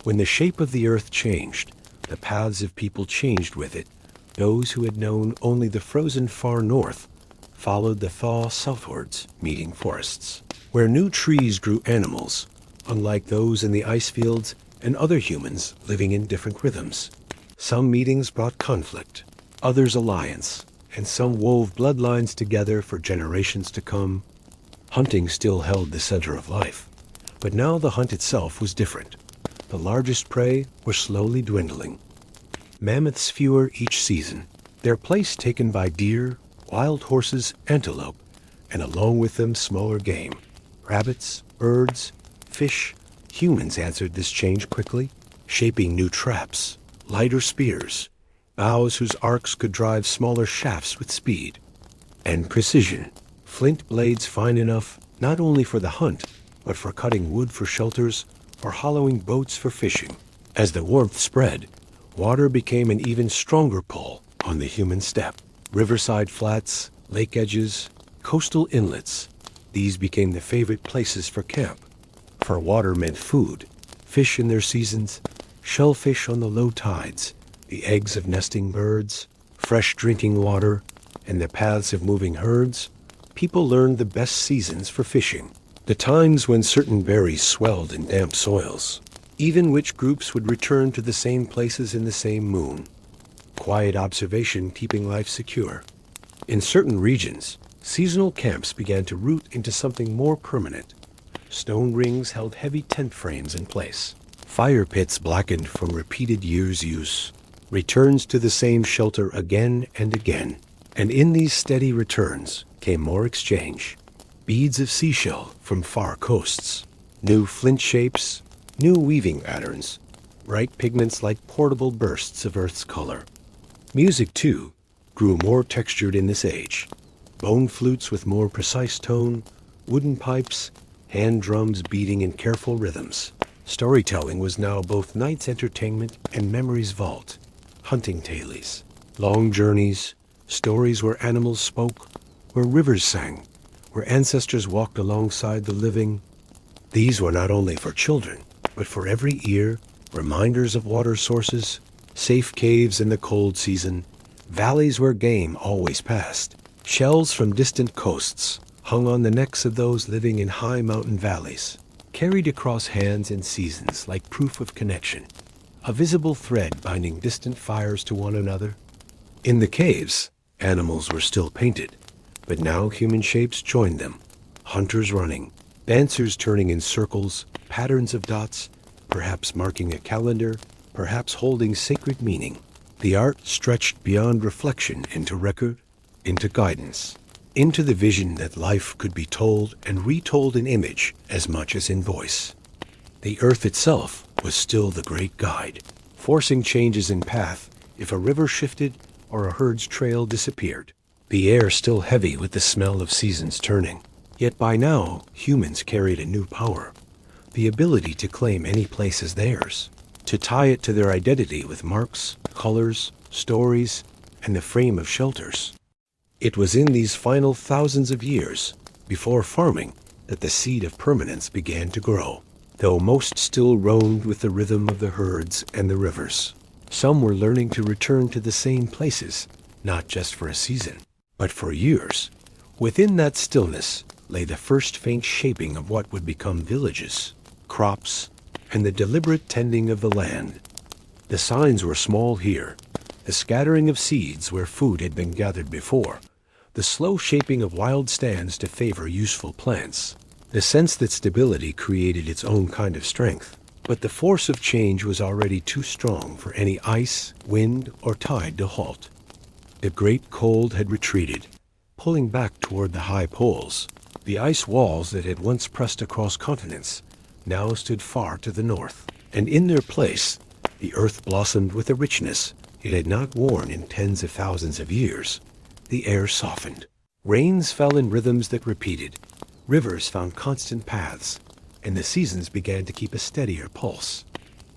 When the shape of the earth changed, the paths of people changed with it. Those who had known only the frozen far north followed the thaw southwards, meeting forests, where new trees grew animals, unlike those in the ice fields, and other humans living in different rhythms. Some meetings brought conflict, others alliance, and some wove bloodlines together for generations to come. Hunting still held the center of life, but now the hunt itself was different. The largest prey were slowly dwindling. Mammoths fewer each season, their place taken by deer, wild horses, antelope, and along with them smaller game. Rabbits, birds, fish. Humans answered this change quickly, shaping new traps, lighter spears, bows whose arcs could drive smaller shafts with speed and precision. Flint blades fine enough not only for the hunt, but for cutting wood for shelters or hollowing boats for fishing. As the warmth spread, water became an even stronger pull on the human step. Riverside flats, lake edges, coastal inlets, these became the favorite places for camp. For water meant food, fish in their seasons, shellfish on the low tides, the eggs of nesting birds, fresh drinking water, and the paths of moving herds. People learned the best seasons for fishing, the times when certain berries swelled in damp soils, even which groups would return to the same places in the same moon. Quiet observation keeping life secure. In certain regions, seasonal camps began to root into something more permanent. Stone rings held heavy tent frames in place. Fire pits blackened from repeated years' use. Returns to the same shelter again and again. And in these steady returns came more exchange. Beads of seashell from far coasts. New flint shapes, new weaving patterns. Bright pigments like portable bursts of Earth's color. Music, too, grew more textured in this age. Bone flutes with more precise tone, wooden pipes, hand drums beating in careful rhythms. Storytelling was now both night's entertainment and memory's vault. Hunting tales, long journeys, stories where animals spoke, where rivers sang, where ancestors walked alongside the living. These were not only for children, but for every ear, reminders of water sources, safe caves in the cold season, valleys where game always passed, shells from distant coasts, hung on the necks of those living in high mountain valleys, carried across hands and seasons like proof of connection, a visible thread binding distant fires to one another. In the caves, animals were still painted, but now human shapes joined them, hunters running, dancers turning in circles, patterns of dots, perhaps marking a calendar, perhaps holding sacred meaning. The art stretched beyond reflection into record, into guidance, into the vision that life could be told and retold in image as much as in voice. The earth itself was still the great guide, forcing changes in path if a river shifted or a herd's trail disappeared. The air still heavy with the smell of seasons turning. Yet by now, humans carried a new power, the ability to claim any place as theirs, to tie it to their identity with marks, colors, stories, and the frame of shelters. It was in these final thousands of years, before farming, that the seed of permanence began to grow, though most still roamed with the rhythm of the herds and the rivers. Some were learning to return to the same places, not just for a season, but for years. Within that stillness lay the first faint shaping of what would become villages, crops, and the deliberate tending of the land. The signs were small here, the scattering of seeds where food had been gathered before, the slow shaping of wild stands to favor useful plants, the sense that stability created its own kind of strength. But the force of change was already too strong for any ice, wind, or tide to halt. The great cold had retreated, pulling back toward the high poles. The ice walls that had once pressed across continents now stood far to the north, and in their place, the earth blossomed with a richness it had not worn in tens of thousands of years. The air softened. Rains fell in rhythms that repeated. Rivers found constant paths, and the seasons began to keep a steadier pulse.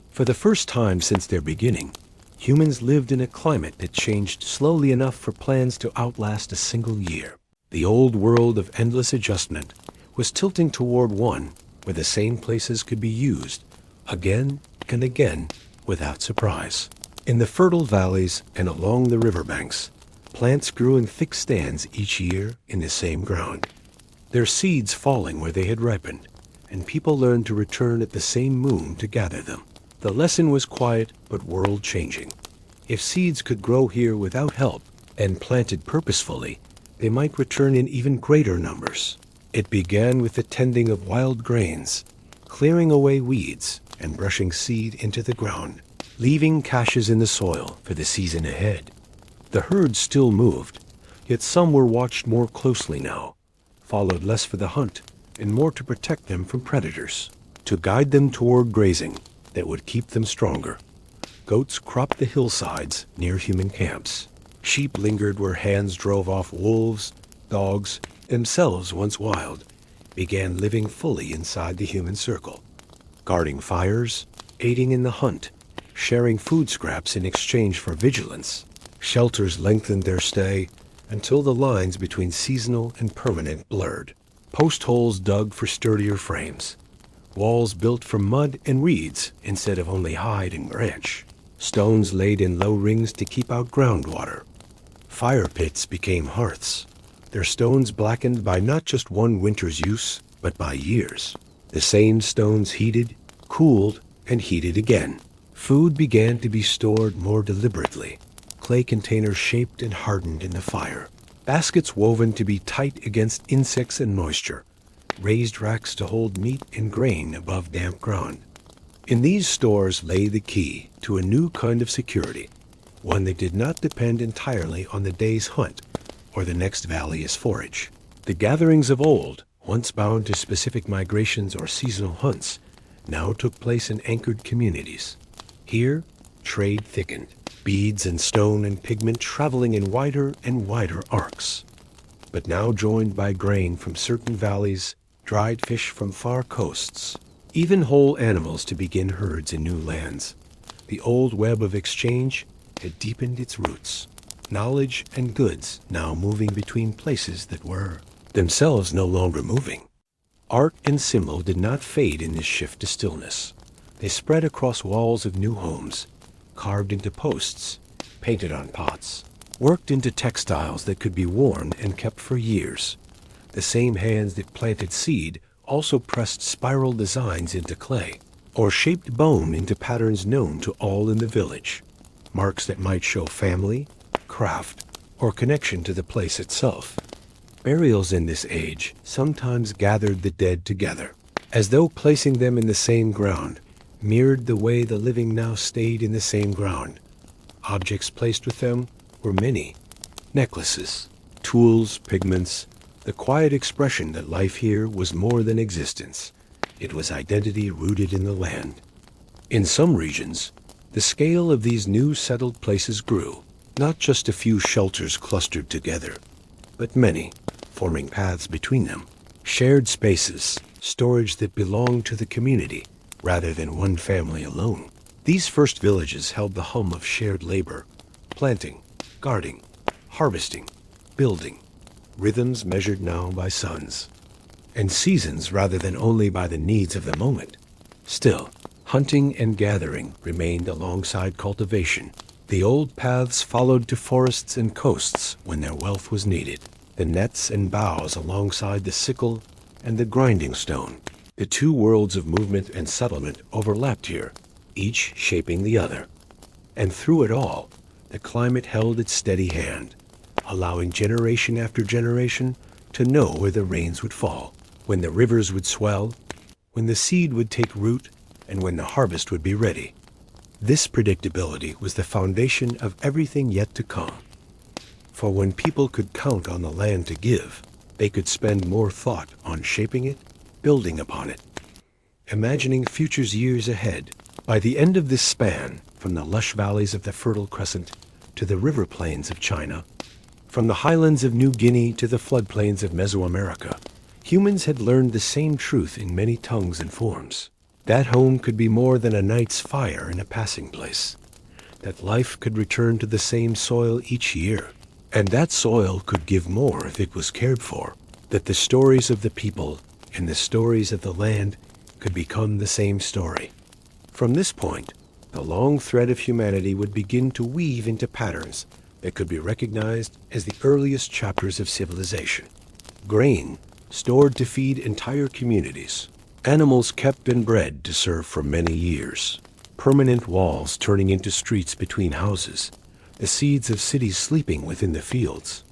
For the first time since their beginning, humans lived in a climate that changed slowly enough for plans to outlast a single year. The old world of endless adjustment was tilting toward one where the same places could be used again and again without surprise. In the fertile valleys and along the riverbanks, plants grew in thick stands each year in the same ground, their seeds falling where they had ripened, and people learned to return at the same moon to gather them. The lesson was quiet but world-changing. If seeds could grow here without help and planted purposefully, they might return in even greater numbers. It began with the tending of wild grains, clearing away weeds and brushing seed into the ground, leaving caches in the soil for the season ahead. The herd still moved, yet some were watched more closely now, followed less for the hunt and more to protect them from predators, to guide them toward grazing that would keep them stronger. Goats cropped the hillsides near human camps. Sheep lingered where hands drove off wolves. Dogs, themselves once wild, began living fully inside the human circle, guarding fires, aiding in the hunt, sharing food scraps in exchange for vigilance. Shelters lengthened their stay until the lines between seasonal and permanent blurred. Post holes dug for sturdier frames. Walls built from mud and reeds instead of only hide and branch. Stones laid in low rings to keep out groundwater. Fire pits became hearths, their stones blackened by not just one winter's use, but by years. The same stones heated, cooled, and heated again. Food began to be stored more deliberately. Clay containers shaped and hardened in the fire. Baskets woven to be tight against insects and moisture. Raised racks to hold meat and grain above damp ground. In these stores lay the key to a new kind of security, one that did not depend entirely on the day's hunt or the next valley's forage. The gatherings of old, once bound to specific migrations or seasonal hunts, now took place in anchored communities. Here, trade thickened, beads and stone and pigment traveling in wider and wider arcs, but now joined by grain from certain valleys, dried fish from far coasts, even whole animals to begin herds in new lands. The old web of exchange had deepened its roots. Knowledge and goods now moving between places that were themselves no longer moving. Art and symbol did not fade in this shift to stillness. They spread across walls of new homes, carved into posts, painted on pots, worked into textiles that could be worn and kept for years. The same hands that planted seed also pressed spiral designs into clay, or shaped bone into patterns known to all in the village, marks that might show family, craft, or connection to the place itself. Burials in this age sometimes gathered the dead together, as though placing them in the same ground mirrored the way the living now stayed in the same ground. Objects placed with them were many: necklaces, tools, pigments, the quiet expression that life here was more than existence. It was identity rooted in the land. In some regions, the scale of these new settled places grew, not just a few shelters clustered together, but many, forming paths between them, shared spaces, storage that belonged to the community rather than one family alone. These first villages held the hum of shared labor, planting, guarding, harvesting, building, rhythms measured now by suns, and seasons rather than only by the needs of the moment. Still, hunting and gathering remained alongside cultivation. The old paths followed to forests and coasts when their wealth was needed. The nets and bows alongside the sickle and the grinding stone. The two worlds of movement and settlement overlapped here, each shaping the other. And through it all, the climate held its steady hand, allowing generation after generation to know where the rains would fall, when the rivers would swell, when the seed would take root, and when the harvest would be ready. This predictability was the foundation of everything yet to come. For when people could count on the land to give, they could spend more thought on shaping it, building upon it, imagining futures years ahead. By the end of this span, from the lush valleys of the Fertile Crescent to the river plains of China, from the highlands of New Guinea to the floodplains of Mesoamerica, humans had learned the same truth in many tongues and forms. That home could be more than a night's fire in a passing place. That life could return to the same soil each year. And that soil could give more if it was cared for. That the stories of the people and the stories of the land could become the same story. From this point, the long thread of humanity would begin to weave into patterns that could be recognized as the earliest chapters of civilization. Grain, stored to feed entire communities. Animals kept and bred to serve for many years. Permanent walls turning into streets between houses. The seeds of cities sleeping within the fields.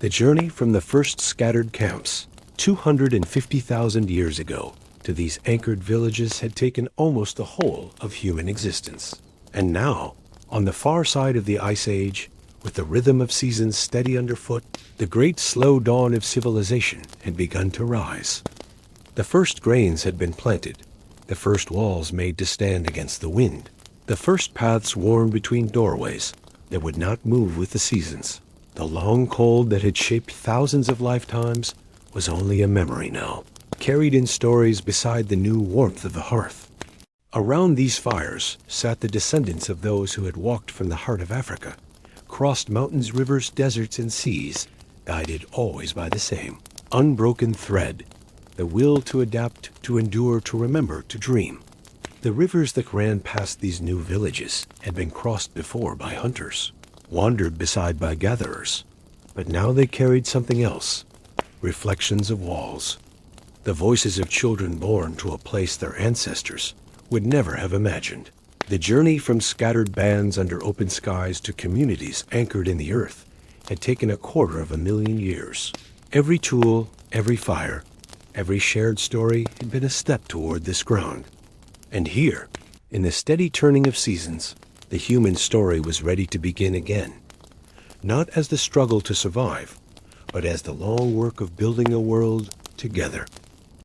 The journey from the first scattered camps, 250,000 years ago, to these anchored villages had taken almost the whole of human existence. And now, on the far side of the Ice Age, with the rhythm of seasons steady underfoot, the great slow dawn of civilization had begun to rise. The first grains had been planted, the first walls made to stand against the wind, the first paths worn between doorways that would not move with the seasons. The long cold that had shaped thousands of lifetimes was only a memory now, carried in stories beside the new warmth of the hearth. Around these fires sat the descendants of those who had walked from the heart of Africa, crossed mountains, rivers, deserts, and seas, guided always by the same unbroken thread, the will to adapt, to endure, to remember, to dream. The rivers that ran past these new villages had been crossed before by hunters, wandered beside by gatherers, but now they carried something else, reflections of walls, the voices of children born to a place their ancestors would never have imagined. The journey from scattered bands under open skies to communities anchored in the earth had taken 250,000 years. Every tool, every fire, every shared story had been a step toward this ground. And here, in the steady turning of seasons, the human story was ready to begin again, not as the struggle to survive, but as the long work of building a world together.